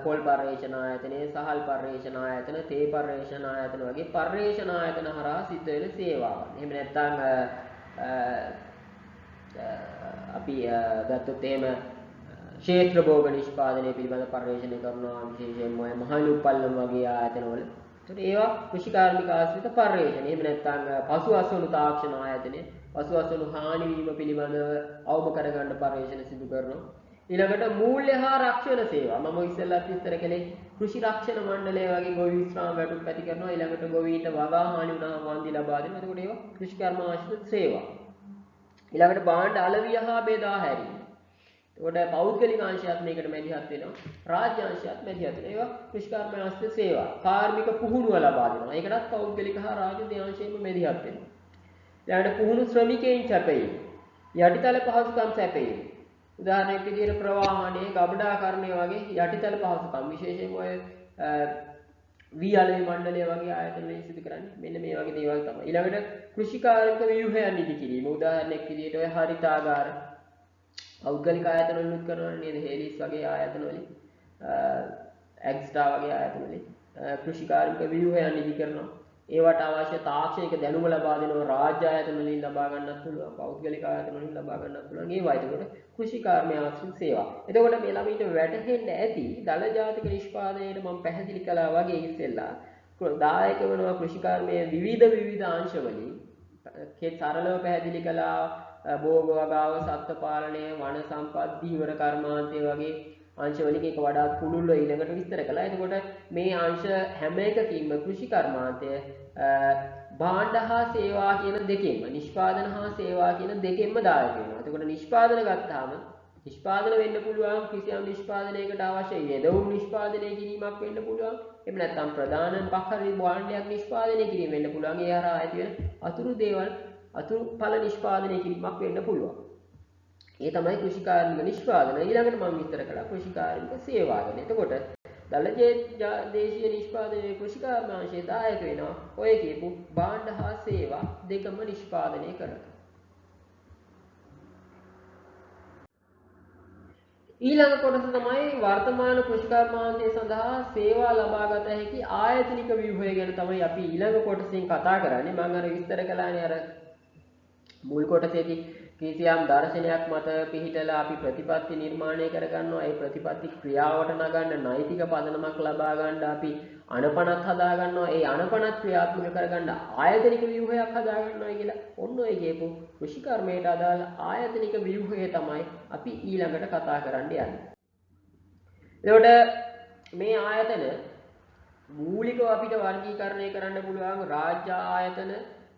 පොල් පර්යේෂණ ආයතනය, සහල් පර්යේෂණ ආයතන, තේ පර්යේෂණ ආයතන වගේ පර්යේෂණ ආයතන හරහා සිද්ධ වෙන සේවාවන්. එහෙම නැත්නම් අපි ගත්තොත් එහෙම ක්ෂේත්‍ර භෝග නිෂ්පාදනය පිළිබඳ පර්යේෂණ කරනවා විශේෂයෙන්ම ඔය මහලු පල්ලම් වගේ ආයතනවල. ඒකට ඒවා කෘෂිකාර්මික ආශ්‍රිත පර්යේෂණ. එහෙම නැත්නම් පසු අස්වනු තාක්ෂණ ආයතනය පසු අස්වනු හානි වීම පිළිබඳව අවම කරගන්න පර්යේෂණ සිදු කරනවා. ඊළඟට මූල්‍ය හා රක්ෂණ සේවා. මම ඉස්සෙල්ලාත් විස්තර කළේ කෘෂි රක්ෂණ මණ්ඩලය වගේ ගොවි විශ්‍රාම වැටුප් ඇති කරනවා. ඊළඟට ගොවීන්ට වගා හානි වුණාම වන්දි ලබා දෙනවා. එතකොට ඒවා කෘෂිකර්ම ආශ්‍රිත සේවා. ඊළඟට භාණ්ඩ අලවිය හා බෙදා හැරීම. එතකොට පෞද්ගලික අංශයත් මේකට මැදිහත් වෙනවා. රාජ්‍ය අංශයත් මැදිහත් වෙනවා. ඒවා කෘෂිකර්ම ආශ්‍රිත සේවා. කාර්මික පුහුණුව ලබා දෙනවා. ඒකටත් පෞද්ගලික හා රාජ්‍ය දෙආංශයෙන්ම මැදිහත් වෙනවා. ඊළඟට පුහුණු ශ්‍රමිකයන් සැපයීම. යටිතල පහසුකම් සැපයීම. උදාහරණයක් විදිහට ප්‍රවාහනයේ ගබඩාකරණය වගේ යටිතල පහසුකම් විශේෂයෙන් ඔය වී මණ්ඩලය වගේ ආයතන වලින් සිදු කරන්නේ මෙන්න මේ වගේ දේවල් තමයි. ඊළඟට කෘෂිකාර්මික ව්‍යුහයන් ඉදි කිරීම. උදාහරණයක් විදිහට ඔය හරිතාගාර පෞද්ගලික ආයතන වලින් කරනවා නේද? හේලිස් වගේ ආයතන වලින් එක්ස්ට්‍රා වගේ ආයතන වලින් කෘෂිකාර්මික ව්‍යුහයන් ඉදි කරනවා. ඒවට අවශ්‍ය තාක්ෂණික දැනුම ලබා දෙනවා. රාජ්‍ය ආයතන වලින් ලබා ගන්නත් පුළුවන්, පෞද්ගලික ආයතන වලින් ලබා ගන්නත් පුළුවන්. ඒවා එතකොට කෘෂිකාර්මික ආශ්‍රිත සේවා. එතකොට මේ ළමයින්ට වැටහෙන්න ඇති දල ජාතික නිෂ්පාදනයේට මම පැහැදිලි කළා වගේ ඉස්සෙල්ලා දායක වෙනවා කෘෂිකාර්මයේ විවිධ අංශ වලින්. සරලව පැහැදිලි කළා භෝග වගාව, සත්ත්ව පාලනය, වන සම්පත්, දීවර කර්මාන්තය වගේ අංශ වලින් එක වඩාත් පුළුල්ව ඊළඟට විස්තර කළා. එතකොට මේ අංශ හැම එකකින්ම කෘෂි කර්මාන්තය භාණ්ඩ හා සේවා කියන දෙකෙන්ම නිෂ්පාදන හා සේවා කියන දෙකෙන්ම දායක වෙනවා. එතකොට නිෂ්පාදන ගත්තාම නිෂ්පාදන වෙන්න පුළුවන් කිසියම් නිෂ්පාදනයකට අවශ්‍ය යෙදවුම් නිෂ්පාදනය කිරීමක් වෙන්න පුළුවන්. එහෙම නැත්නම් ප්‍රධාන මොකක් හරි භාණ්ඩයක් නිෂ්පාදනය කිරීම වෙන්න පුළුවන්. ඒ හරහා ඇති වෙන අතුරු දේවල් අතුරු ඵල නිෂ්පාදනය කිරීමක් වෙන්න පුළුවන්. ඒ තමයි කෘෂිකාර්මික නිෂ්පාදන. ඊළඟට මම විස්තර කළා කෘෂිකාර්මික සේවා ගැන. එතකොට දලජේ දේශීය නිෂ්පාදනයේ කෘෂිකාර්මාංශයේ දායක වෙනවා. ඔය කියපු භාණ්ඩ හා සේවා දෙකම නිෂ්පාදනය කරනවා. ඊළඟ කොටස තමයි වර්තමාන කෘෂිකර්මාන්තය සඳහා සේවා ලබාගත හැකි ආයතනික ව්‍යුහය ගැන තමයි අපි ඊළඟ කොටසින් කතා කරන්නේ. මම අර විස්තර කළානේ අර මුල් කොටසේදී කිසියම් දර්ශනයක් මත පිහිටලා අපි ප්‍රතිපත්ති නිර්මාණය කරගන්නවා. ඒ ප්‍රතිපත්ති ක්‍රියාවට නගන්න නෛතික පදනමක් ලබා ගන්න අපි අනපනත් හදා ගන්නවා. ඒ අනපනත් ක්‍රියාත්මක කරගන්න ආයතනික ව්‍යුහයක් හදා ගන්නවා කියලා. ඔන්න ඔය කියපු කෘෂිකර්මයට අදාළ ආයතනික ව්‍යුහය තමයි අපි ඊළඟට කතා කරන්න යන්නේ. එතකොට මේ ආයතන මූලිකව අපිට වර්ගීකරණය කරන්න පුළුවන් රාජ්‍ය ආයතන,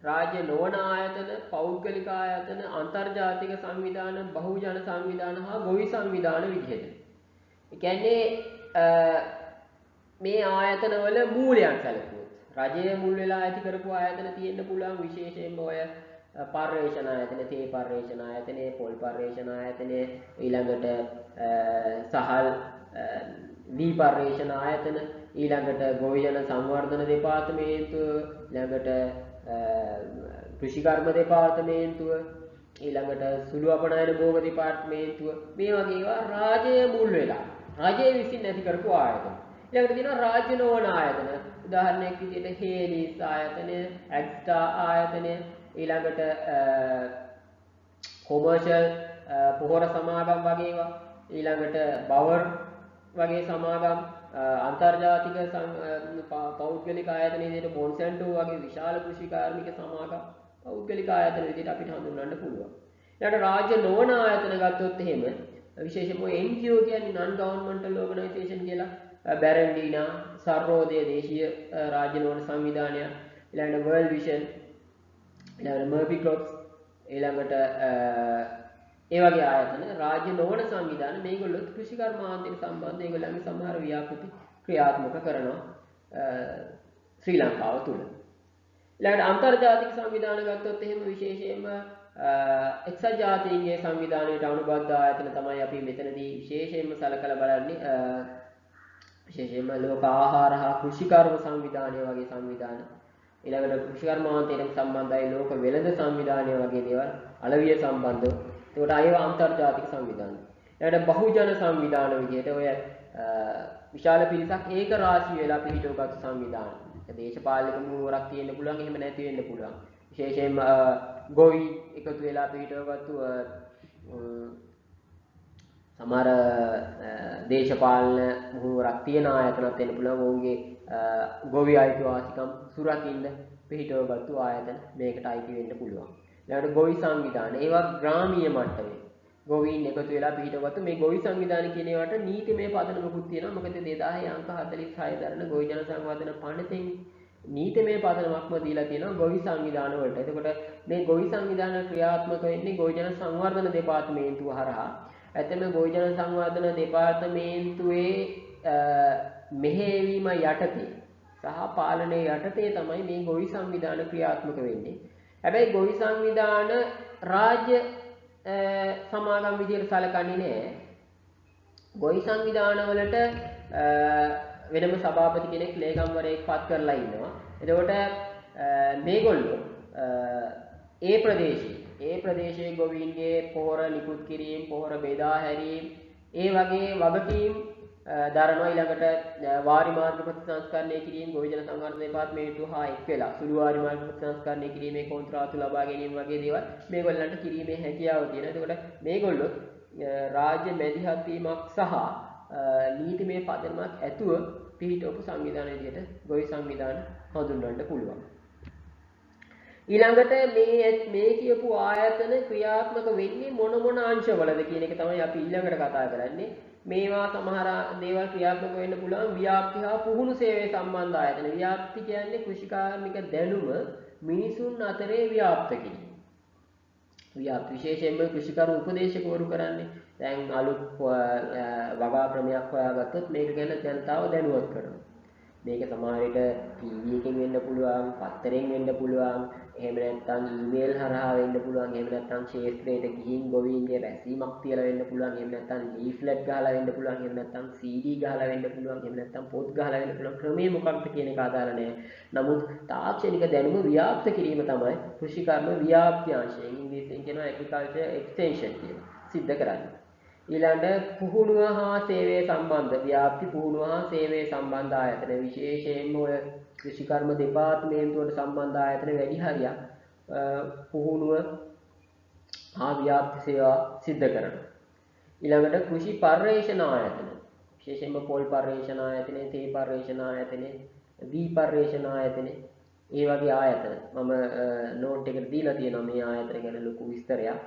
රාජ්‍ය නොවන ආයතන, පෞද්ගලික ආයතන, අන්තර්ජාතික සංවිධාන, බහුජන සංවිධාන හා ගොවි සංවිධාන විදිහට. ඒ කියන්නේ මේ ආයතනවල මූලයන් සැලකුවොත් රජයේ මුල් වෙලා ඇති කරපු ආයතන තියෙන්න පුළුවන්. විශේෂයෙන්ම ඔය පර්යේෂණ ආයතන, තේ පර්යේෂණ ආයතනය, පොල් පර්යේෂණ ආයතනය, ඊළඟට සහල් වී පර්යේෂණ ආයතන, ඊළඟට ගොවිජන සංවර්ධන දෙපාර්තමේන්තුව, ඊළඟට කෘෂිකර්ම දෙපාර්තමේන්තුව, ඊළඟට සුළු අපනයන භෝග දෙපාර්තමේන්තුව, මේ වගේ ඒවා රාජ්‍යයේ මුල් වෙලා රාජ්‍යය විසින් ඇති කරපු ආයතන. ඊළඟට තියෙනවා රාජ්‍ය නොවන ආයතන. උදාහරණයක් විදිහට හේලිස් ආයතනය, ඇග්ස්ටා ආයතනය, ඊළඟට කොමර්ෂල් පොහොර සමාගම් වගේ ඒවා, ඊළඟට බවර් වගේ සමාගම්, අන්තර්ජාතික පෞද්ගලික ආයතන විදිහට මොන්සැන්ටෝ වගේ විශාල කෘෂිකාර්මික සමාගම් පෞද්ගලික ආයතන විදිහට අපිට හඳුන්වන්න පුළුවන්. ඊළඟට රාජ්‍ය නොවන ආයතන ගත්තොත් එහෙම විශේෂයෙන්ම NGO කියන්නේ non governmental organization කියලා බැරන්ඩීනා, සර්වෝදය දේශීය රාජ්‍ය නොවන සංවිධානය, ඊළඟට World Vision, ඊළඟට Murphy Crops, ඊළඟට ඒ වගේ ආයතන රාජ්‍ය නොවන සංවිධාන මේගොල්ලොත් කෘෂිකර්මාන්තයට සම්බන්ධ ඒගොල්ලන්ගේ සමහර ව්‍යාපෘති ක්‍රියාත්මක කරනවා ශ්‍රී ලංකාව තුළ. ඊළඟට අන්තර්ජාතික සංවිධාන ගත්තොත් එහෙම විශේෂයෙන්ම එක්සත් ජාතීන්ගේ සංවිධානයට අනුබද්ධ ආයතන තමයි අපි මෙතනදී විශේෂයෙන්ම සලකලා බලන්නේ. විශේෂයෙන්ම ලෝක ආහාර හා කෘෂිකර්ම සංවිධානය වගේ සංවිධාන, ඊළඟට කෘෂිකර්මාන්තයට සම්බන්ධයි ලෝක වෙළඳ සංවිධානය වගේ දේවල් අලවිය සම්බන්ධව. ඒකට අයව අන්තර්ජාතික සංවිධාන. ඊළඟට බහුජන සංවිධාන විදිහට ඔය විශාල පිරිසක් ඒක රාශී වෙලා පිහිටවගත් සංවිධාන. දේශපාලනික මුවරක් තියෙන්න පුළුවන්, එහෙම නැති වෙන්න පුළුවන්. විශේෂයෙන්ම ගොවි එකතු වෙලා පිහිටවගත්තු සමහර දේශපාලන මුවරක් තියෙන ආයතනත් වෙන්න පුළුවන්. ඔවුන්ගේ ගොවි අයිතිවාසිකම් සුරකින්න පිහිටවගත්තු ආයතන මේකට අයිති වෙන්න පුළුවන්. ඊළඟට ගොවි සංවිධාන, ඒවා ග්‍රාමීය මට්ටමේ ගොවීන් එකතු වෙලා පිහිටවගත්තු මේ ගොවි සංවිධාන කියන ඒවාට නීතිමය පදනමකුත් තියෙනවා. මොකද 2000 අංක 46 දරන ගොවි ජන සංවර්ධන පනතෙන් නීතිමය පදනමක්ම දීලා තියෙනවා ගොවි සංවිධාන වලට. එතකොට මේ ගොවි සංවිධාන ක්‍රියාත්මක වෙන්නේ ගොවි ජන සංවර්ධන දෙපාර්තමේන්තුව හරහා. ඇත්තම ගොවි ජන සංවර්ධන දෙපාර්තමේන්තුවේ මෙහෙයවීම යටතේ සහ පාලනය යටතේ තමයි මේ ගොවි සංවිධාන ක්‍රියාත්මක වෙන්නේ. හැබැයි ගොවි සංවිධාන රාජ්‍ය සමාගම් විදියට සැලකන්නේ නැහැ. ගොවි සංවිධාන වලට වෙනම සභාපති කෙනෙක් ලේකම්වරයෙක් පත් කරලා ඉන්නවා. එතකොට මේගොල්ලෝ ඒ ප්‍රදේශයේ ගොවීන්ගේ පොහොර නිකුත් කිරීම, පොහොර බෙදා හැරීම, ඒ වගේ වගකීම් දරනවා. ඊළඟට වාරි මාර්ග ප්‍රතිසංස්කරණය කිරීම ගොවි ජන සංවර්ධන දෙපාර්තමේන්තුව හා එක් වෙලා සුළු වාරි මාර්ග ප්‍රතිසංස්කරණය කිරීමේ කොන්ත්‍රාතු ලබා ගැනීම වගේ දේවල් මේගොල්ලන්ට කිරීමේ හැකියාව තියෙනවා. එතකොට මේගොල්ලෝ රාජ්‍ය මැදිහත් වීමක් සහ නීතිමය පදනමක් ඇතුව පිහිටවපු සංවිධාන විදිහට ගොවි සංවිධාන හඳුන්වන්න පුළුවන්. ඊළඟට මේ කියපු ආයතන ක්‍රියාත්මක වෙන්නේ මොන අංශවලද කියන එක තමයි අපි ඊළඟට කතා කරන්නේ. මේවා සමහර දේවල් ක්‍රියාත්මක වෙන්න පුළුවන් ව්‍යාප්ති හා පුහුණු සේවයේ සම්බන්ධ ආයතන. ව්‍යාප්ති කියන්නේ කෘෂිකාර්මික දැනුම මිනිසුන් අතරේ ව්‍යාප්ත කිරීම. ව්‍යාප්ති විශේෂයෙන්ම කෘෂිකරු උපදේශකවරු කරන්නේ. දැන් අලුත් වගා ක්‍රමයක් හොයාගත්තොත් මේක ගැන ජනතාව දැනුවත් කරනවා. මේක සමහර විට ටීවී එකෙන් වෙන්න පුළුවන්, පත්තරෙන් වෙන්න පුළුවන්, එහෙම නැත්නම් ඊමේල් හරහා වෙන්න පුළුවන්, එහෙම නැත්නම් ක්ෂේත්‍රයට ගිහින් ගොවීන්ගේ රැසීමක් තියලා වෙන්න පුළුවන්, එහෙම නැත්නම් ලීෆ්ලට් ගහලා වෙන්න පුළුවන්, එහෙම නැත්නම් CD ගහලා වෙන්න පුළුවන්, එහෙම නැත්නම් පොත් ගහලා වෙන්න පුළුවන්. ක්‍රමය මොකක්ද කියන එක ආදාළ නැහැ. නමුත් තාක්ෂණික දැනුම ව්‍යාප්ත කිරීම තමයි කෘෂිකර්ම ව්‍යාප්ති අංශයෙන් ඉංග්‍රීසියෙන් කියනවා ඇග්‍රිකල්චර් එක්ස්ටෙන්ෂන් කියලා සිද්ධ කරන්නේ. ඊළඟට පුහුණුව හා සේවය සම්බන්ධ ව්‍යාප්ති පුහුණුව හා සේවය සම්බන්ධ ආයතන විශේෂයෙන්ම ඔය කෘෂිකර්ම දෙපාර්තමේන්තුවට සම්බන්ධ ආයතන වැඩි හරියක් පුහුණුව හා ව්‍යාප්ති සේවා සිද්ධ කරනවා. ඊළඟට කෘෂි පර්යේෂණ ආයතන විශේෂයෙන්ම පොල් පර්යේෂණ ආයතනය, තේ පර්යේෂණ ආයතනය, වී පර්යේෂණ ආයතනය, ඒ වගේ ආයතන මම නෝට් එකට දීලා තියෙනවා මේ ආයතන ගැන ලොකු විස්තරයක්.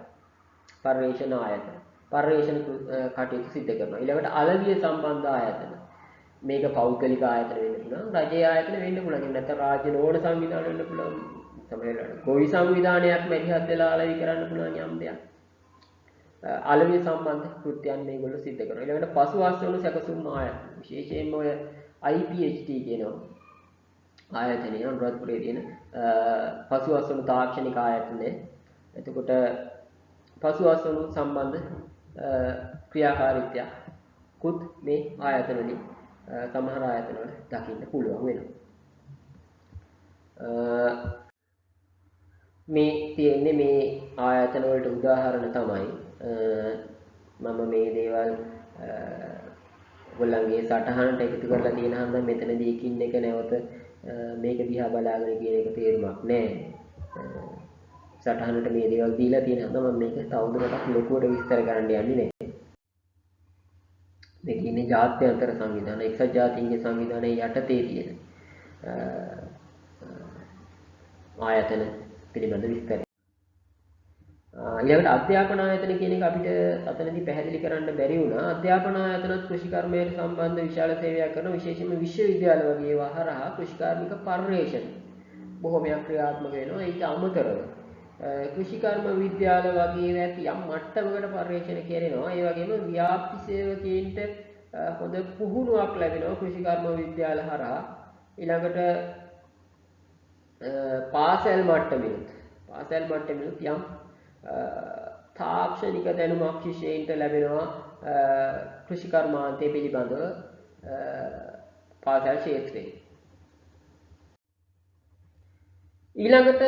පර්යේෂණ ආයතන පර්යේෂණ කටයුතු සිද්ධ කරනවා. ඊළඟට අලවිය සම්බන්ධ ආයතන. මේක පෞද්ගලික ආයතන වෙන්න පුළුවන්, රජයේ ආයතන වෙන්න පුළුවන්. එහෙම නැත්නම් රාජ්‍ය නොවන සංවිධාන වෙන්න පුළුවන්. සමහරවිට ගොවි සංවිධානයක් මැදිහත් වෙලා අලවි කරන්න පුළුවන් යම් දෙයක්. අලවිය සම්බන්ධ කෘත්‍යයන් මේගොල්ලෝ සිද්ධ කරනවා. ඊළඟට පසු ආශ්‍රවණු සැකසුම් ආයතන. විශේෂයෙන්ම ඔය IPHT කියනවා ආයතනය අනුරාධපුරයේ තියෙන පසු ආශ්‍රවණු තාක්ෂණික ආයතනය. එතකොට පසු ආශ්‍රවණු සම්බන්ධ ක්‍රියාකාරීත්වයකුත් මේ ආයතන වලින් සමහර ආයතන වල දකින්න පුළුවන් වෙනවා. මේ තියෙන්නේ මේ ආයතන වලට උදාහරණ තමයි මම මේ දේවල් ඔයගොල්ලන්ගේ සටහනට එකතු කරලා තියෙන හන්ද මෙතනදී එකින් එක නැවත මේක දිහා බලාගෙන කියන එක තේරුමක් නැහැ. සටහනට මේ දේවල් දීලා තියෙන හන්ද මම මේක තවදුරටත් ලොකුවට විස්තර කරන්න යන්නේ නැහැ. මේක ඉන්නේ ජාත්‍යන්තර සංවිධාන එක්සත් ජාතීන්ගේ සංවිධානයේ යටතේ තියෙන ආයතන පිළිබඳ විස්තරය. ඊළඟට අධ්‍යාපන ආයතන කියන එක අපිට අතනදී පැහැදිලි කරන්න බැරි වුණා. අධ්‍යාපන ආයතනත් කෘෂිකර්මයට සම්බන්ධ විශාල සේවයක් කරන විශේෂයෙන්ම විශ්වවිද්‍යාල වගේ ඒවා හරහා කෘෂිකාර්මික පර්යේෂණ බොහෝමයක් ක්‍රියාත්මක වෙනවා. ඊට අමතරව කෘෂිකර්ම විද්‍යාල වගේ ඇති යම් මට්ටමකට පර්යේෂණ කෙරෙනවා. ඒ වගේම ව්‍යාප්ති සේවකීන්ට හොඳ පුහුණුවක් ලැබෙනවා කෘෂිකර්ම විද්‍යාල හරහා. ඊළඟට පාසල් මට්ටමිනුත් යම් තාක්ෂණික දැනුමක් ශිෂ්‍යයින්ට ලැබෙනවා කෘෂිකර්මාන්තය පිළිබඳව පාසල් ක්ෂේත්‍රයේ. ඊළඟට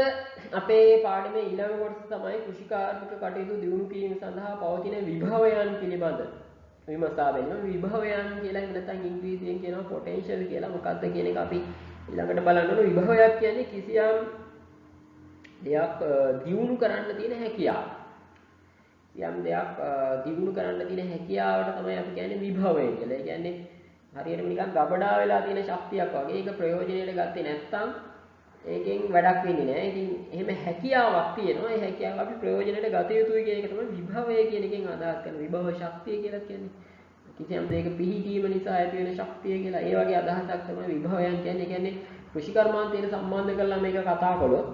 අපේ පාඩමේ ඊළඟ කොටස තමයි කෘෂිකාර්මික කටයුතු දියුණු කිරීම සඳහා පවතින විභවයන් පිළිබඳ විමසා බැලීම. විභවයන් කියලා එහෙම නැත්නම් ඉංග්‍රීසියෙන් කියනවා පොටෙන්ෂල් කියලා. මොකක්ද කියන එක අපි ඊළඟට බලන්න ඕන. විභවයක් කියන්නේ කිසියම් දෙයක් දියුණු කරන්න තියෙන හැකියාව. යම් දෙයක් දියුණු කරන්න තියෙන හැකියාවට තමයි අපි කියන්නේ විභවය කියලා. ඒ කියන්නේ හරියටම නිකන් ගබඩා වෙලා තියෙන ශක්තියක් වගේ. ඒක ප්‍රයෝජනෙට ගත්තේ නැත්නම් ඒකෙන් වැඩක් වෙන්නේ නැහැ. ඉතින් එහෙම හැකියාවක් තියෙනවා. ඒ හැකියාව අපි ප්‍රයෝජනෙට ගත යුතුයි කියන එක තමයි විභවය කියන එකෙන් අදහස් කරන්නේ. විභව ශක්තිය කියලා කියන්නේ කිසියම් දෙයක පිහිටීම නිසා ඇති වෙන ශක්තිය කියලා. ඒ වගේ අදහසක් තමයි විභවයන් කියන්නේ. ඒ කියන්නේ කෘෂිකර්මාන්තයට සම්බන්ධ කරලා මේක කතා කළොත්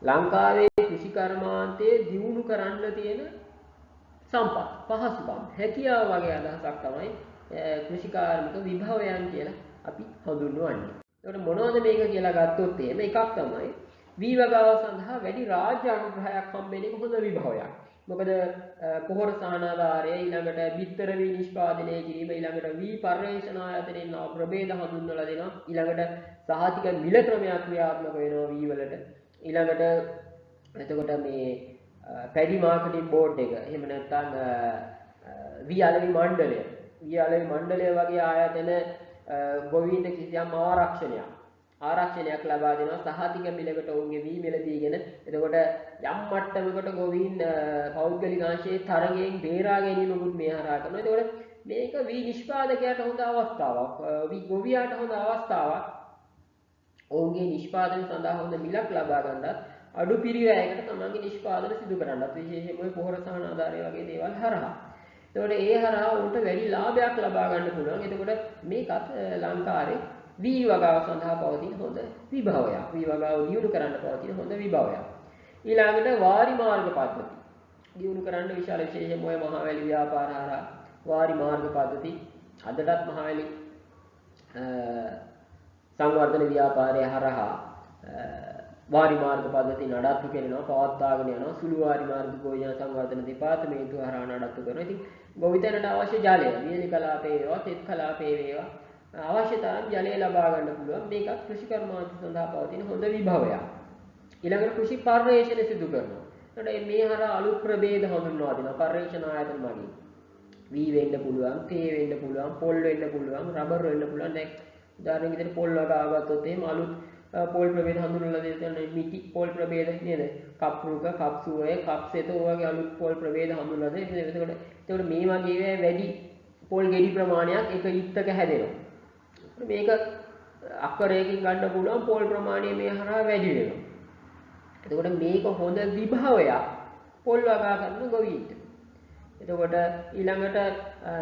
ලංකාවේ කෘෂිකර්මාන්තයේ දියුණු කරන්න තියෙන සම්පත් පහසුකම් හැකියාව වගේ අදහසක් තමයි කෘෂිකාර්මික විභවයන් කියලා අපි හඳුන්වන්නේ. ඒකට මොනවද මේක කියලා ගත්තොත් එහෙම එකක් තමයි වී වගාව සඳහා වැඩි රාජ්‍ය අනුග්‍රහයක් හම්බෙන එක හොඳ විභවයක්. මොකද පොහොර සහනාධාරය ඊළඟට බිත්තර වී නිෂ්පාදනය කිරීම ඊළඟට වී පර්යේෂණ ආයතනයෙන් ප්‍රභේද හඳුන්වලා දෙනවා. ඊළඟට සහතික මිල ක්‍රමයක් ක්‍රියාත්මක වෙනවා වී වලට. ඊළඟට එතකොට මේ පැඩි මාකටිං බෝඩ් එක එහෙම නැත්නම් වී අලෙවි මණ්ඩලය වගේ ආයතන ගොවීන්ට කිසියම් ආරක්ෂණයක් ලබා දෙනවා. සහතික මිලකට ඔවුන්ගේ වී මිල දීගෙන එතකොට යම් මට්ටමකට ගොවීන් පෞද්ගලික අංශයේ තරගයෙන් බේරා ගැනීමකුත් මේ හරහා කරනවා. එතකොට මේක වී නිෂ්පාදකයාට හොඳ අවස්ථාවක්, වී ගොවියාට හොඳ අවස්ථාවක්. ඔවුන්ගේ නිෂ්පාදන සඳහා හොඳ මිලක් ලබා ගන්නත් අඩු පිරිවැයකට තමන්ගේ නිෂ්පාදන සිදු කරන්නත් විශේෂයෙන්ම ඔය පොහොර සහන ආධාරය වගේ දේවල් හරහා. එතකොට ඒ හරහා උන්ට වැඩි ලාභයක් ලබා ගන්න පුළුවන්. එතකොට මේකත් ලංකාවේ වී වගාව සඳහා පවතින හොඳ විභවයක්. වී වගාව දියුණු කරන්න පවතින හොඳ විභවයක්. ඊළඟට වාරි මාර්ග පද්ධති දියුණු කරන්න විශාල විශේෂයෙන්ම ඔය මහවැලි ව්‍යාපාර හරහා වාරි මාර්ග පද්ධති අදටත් මහවැලි සංවර්ධන ව්‍යාපාරය හරහා වාරි මාර්ග පද්ධති නඩත්තු කරනවා පවත්වාගෙන යනවා සුළු වාරි මාර්ග ගෝයන සංවර්ධන දෙපාර්තමේන්තුව හරහා නඩත්තු කරනවා. ඉතින් ගොවිතැනට අවශ්‍ය ජලය වියලි කලාපේ වේවා තෙත් කලාපේ වේවා අවශ්‍ය තරම් ජලය ලබා ගන්න පුළුවන්. මේකත් කෘෂි කර්මාන්ත සඳහා පවතින හොඳ විභවයක්. ඊළඟට කෘෂි පර්යේෂණ සිදු කරනවා. එතකොට මේ හරහා අලුත් ප්‍රභේද හඳුන්වා දෙනවා පර්යේෂණ ආයතන මගින්. වී වෙන්න පුළුවන්, තේ වෙන්න පුළුවන්, පොල් වෙන්න පුළුවන්, රබර් වෙන්න පුළුවන්. දැන් උදාහරණයක් විදිහට පොල් වගාව ගත්තොත් එහෙම අලුත් පොල් ප්‍රභේද හඳුන්වලා දෙන මිටි පොල් ප්‍රභේද නේද? කප්රුක, කප්සුවේ, කප්සෙත වගේ අලුත් පොල් ප්‍රභේද හඳුන්වලා දෙන. එතකොට මේ වගේ වැඩි පොල් ගෙඩි ප්‍රමාණයක් එක ඉත්තක හැදෙනවා. මේක අක්කරයකින් ගන්න පුළුවන් පොල් ප්‍රමාණය මේ හරහා වැඩි වෙනවා. එතකොට මේක හොඳ විභවයක් පොල් වගා කරන ගොවීන්ට. එතකොට ඊළඟට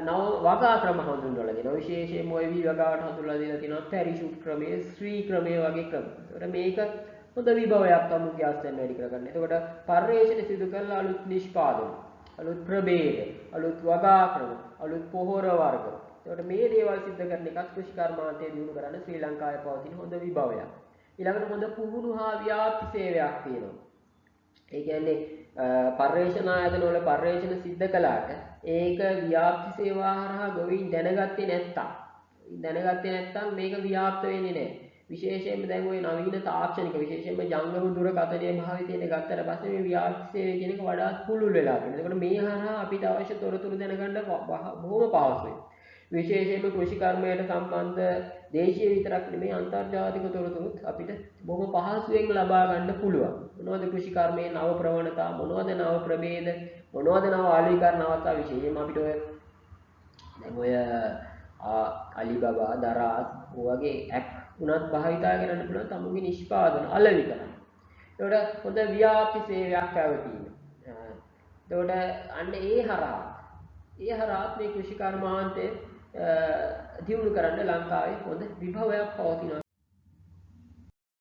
නව වගා ක්‍රම හඳුන්වලා දෙනවා. විශේෂයෙන්ම ඔය වී වගාවට හඳුන්වලා දීලා තියෙනවා පැරිෂූට් ක්‍රමය, ශ්‍රී ක්‍රමය වගේ ක්‍රම. එතකොට මේක හොඳ විභවයක් තමුගේ ආස්තෙන් වැඩි කරගන්න. එතකොට පර්යේෂණ සිදු කරලා අලුත් නිෂ්පාදන, අලුත් ප්‍රභේද, අලුත් වගා ක්‍රම, අලුත් පොහොර වර්ග. එතකොට මේ දේවල් සිද්ධ කරන එකත් කෘෂි කර්මාන්තය දියුණු කරන්න ශ්‍රී ලංකාවේ පවතින හොඳ විභවයක්. ඊළඟට හොඳ පුහුණු හා ව්‍යාප්ති සේවයක් තියෙනවා. ඒ කියන්නේ පර්යේෂණ ආයතන වල පර්යේෂණ සිද්ධ කළාට ඒක ව්‍යාප්ති සේවා හරහා ගොවීන් දැනගත්තේ නැත්තම් මේක ව්‍යාප්ත වෙන්නේ නැහැ. විශේෂයෙන්ම දැන් ওই නවීන තාක්ෂණික විශේෂයෙන්ම ජංගම දුරකථනයේ භාවිතයෙන් ගත්තට පස්සේ මේ ව්‍යාප්ති සේවය කියන එක වඩාත් පුළුල් වෙලා තියෙනවා. ඒකට මේ හරහා අපිට අවශ්‍ය තොරතුරු දැනගන්න බොහොම පහසුයි. විශේෂයෙන්ම කෘෂි කර්මයට සම්බන්ධ දේශීය විතරක් නෙමෙයි අන්තර්ජාතික තොරතුරුත් අපිට බොහොම පහසුවෙන් ලබා ගන්න පුළුවන්. මොනවද කෘෂි කර්මයේ නව ප්‍රවණතා, මොනවද නව ප්‍රභේද, මොනවද නව ආලීකරණ අවස්ථා විශේෂයෙන්ම අපිට ඔය දැන් ඔය අලිබබා දරාස් වගේ ඇප් උනත් භාවිතා කරන්න පුළුවන් තමුගේ නිෂ්පාදන අලෙවි කරන්න. ඒකට හොඳ ව්‍යාප්ති සේවයක් පැවතීම. ඒකට අන්න ඒ හරහා මේ කෘෂි කර්මාන්තයේ දියුණු කරන්න ලංකාවේ හොඳ විභවයක් පවතිනවා